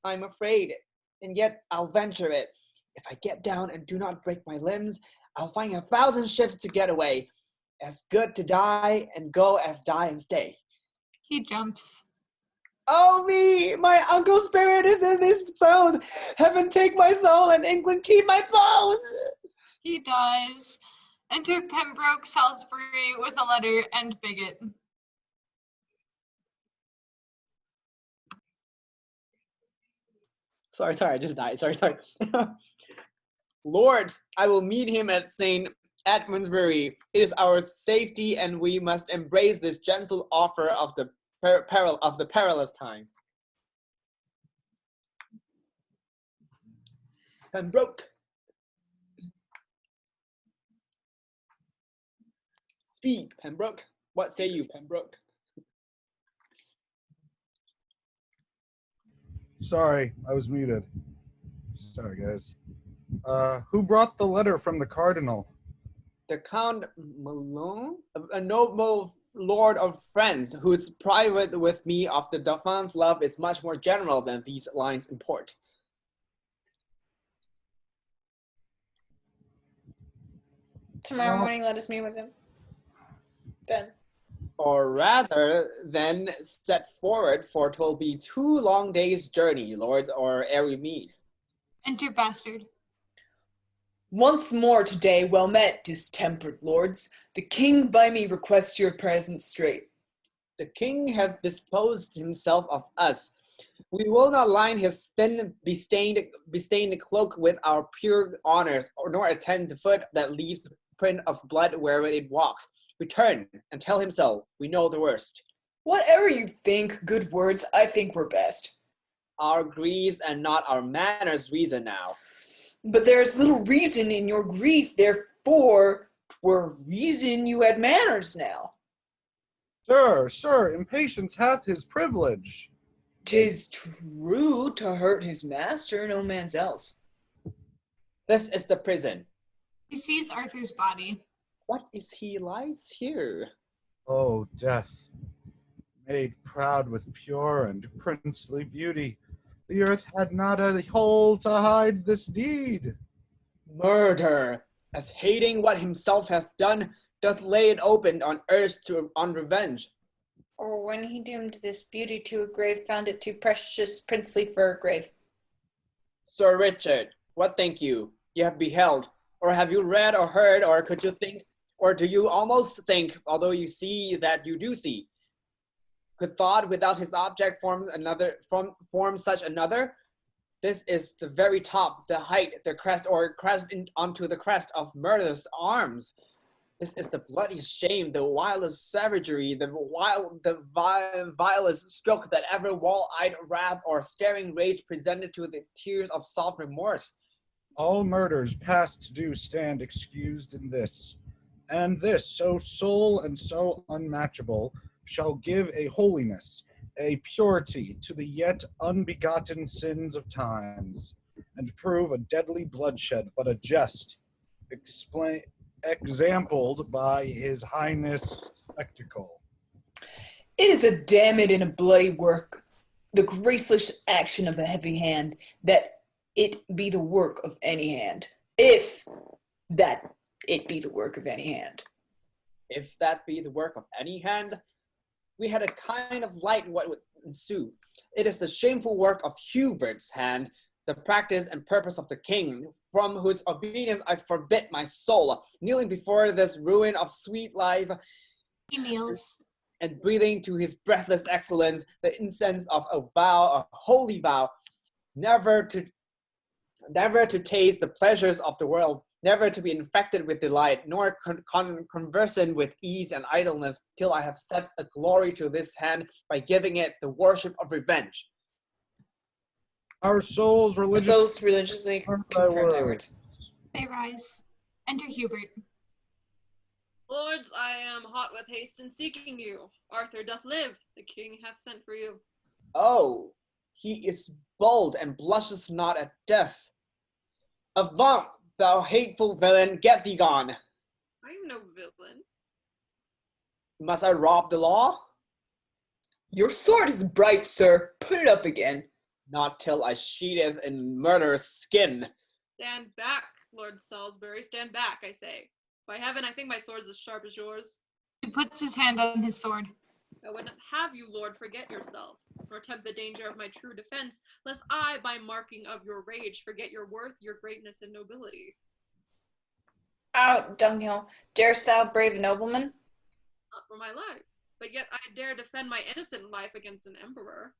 I'm afraid, and yet I'll venture it. If I get down and do not break my limbs, I'll find 1,000 ships to get away. As good to die and go as die and stay. He jumps. Oh me! My uncle's spirit is in these stones. Heaven take my soul and England keep my bones. He dies. Enter Pembroke Salisbury with a letter and bigot. Sorry, I just died. Sorry. Lords, I will meet him at St. Edmundsbury. It is our safety, and we must embrace this gentle offer of the perilous time. Pembroke. Speak, Pembroke. What say you, Pembroke? Sorry, I was muted. Sorry, guys. Who brought the letter from the cardinal? The Count Malone, a noble lord of France, whose private with me of the Dauphin's love is much more general than these lines import. Tomorrow morning, let us meet with him. Done. Or rather than set forward, for 'twill be 2 long days' journey, lord, or ere we meet. Enter bastard. Once more today, well met, distempered lords. The king by me requests your presence straight. The king hath disposed himself of us. We will not line his thin bestained cloak with our pure honors, nor attend the foot that leaves the print of blood wherever it walks. Return and tell him so. We know the worst. Whatever you think, good words, I think we're best. Our griefs and not our manners reason now. But there's little reason in your grief, therefore 'twere reason you had manners now. Sir, impatience hath his privilege. 'Tis true to hurt his master, no man's else. This is the prison. He sees Arthur's body. What is he lies here? Oh, death, made proud with pure and princely beauty, the earth had not a hole to hide this deed. Murder, as hating what himself hath done, doth lay it open on earth on revenge. Or when he doomed this beauty to a grave, found it too precious princely for a grave. Sir Richard, what think you? You have beheld, or have you read or heard, or could you think, or do you almost think, although you see that you do see? Could thought without his object form such another? This is the very top, the height, the crest, or crest onto the crest of murderous arms. This is the bloodiest shame, the wildest savagery, the vilest stroke that ever wall-eyed wrath or staring rage presented to the tears of soft remorse. All murders past do stand excused in this, and this, so sole and so unmatchable, shall give a holiness, a purity to the yet unbegotten sins of times, and prove a deadly bloodshed but a jest, exampled by his highness spectacle. It is a damned and a bloody work, the graceless action of a heavy hand, that it be the work of any hand. If that it be the work of any hand. If that be the work of any hand, we had a kind of light what would ensue. It is the shameful work of Hubert's hand, the practice and purpose of the king, from whose obedience I forbid my soul, kneeling before this ruin of sweet life. He kneels. And breathing to his breathless excellence the incense of a vow, a holy vow, never to taste the pleasures of the world, never to be infected with delight, nor conversant with ease and idleness, till I have set a glory to this hand by giving it the worship of revenge. Our souls religiously confirm confirm thy words. They rise. Enter Hubert. Lords, I am hot with haste in seeking you. Arthur doth live. The king hath sent for you. Oh, he is bold and blushes not at death. Avaunt, thou hateful villain, get thee gone. I am no villain. Must I rob the law? Your sword is bright, sir. Put it up again. Not till I sheatheth in murderous skin. Stand back, Lord Salisbury. Stand back, I say. By heaven, I think my sword's as sharp as yours. He puts his hand on his sword. I would not have you, Lord, forget yourself, nor tempt the danger of my true defense, lest I, by marking of your rage, forget your worth, your greatness, and nobility. Out, dunghill. Darest thou brave a nobleman? Not for my life, but yet I dare defend my innocent life against an emperor.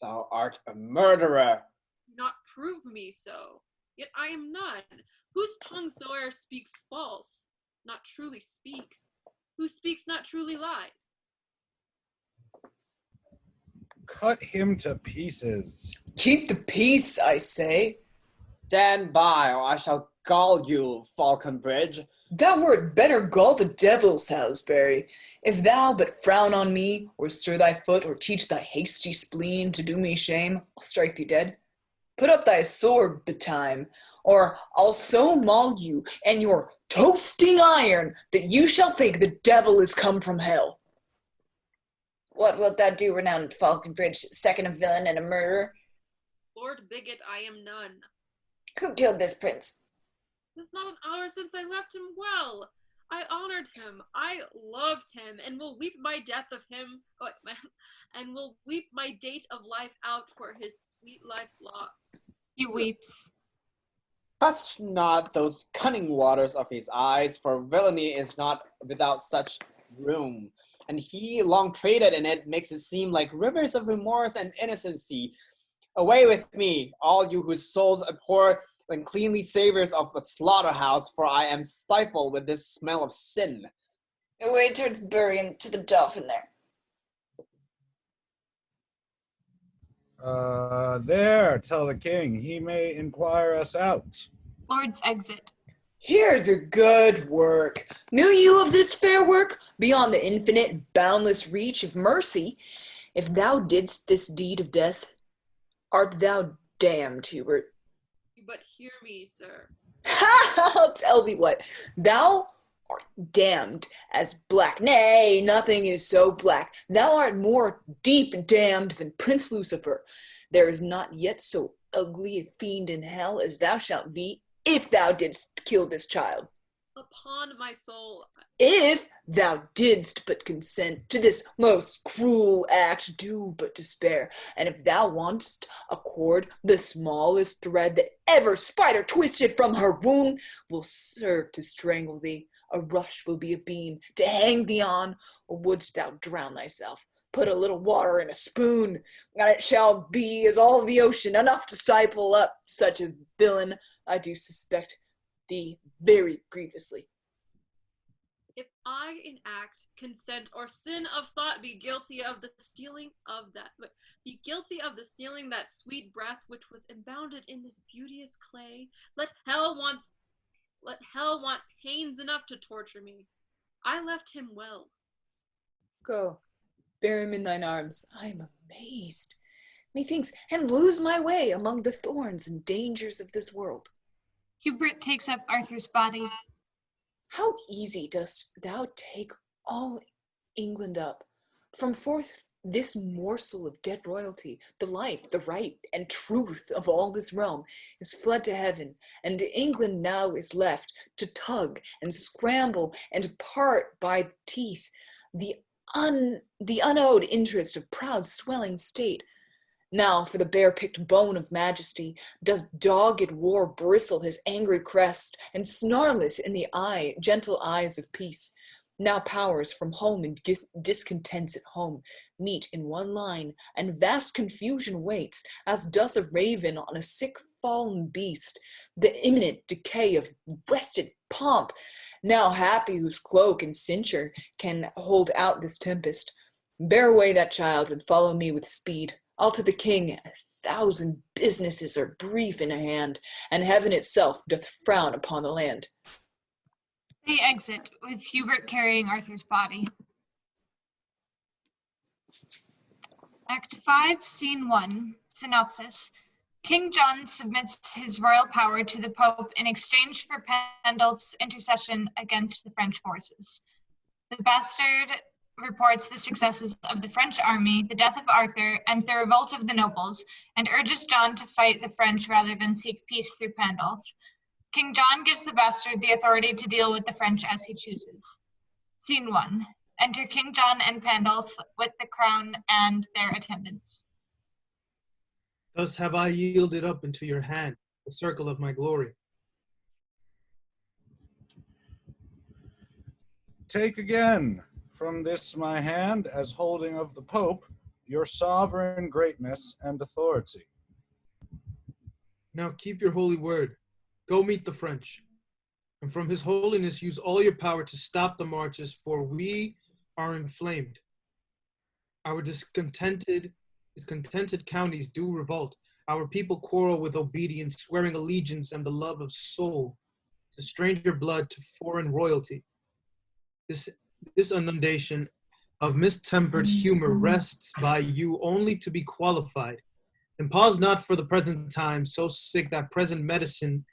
Thou art a murderer. Do not prove me so, yet I am none. Whose tongue soe'er speaks false, not truly speaks. Who speaks not truly lies. cut him to pieces. Keep the peace, I say. Stand by, or I shall gall you, Falconbridge. Thou wert better gall the devil, Salisbury. If thou but frown on me, or stir thy foot, or teach thy hasty spleen to do me shame, I'll strike thee dead. Put up thy sword betime, or I'll so maul you and your toasting iron that you shall think the devil is come from hell. What wilt thou do, renowned Falconbridge, second a villain and a murderer? Lord Bigot, I am none. Who killed this prince? It's not an hour since I left him well. I honored him, I loved him, and will weep my death of him, and will weep my date of life out for his sweet life's loss. He weeps. Trust not those cunning waters of his eyes, for villainy is not without such room, and he long traded in it makes it seem like rivers of remorse and innocency. Away with me, all you whose souls abhor and cleanly savors of a slaughterhouse, for I am stifled with this smell of sin. Away towards Bury and to the Dolphin there. There, tell the king, he may inquire us out. Lords exit. Here's a good work. Knew you of this fair work? Beyond the infinite, boundless reach of mercy, if thou didst this deed of death, art thou damned, Hubert? But hear me, sir. I'll tell thee what, thou art damned as black. Nay, nothing is so black. Thou art more deep damned than Prince Lucifer. There is not yet so ugly a fiend in hell as thou shalt be if thou didst kill this child. Upon my soul. If thou didst but consent to this most cruel act, do but despair. And if thou want'st a cord, the smallest thread that ever spider twisted from her womb will serve to strangle thee. A rush will be a beam to hang thee on, or wouldst thou drown thyself? Put a little water in a spoon, and it shall be as all the ocean, enough to stifle up such a villain. I do suspect thee very grievously. If I in act, consent, or sin of thought be guilty of the stealing that sweet breath which was embounded in this beauteous clay, let hell want pains enough to torture me. I left him well. Go, bear him in thine arms. I am amazed, methinks, and lose my way among the thorns and dangers of this world. Hubert takes up Arthur's body. How easy dost thou take all England up, from forth this morsel of dead royalty, the life, the right, and truth of all this realm is fled to heaven, and England now is left to tug and scramble and part by the teeth the unowed interest of proud swelling state. Now for the bare-picked bone of majesty doth dogged war bristle his angry crest, and snarleth in the gentle eyes of peace. Now powers from home and discontents at home meet in one line, and vast confusion waits, as doth a raven on a sick fallen beast, the imminent decay of breasted pomp. Now happy whose cloak and cincture can hold out this tempest. Bear away that child and follow me with speed. All to the king, 1,000 businesses are brief in a hand, and heaven itself doth frown upon the land. They exit, with Hubert carrying Arthur's body. Act 5, Scene 1, Synopsis. King John submits his royal power to the Pope in exchange for Pandulf's intercession against the French forces. The bastard reports the successes of the French army, the death of Arthur, and the revolt of the nobles, and urges John to fight the French rather than seek peace through Pandulf. King John gives the bastard the authority to deal with the French as he chooses. Scene 1. Enter King John and Pandulf with the crown and their attendants. Thus have I yielded up into your hand the circle of my glory. Take again from this my hand, as holding of the Pope, your sovereign greatness and authority. Now keep your holy word. Go meet the French. And from his holiness use all your power to stop the marches, for we are inflamed. Our discontented counties do revolt. Our people quarrel with obedience, swearing allegiance and the love of soul to stranger blood, to foreign royalty. This inundation of mistempered humor rests by you only to be qualified. And pause not for the present time, so sick that present medicine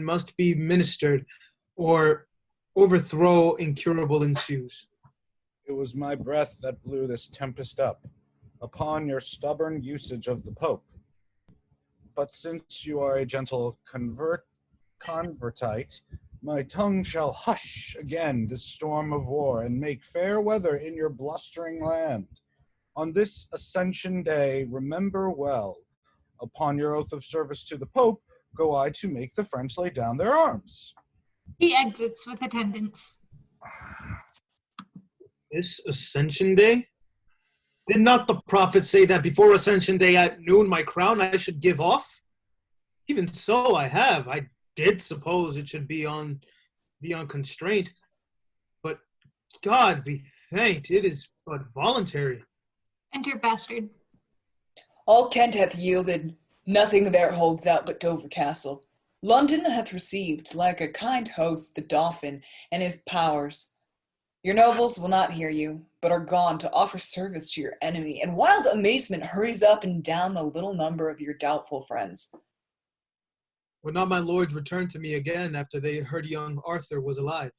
must be ministered, or overthrow incurable ensues. It was my breath that blew this tempest up, upon your stubborn usage of the Pope. But since you are a gentle convertite, my tongue shall hush again this storm of war, and make fair weather in your blustering land. On this Ascension Day, remember well, upon your oath of service to the Pope, go I to make the French lay down their arms. He exits with attendants. This Ascension Day? Did not the prophet say that before Ascension Day at noon my crown I should give off? Even so I have. I did suppose it should be on constraint. But God be thanked, it is but voluntary. Enter bastard. All Kent hath yielded, nothing there holds out but Dover Castle. London hath received, like a kind host, the Dauphin and his powers. Your nobles will not hear you, but are gone to offer service to your enemy, and wild amazement hurries up and down the little number of your doubtful friends. Would not my lords return to me again after they heard young Arthur was alive?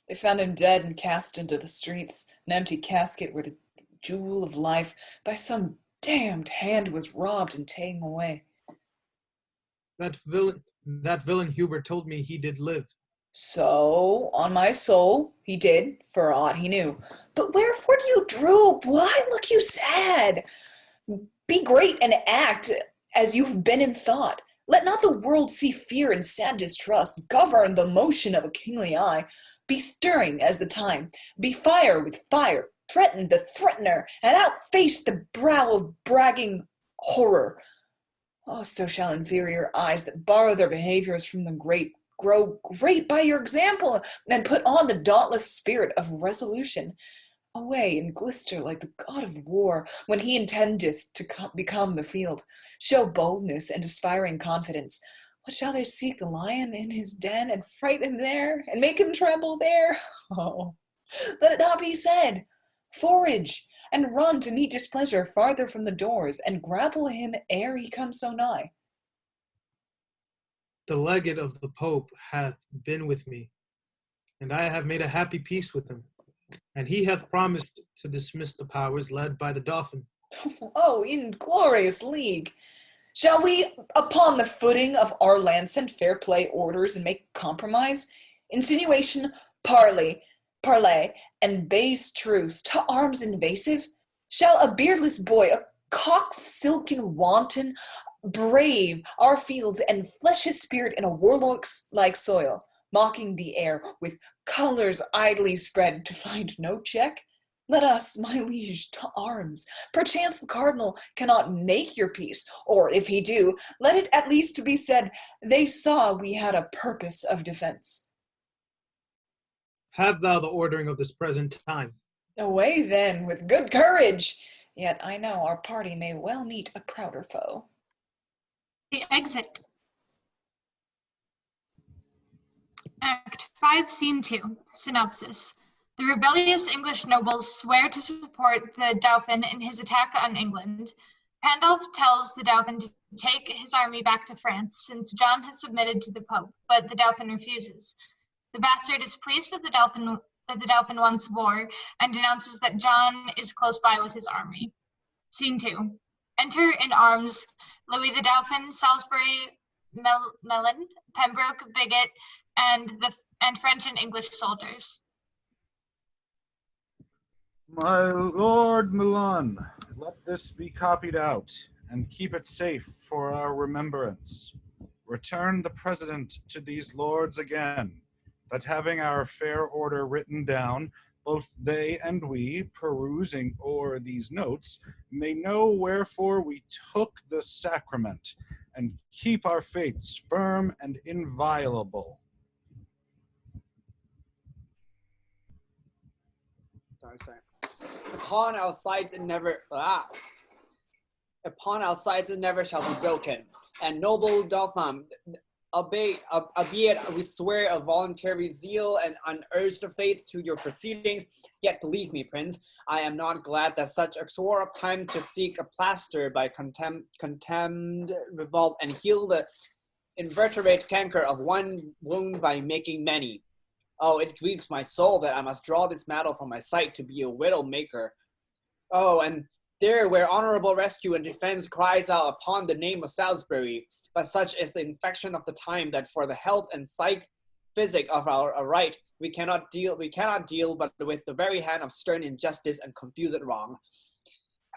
They found him dead and cast into the streets, an empty casket where the jewel of life by some damned hand was robbed and taken away. That villain Hubert told me he did live. So, on my soul, he did, for aught he knew. But wherefore do you droop? Why look you sad? Be great and act as you've been in thought. Let not the world see fear and sad distrust govern the motion of a kingly eye. Be stirring as the time. Be fire with fire. Threaten the threatener, and outface the brow of bragging horror. Oh, so shall inferior eyes that borrow their behaviors from the great grow great by your example, and put on the dauntless spirit of resolution. Away and glister like the god of war when he intendeth to become the field. Show boldness and aspiring confidence. What shall they seek the lion in his den and fright him there and make him tremble there? Oh, let it not be said. Forage and run to meet displeasure farther from the doors, and grapple him ere he come so nigh. The legate of the Pope hath been with me, and I have made a happy peace with him, and he hath promised to dismiss the powers led by the Dauphin. Oh, inglorious league! Shall we, upon the footing of our land, send fair play orders and make compromise? Insinuation, parley, and base truce, to arms invasive? Shall a beardless boy, a cock-silken wanton, brave our fields and flesh his spirit in a warlike soil? mocking the air with colors idly spread to find no check? Let us, my liege, to arms. Perchance the cardinal cannot make your peace, or if he do, let it at least be said, they saw we had a purpose of defense. Have thou the ordering of this present time. Away then, with good courage! Yet I know our party may well meet a prouder foe. The exit. Act 5, Scene 2. Synopsis. The rebellious English nobles swear to support the Dauphin in his attack on England. Pandulf tells the Dauphin to take his army back to France, since John has submitted to the Pope, but the Dauphin refuses. The bastard is pleased that the Dauphin wants war, and denounces that John is close by with his army. Scene 2. Enter in arms Louis the Dauphin, Salisbury, Melon, Pembroke, Bigot, and French and English soldiers. My Lord Milan, let this be copied out, and keep it safe for our remembrance. Return the president to these lords again, that having our fair order written down, both they and we, perusing o'er these notes, may know wherefore we took the sacrament, and keep our faiths firm and inviolable. Sorry. Upon our sides it never shall be broken. And noble Dauphin, albeit we swear a voluntary zeal and unurged faith to your proceedings, yet believe me, Prince, I am not glad that such a sore up time to seek a plaster by contemned revolt and heal the invertebrate canker of one wound by making many. Oh, it grieves my soul that I must draw this mantle from my sight to be a widow maker. Oh, and there where honorable rescue and defense cries out upon the name of Salisbury, but such is the infection of the time that for the health and physic of our right, we cannot deal but with the very hand of stern injustice and confused wrong.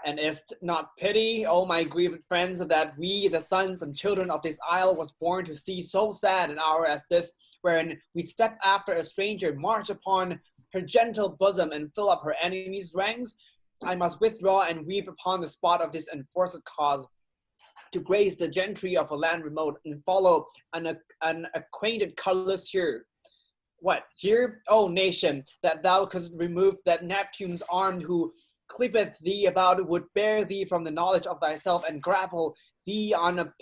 And is't not pity, O my grieved friends, that we, the sons and children of this isle, was born to see so sad an hour as this, wherein we step after a stranger, march upon her gentle bosom, and fill up her enemies' ranks? I must withdraw and weep upon the spot of this enforced cause, to graze the gentry of a land remote, and follow an acquainted colourless here. What, here, O nation, that thou couldst remove that Neptune's arm who clippeth thee about, would bear thee from the knowledge of thyself, and grapple thee on a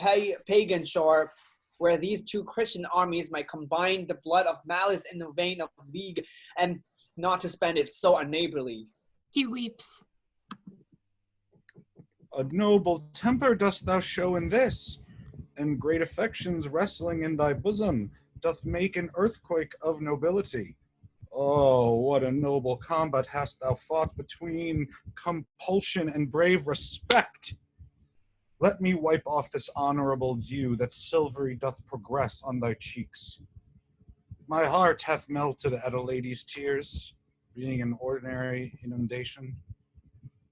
pagan shore, where these two Christian armies might combine the blood of malice in the vein of league, and not to spend it so unneighborly. He weeps. A noble temper dost thou show in this, and great affections wrestling in thy bosom doth make an earthquake of nobility. Oh, what a noble combat hast thou fought between compulsion and brave respect! Let me wipe off this honorable dew that silvery doth progress on thy cheeks. My heart hath melted at a lady's tears, being an ordinary inundation.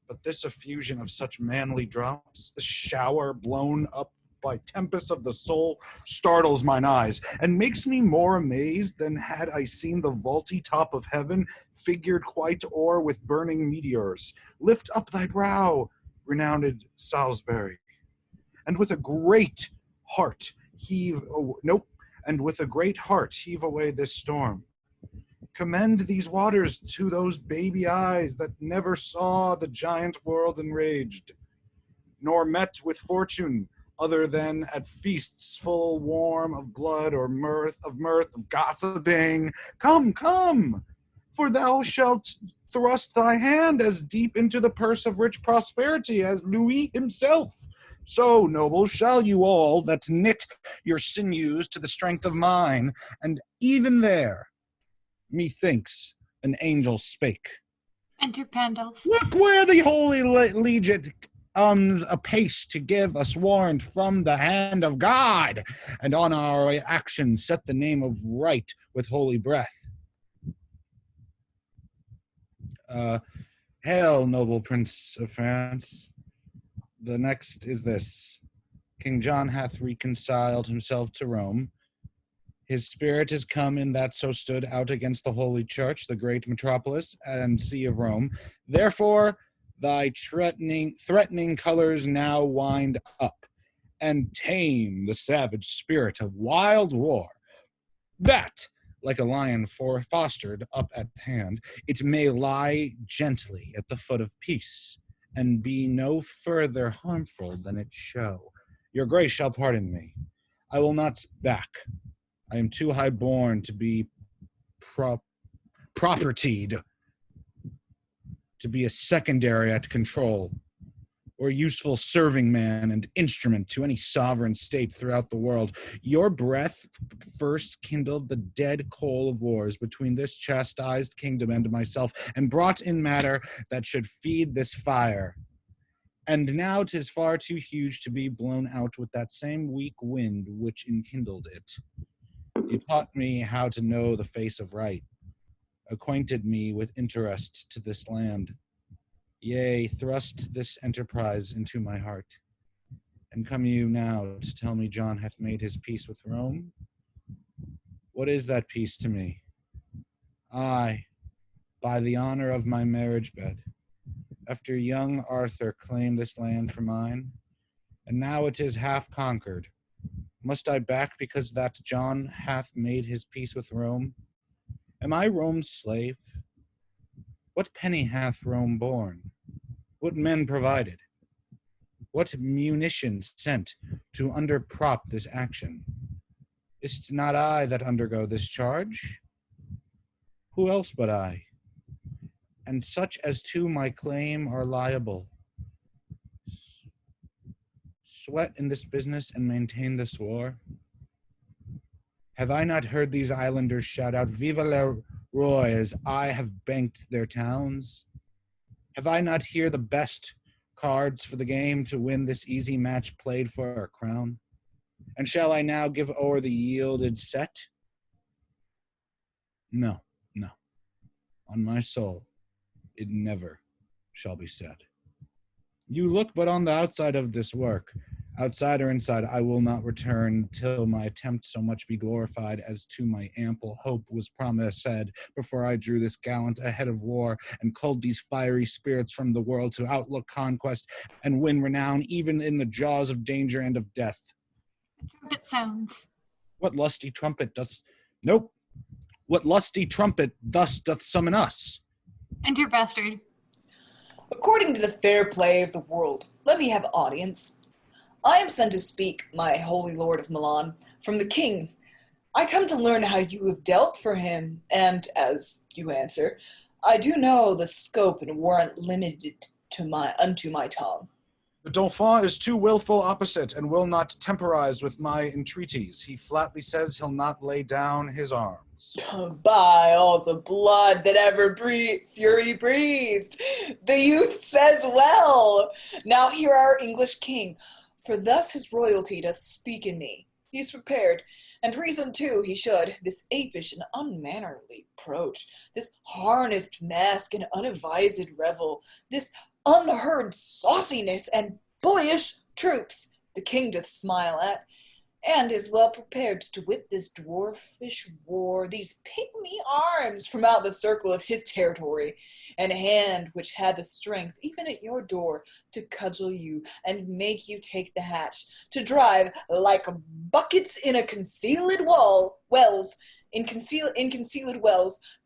But this effusion of such manly drops, this shower blown up by tempests of the soul, startles mine eyes, and makes me more amazed than had I seen the vaulty top of heaven figured quite o'er with burning meteors. Lift up thy brow, renowned Salisbury, and with a great heart heave away this storm. Commend these waters to those baby eyes that never saw the giant world enraged, nor met with fortune other than at feasts full warm of blood or mirth, of gossiping. Come, for thou shalt thrust thy hand as deep into the purse of rich prosperity as Louis himself. So, nobles, shall you all that knit your sinews to the strength of mine, and even there, methinks, an angel spake. Enter Pandulf. Look where the holy legate comes apace to give us warrant from the hand of God, and on our actions set the name of right with holy breath. Hail, noble Prince of France. The next is this. King John hath reconciled himself to Rome. His spirit is come in that so stood out against the holy church, the great metropolis and see of Rome. Therefore, thy threatening colors now wind up, and tame the savage spirit of wild war, that, like a lion fostered up at hand, it may lie gently at the foot of peace, and be no further harmful than it show. Your grace shall pardon me. I will not back. I am too high born to be propertied, to be a secondary at control, or useful serving man and instrument to any sovereign state throughout the world. Your breath first kindled the dead coal of wars between this chastised kingdom and myself, and brought in matter that should feed this fire. And now 'tis far too huge to be blown out with that same weak wind which enkindled it. You taught me how to know the face of right, acquainted me with interest to this land. Yea, thrust this enterprise into my heart. And come you now to tell me John hath made his peace with Rome? What is that peace to me? I, by the honor of my marriage bed, after young Arthur claimed this land for mine, and now it is half conquered. Must I back because that John hath made his peace with Rome? Am I Rome's slave? What penny hath Rome borne? What men provided? What munitions sent to underprop this action? Is't not I that undergo this charge? Who else but I? And such as to my claim are liable. Sweat in this business and maintain this war? Have I not heard these islanders shout out, Viva le Roy, as I have banked their towns? Have I not here the best cards for the game to win this easy match played for a crown? And shall I now give o'er the yielded set? No, no. On my soul, it never shall be said. You look but on the outside of this work. Outside or inside, I will not return till my attempt so much be glorified as to my ample hope was promised said before I drew this gallant ahead of war and culled these fiery spirits from the world to outlook conquest and win renown even in the jaws of danger and of death. The trumpet sounds. What lusty trumpet doth... Nope. What lusty trumpet thus doth summon us? Enter bastard. According to the fair play of the world, let me have audience. I am sent to speak, my holy lord of Milan, from the king. I come to learn how you have dealt for him, and, as you answer, I do know the scope and warrant limited to unto my tongue. The Dauphin is too willful opposite, and will not temporize with my entreaties. He flatly says he'll not lay down his arms. By all the blood that ever Fury breathed, the youth says well. Now hear our English king, for thus his royalty doth speak in me. He's prepared, and reason too he should, this apish and unmannerly approach, this harnessed mask and unadvised revel, this unheard sauciness and boyish troops, the king doth smile at, and is well prepared to whip this dwarfish war, these pygmy arms from out the circle of his territory, and hand which had the strength, even at your door, to cudgel you and make you take the hatch, to drive like buckets in a concealed wells,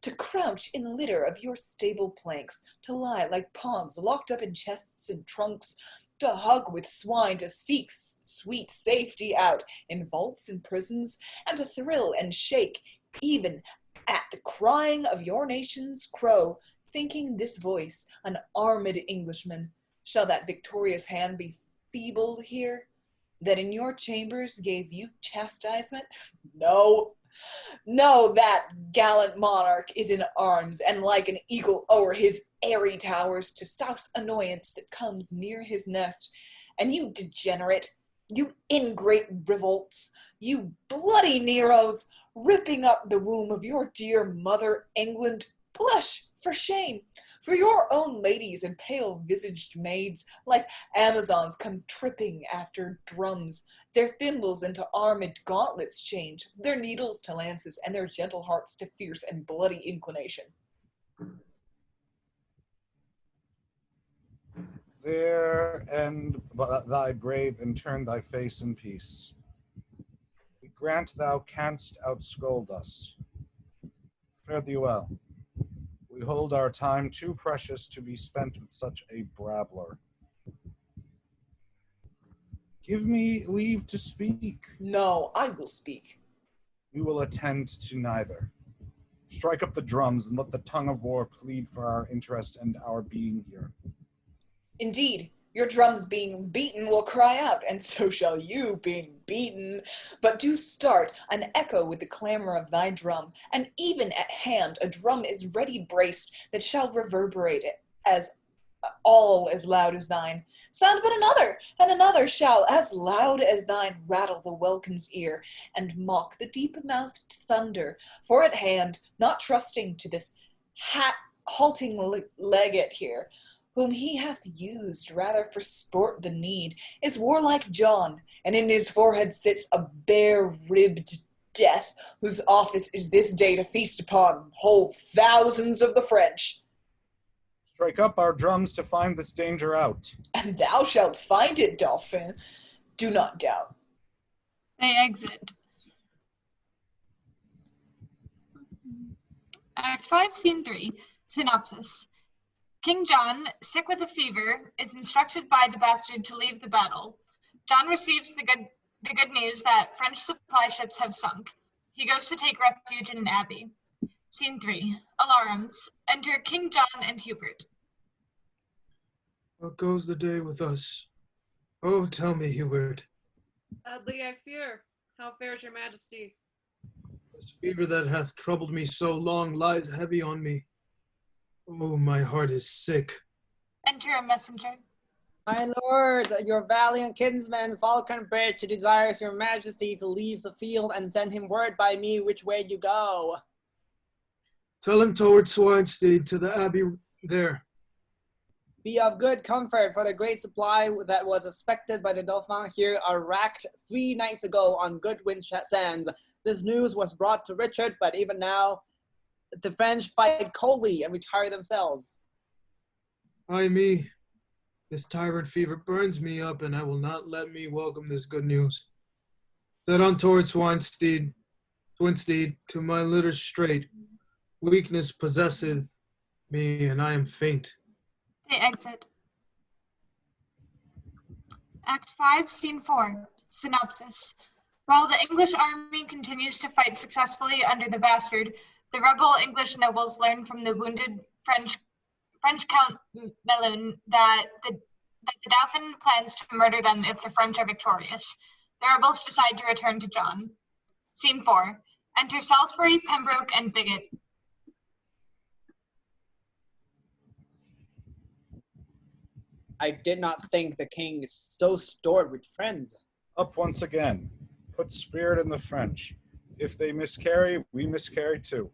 to crouch in litter of your stable planks, to lie like pawns locked up in chests and trunks, to hug with swine, to seek sweet safety out in vaults and prisons, and to thrill and shake even at the crying of your nation's crow, thinking this voice an armed Englishman. Shall that victorious hand be feebled here, that in your chambers gave you chastisement? No, that gallant monarch is in arms, and like an eagle o'er his airy towers to souse annoyance that comes near his nest. And you degenerate, you ingrate revolts, you bloody Neros, ripping up the womb of your dear mother England, Blush for shame, for your own ladies and pale-visaged maids, like Amazons, come tripping after drums, their thimbles into armed gauntlets change, their needles to lances, and their gentle hearts to fierce and bloody inclination. There end thy brave, and turn thy face in peace. We grant thou canst outscold us. Fare thee well. We hold our time too precious to be spent with such a brabbler. Give me leave to speak. No, I will speak. We will attend to neither. Strike up the drums and let the tongue of war plead for our interest and our being here. Indeed, your drums being beaten will cry out, and so shall you being beaten. But do start an echo with the clamor of thy drum, and even at hand a drum is ready braced that shall reverberate as all as loud as thine. Sound but another, and another shall as loud as thine rattle the welkin's ear, and mock the deep-mouthed thunder. For at hand, not trusting to this halting legate here, whom he hath used rather for sport than need, is warlike John, and in his forehead sits a bare-ribbed death, whose office is this day to feast upon whole thousands of the French. Strike up our drums to find this danger out. And thou shalt find it, Dauphin. Do not doubt. They exit. Act 5, Scene 3. Synopsis. King John, sick with a fever, is instructed by the bastard to leave the battle. John receives the good news that French supply ships have sunk. He goes to take refuge in an abbey. Scene 3. Alarums. Enter King John and Hubert. How goes the day with us? Oh, tell me, Hubert. Sadly, I fear. How fares your majesty? This fever that hath troubled me so long lies heavy on me. Oh, my heart is sick. Enter a messenger. My lord, your valiant kinsman Falconbridge desires your majesty to leave the field and send him word by me which way you go. Tell him toward Swinestead to the abbey there. Be of good comfort, for the great supply that was expected by the Dauphin here are racked 3 nights ago on Goodwin sands. This news was brought to Richard, but even now the French fight coldly and retire themselves. Ay me, this tyrant fever burns me up, and I will not let me welcome this good news. Set on toward Swinestead to my litter straight. Weakness possesseth me, and I am faint. They exit. Act 5, Scene 4. Synopsis. While the English army continues to fight successfully under the bastard, the rebel English nobles learn from the wounded French Count Melun that the Dauphin plans to murder them if the French are victorious. The rebels decide to return to John. Scene 4. Enter Salisbury, Pembroke, and Bigot. I did not think the king is so stored with friends. Up once again. Put spirit in the French. If they miscarry, we miscarry too.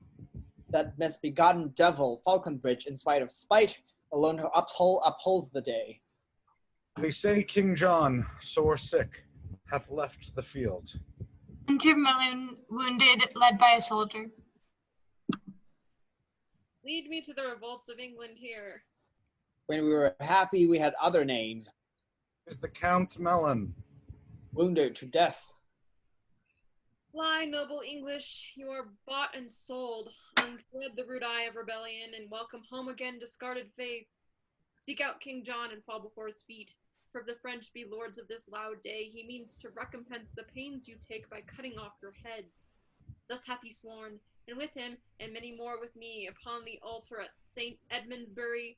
That misbegotten devil, Falconbridge, in spite of spite, alone who upholds the day. They say King John, sore sick, hath left the field. Enter Melun, wounded, led by a soldier. Lead me to the revolts of England here. When we were happy, we had other names. Is the Count Melon. Wounded to death. Fly, noble English, you are bought and sold. Unthread the rude eye of rebellion, and welcome home again discarded faith. Seek out King John and fall before his feet. For if the French be lords of this loud day, he means to recompense the pains you take by cutting off your heads. Thus hath he sworn, and with him, and many more with me, upon the altar at St. Edmundsbury,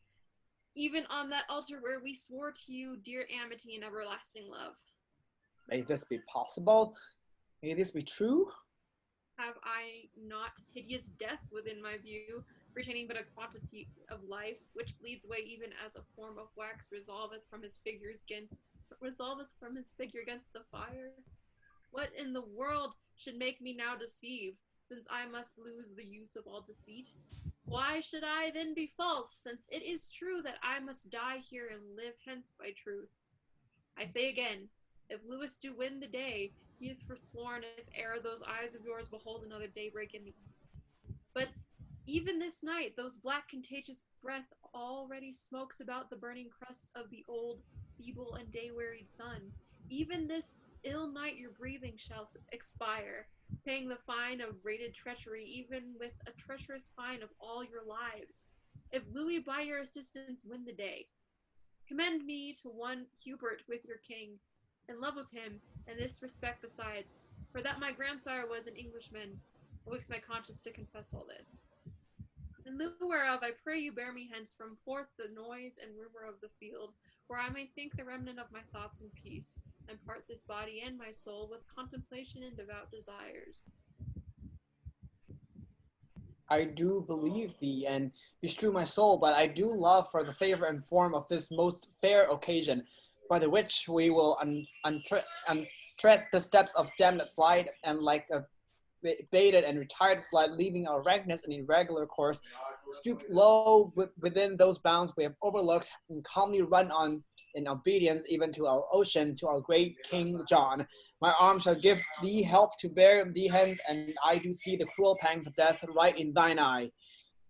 even on that altar where we swore to you dear amity and everlasting love. May this be possible? May this be true? Have I not hideous death within my view, retaining but a quantity of life, which bleeds away even as a form of wax resolveth from his figure against the fire? What in the world should make me now deceive, since I must lose the use of all deceit? Why should I then be false, since it is true that I must die here and live hence by truth? I say again, if Lewis do win the day, he is forsworn if e'er those eyes of yours behold another daybreak in the east. But even this night, those black contagious breath already smokes about the burning crust of the old, feeble, and day-wearied sun. Even this ill night your breathing shall expire, paying the fine of rated treachery, even with a treacherous fine of all your lives. If Louis by your assistance win the day, commend me to one Hubert with your king, in love of him, and this respect besides, for that my grandsire was an Englishman, it wakes my conscience to confess all this. In lieu whereof I pray you bear me hence from forth the noise and rumor of the field, where I may think the remnant of my thoughts in peace, and part this body and my soul with contemplation and devout desires. I do believe thee, and bestrew my soul, but I do love for the favor and form of this most fair occasion, by the which we will untread the steps of damned flight, and like a baited and retired flood, leaving our rankness and irregular course, stoop low within those bounds we have overlooked, and calmly run on in obedience even to our ocean, to our great King John. My arm shall give thee help to bear thee hence, and I do see the cruel pangs of death right in thine eye.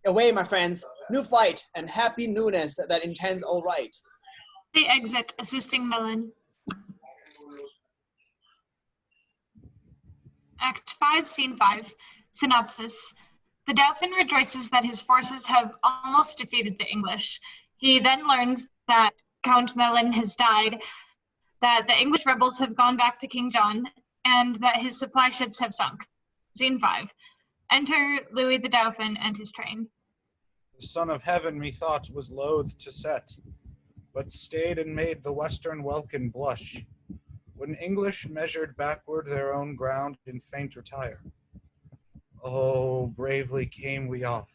Away, my friends, new flight, and happy newness that intends all right. They exit, assisting Millen. Act 5, Scene 5. Synopsis. The Dauphin rejoices that his forces have almost defeated the English. He then learns that Count Millen has died, that the English rebels have gone back to King John, and that his supply ships have sunk. Scene 5. Enter Louis the Dauphin and his train. The Son of Heaven, methought, was loath to set, but stayed and made the western welkin blush, when English measured backward their own ground in faint retire. Oh, bravely came we off,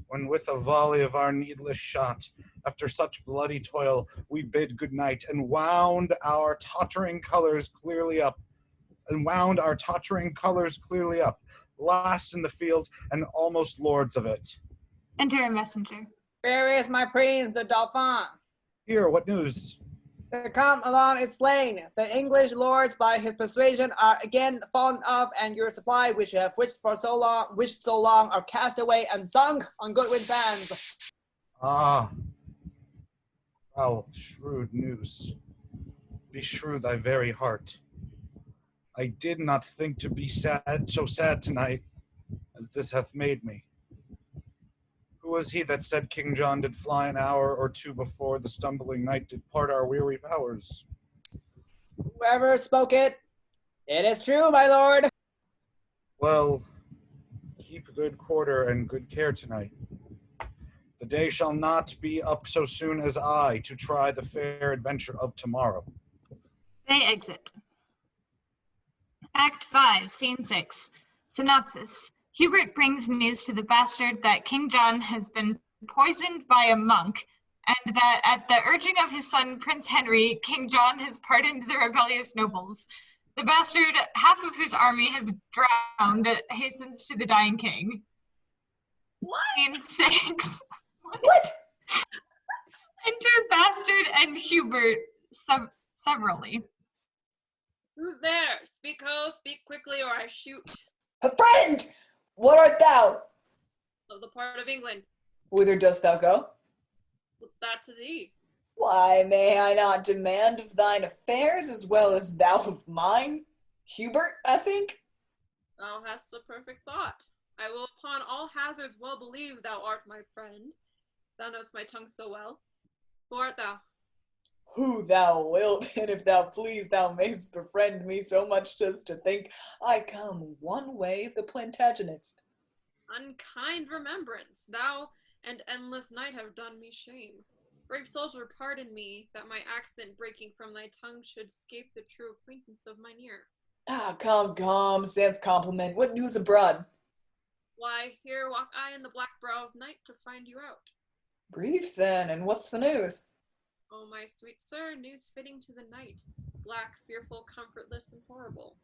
when with a volley of our needless shot, after such bloody toil, we bid good night, and wound our tottering colors clearly up, last in the field, and almost lords of it. Enter a messenger. Where is my prince, the Dauphin? Here, what news? The Count Milan is slain. The English lords, by his persuasion, are again fallen off, and your supply, which you have wished so long, are cast away and sunk on Goodwin's sands. Ah, foul, shrewd news. Beshrew thy very heart. I did not think to be so sad tonight, as this hath made me. Who was he that said King John did fly an hour or two before the stumbling night did part our weary powers? Whoever spoke it, it is true, my lord. Well, keep good quarter and good care tonight. The day shall not be up so soon as I to try the fair adventure of tomorrow. They exit. Act 5, Scene 6. Synopsis. Hubert brings news to the bastard that King John has been poisoned by a monk, and that at the urging of his son Prince Henry, King John has pardoned the rebellious nobles. The bastard, half of whose army has drowned, hastens to the dying king. What? Scene 6. What? Enter bastard and Hubert severally. Who's there? Speak ho, speak quickly, or I shoot. A friend! What art thou? Of the part of England. Whither dost thou go? What's that to thee? Why, may I not demand of thine affairs as well as thou of mine? Hubert, I think? Thou hast a perfect thought. I will upon all hazards well believe thou art my friend. Thou knowst my tongue so well. Who art thou? Who thou wilt, and if thou please, thou mayst befriend me so much just to think I come one way of the Plantagenets. Unkind remembrance, thou and endless night have done me shame. Brave soldier, pardon me, that my accent breaking from thy tongue should scape the true acquaintance of mine ear. Ah, come, sans compliment. What news abroad? Why, here walk I in the black brow of night to find you out. Brief then, and what's the news? Oh, my sweet sir, news fitting to the night, black, fearful, comfortless, and horrible.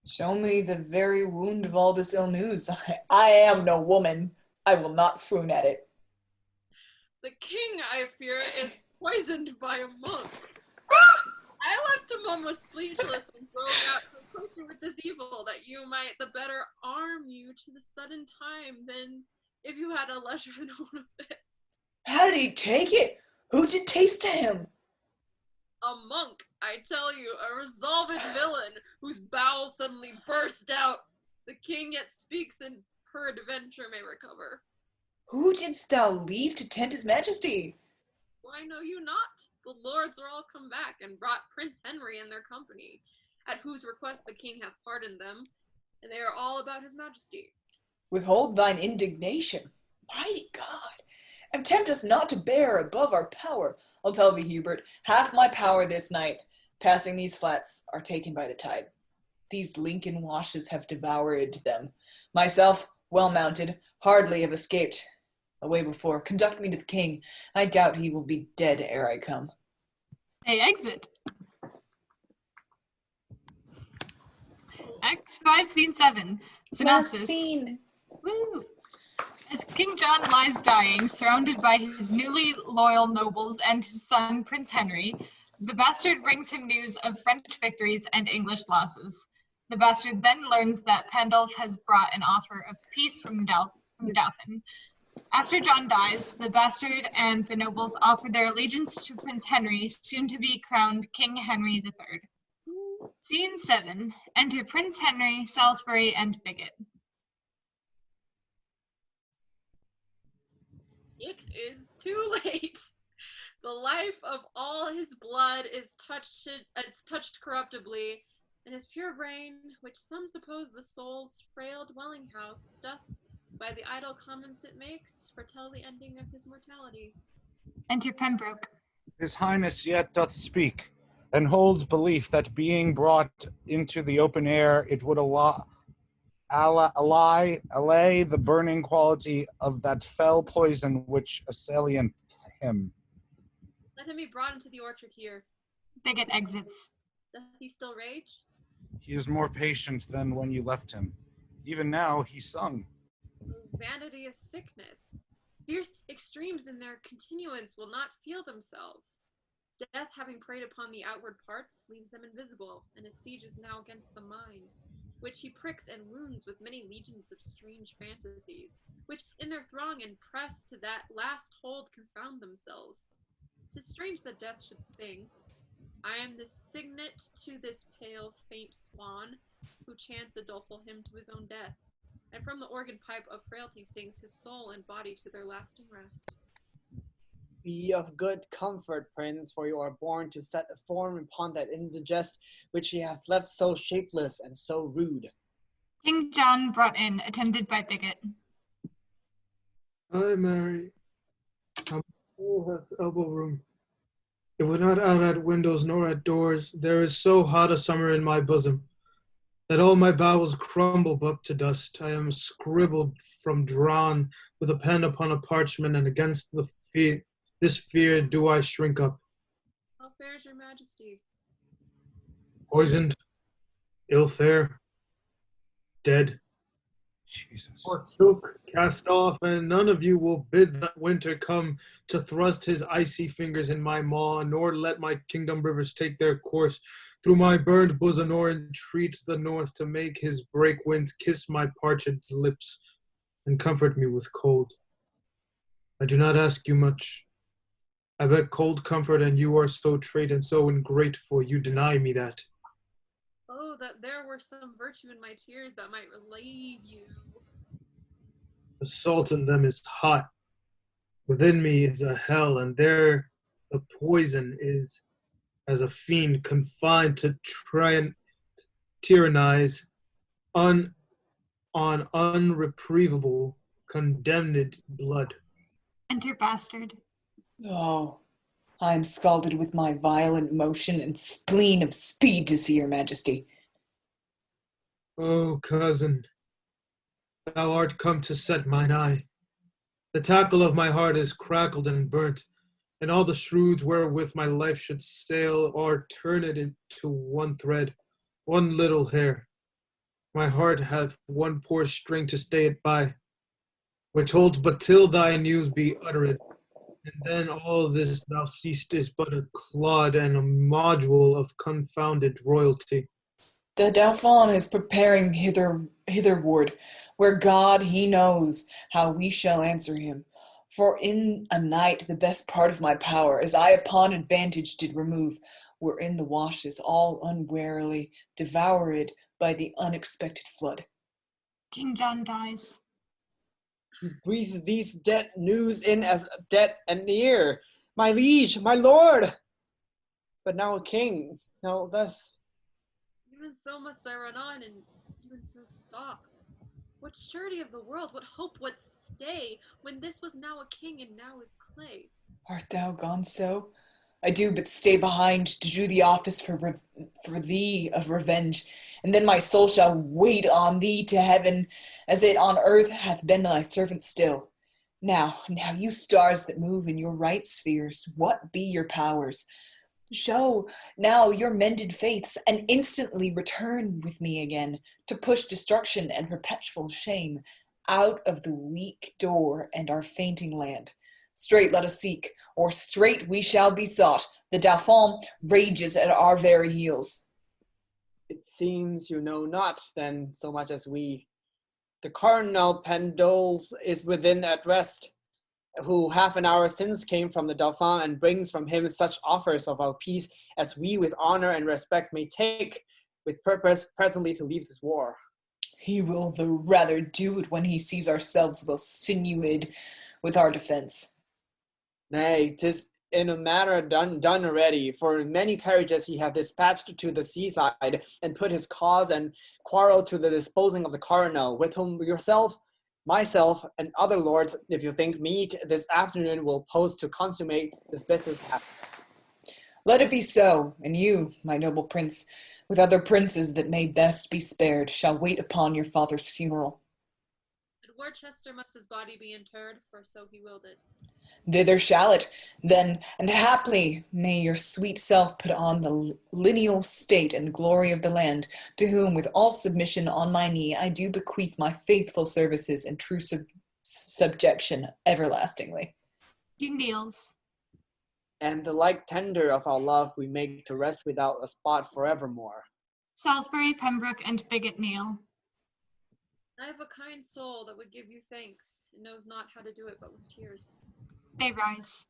Show me the very wound of all this ill news. I am no woman. I will not swoon at it. The king, I fear, is poisoned by a monk. I left him almost speechless and broke out to approach you with this evil, that you might the better arm you to the sudden time than if you had a leisure known of this. How did he take it? Who did taste to him? A monk, I tell you, a resolved villain, whose bowels suddenly burst out. The king yet speaks, and peradventure may recover. Who didst thou leave to tend his majesty? Why know you not? The lords are all come back, and brought Prince Henry in their company, at whose request the king hath pardoned them, and they are all about his majesty. Withhold thine indignation. Mighty God, and tempt us not to bear above our power. I'll tell thee, Hubert, half my power this night, passing these flats, are taken by the tide. These Lincoln washes have devoured them. Myself, well mounted, hardly have escaped. Away before, conduct me to the king. I doubt he will be dead ere I come. They exit. Act 5, Scene 7. Synopsis. Last scene. Woo! As King John lies dying, surrounded by his newly loyal nobles and his son, Prince Henry, the bastard brings him news of French victories and English losses. The bastard then learns that Pandulf has brought an offer of peace from the Dauphin. After John dies, the bastard and the nobles offer their allegiance to Prince Henry, soon to be crowned King Henry III. Scene 7. Enter Prince Henry, Salisbury, and Bigot. It is too late. The life of all his blood is touched corruptibly, and his pure brain, which some suppose the soul's frail dwelling house, doth, by the idle comments it makes, foretell the ending of his mortality. Enter Pembroke. His Highness yet doth speak, and holds belief that being brought into the open air, it would allay the burning quality of that fell poison which assaileth him. Let him be brought into the orchard here. Bigot exits. Doth he still rage? He is more patient than when you left him. Even now he sung. Vanity of sickness. Fierce extremes in their continuance will not feel themselves. Death, having preyed upon the outward parts, leaves them invisible, and his siege is now against the mind, which he pricks and wounds with many legions of strange fantasies, which in their throng and press to that last hold confound themselves. 'Tis strange that death should sing. I am the signet to this pale, faint swan, who chants a doleful hymn to his own death, and from the organ pipe of frailty sings his soul and body to their lasting rest. Be of good comfort, prince, for you are born to set a form upon that indigest which ye have left so shapeless and so rude. King John brought in, attended by Bigot. Ay, Mary, how full hath elbow room. It would not out at windows nor at doors. There is so hot a summer in my bosom, that all my bowels crumble up to dust. I am scribbled from drawn with a pen upon a parchment, and against this fear do I shrink up. How fares your majesty? Poisoned, ill fare, dead. Jesus. Forsook, cast off, and none of you will bid that winter come to thrust his icy fingers in my maw, nor let my kingdom rivers take their course through my burned bosom, nor entreat the north to make his break winds kiss my parched lips and comfort me with cold. I do not ask you much. I beg cold comfort, and you are so trait and so ungrateful, you deny me that. Oh, that there were some virtue in my tears that might relieve you. The salt in them is hot. Within me is a hell, and there the poison is as a fiend confined to try and tyrannize on unreprievable, condemned blood. Enter Bastard. Oh, I am scalded with my violent motion and spleen of speed to see your majesty. O cousin, thou art come to set mine eye. The tackle of my heart is crackled and burnt, and all the shrewds wherewith my life should sail are turned into one thread, one little hair. My heart hath one poor string to stay it by. We're told, but till thy news be uttered, and then all this thou seest is but a clod and a module of confounded royalty. The Dauphin is preparing hitherward, where God he knows how we shall answer him. For in a night the best part of my power, as I upon advantage did remove, were in the washes, all unwarily devoured by the unexpected flood. King John dies. Breathe these dead news in as dead and near. My liege, my lord! But now a king, now thus. Even so must I run on, and even so stop. What surety of the world, what hope, what stay, when this was now a king and now is clay? Art thou gone so? I do but stay behind to do the office for thee of revenge, and then my soul shall wait on thee to heaven, as it on earth hath been thy servant still. Now, you stars that move in your right spheres, what be your powers? Show now your mended faiths, and instantly return with me again, to push destruction and perpetual shame out of the weak door and our fainting land. Straight let us seek, or straight we shall be sought. The Dauphin rages at our very heels. It seems you know not, then, so much as we. The Cardinal Pendoles is within at rest, who half an hour since came from the Dauphin and brings from him such offers of our peace as we with honor and respect may take, with purpose presently to leave this war. He will the rather do it when he sees ourselves well sineweed with our defense. Nay, 'tis in a manner done already, for many carriages he hath dispatched to the seaside, and put his cause and quarrel to the disposing of the cardinal, with whom yourself, myself, and other lords, if you think meet this afternoon, will post to consummate this business. Let it be so, and you, my noble prince, with other princes that may best be spared, shall wait upon your father's funeral. At Worcester must his body be interred, for so he willed it. Thither shall it, then, and haply may your sweet self put on the lineal state and glory of the land, to whom with all submission on my knee I do bequeath my faithful services and true subjection everlastingly. He kneels. And the like tender of our love we make to rest without a spot forevermore. Salisbury, Pembroke, and Bigot kneel. I have a kind soul that would give you thanks, and knows not how to do it but with tears. They rise.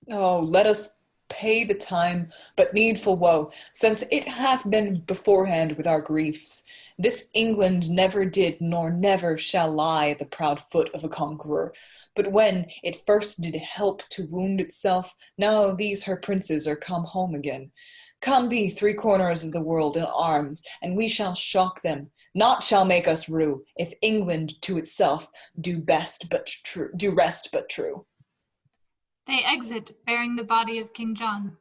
Oh, let us pay the time, but needful woe, since it hath been beforehand with our griefs. This England never did, nor never shall lie at the proud foot of a conqueror. But when it first did help to wound itself, now these her princes are come home again. Come thee 3 corners of the world in arms, and we shall shock them. Naught shall make us rue, if England to itself do rest but true. They exit, bearing the body of King John.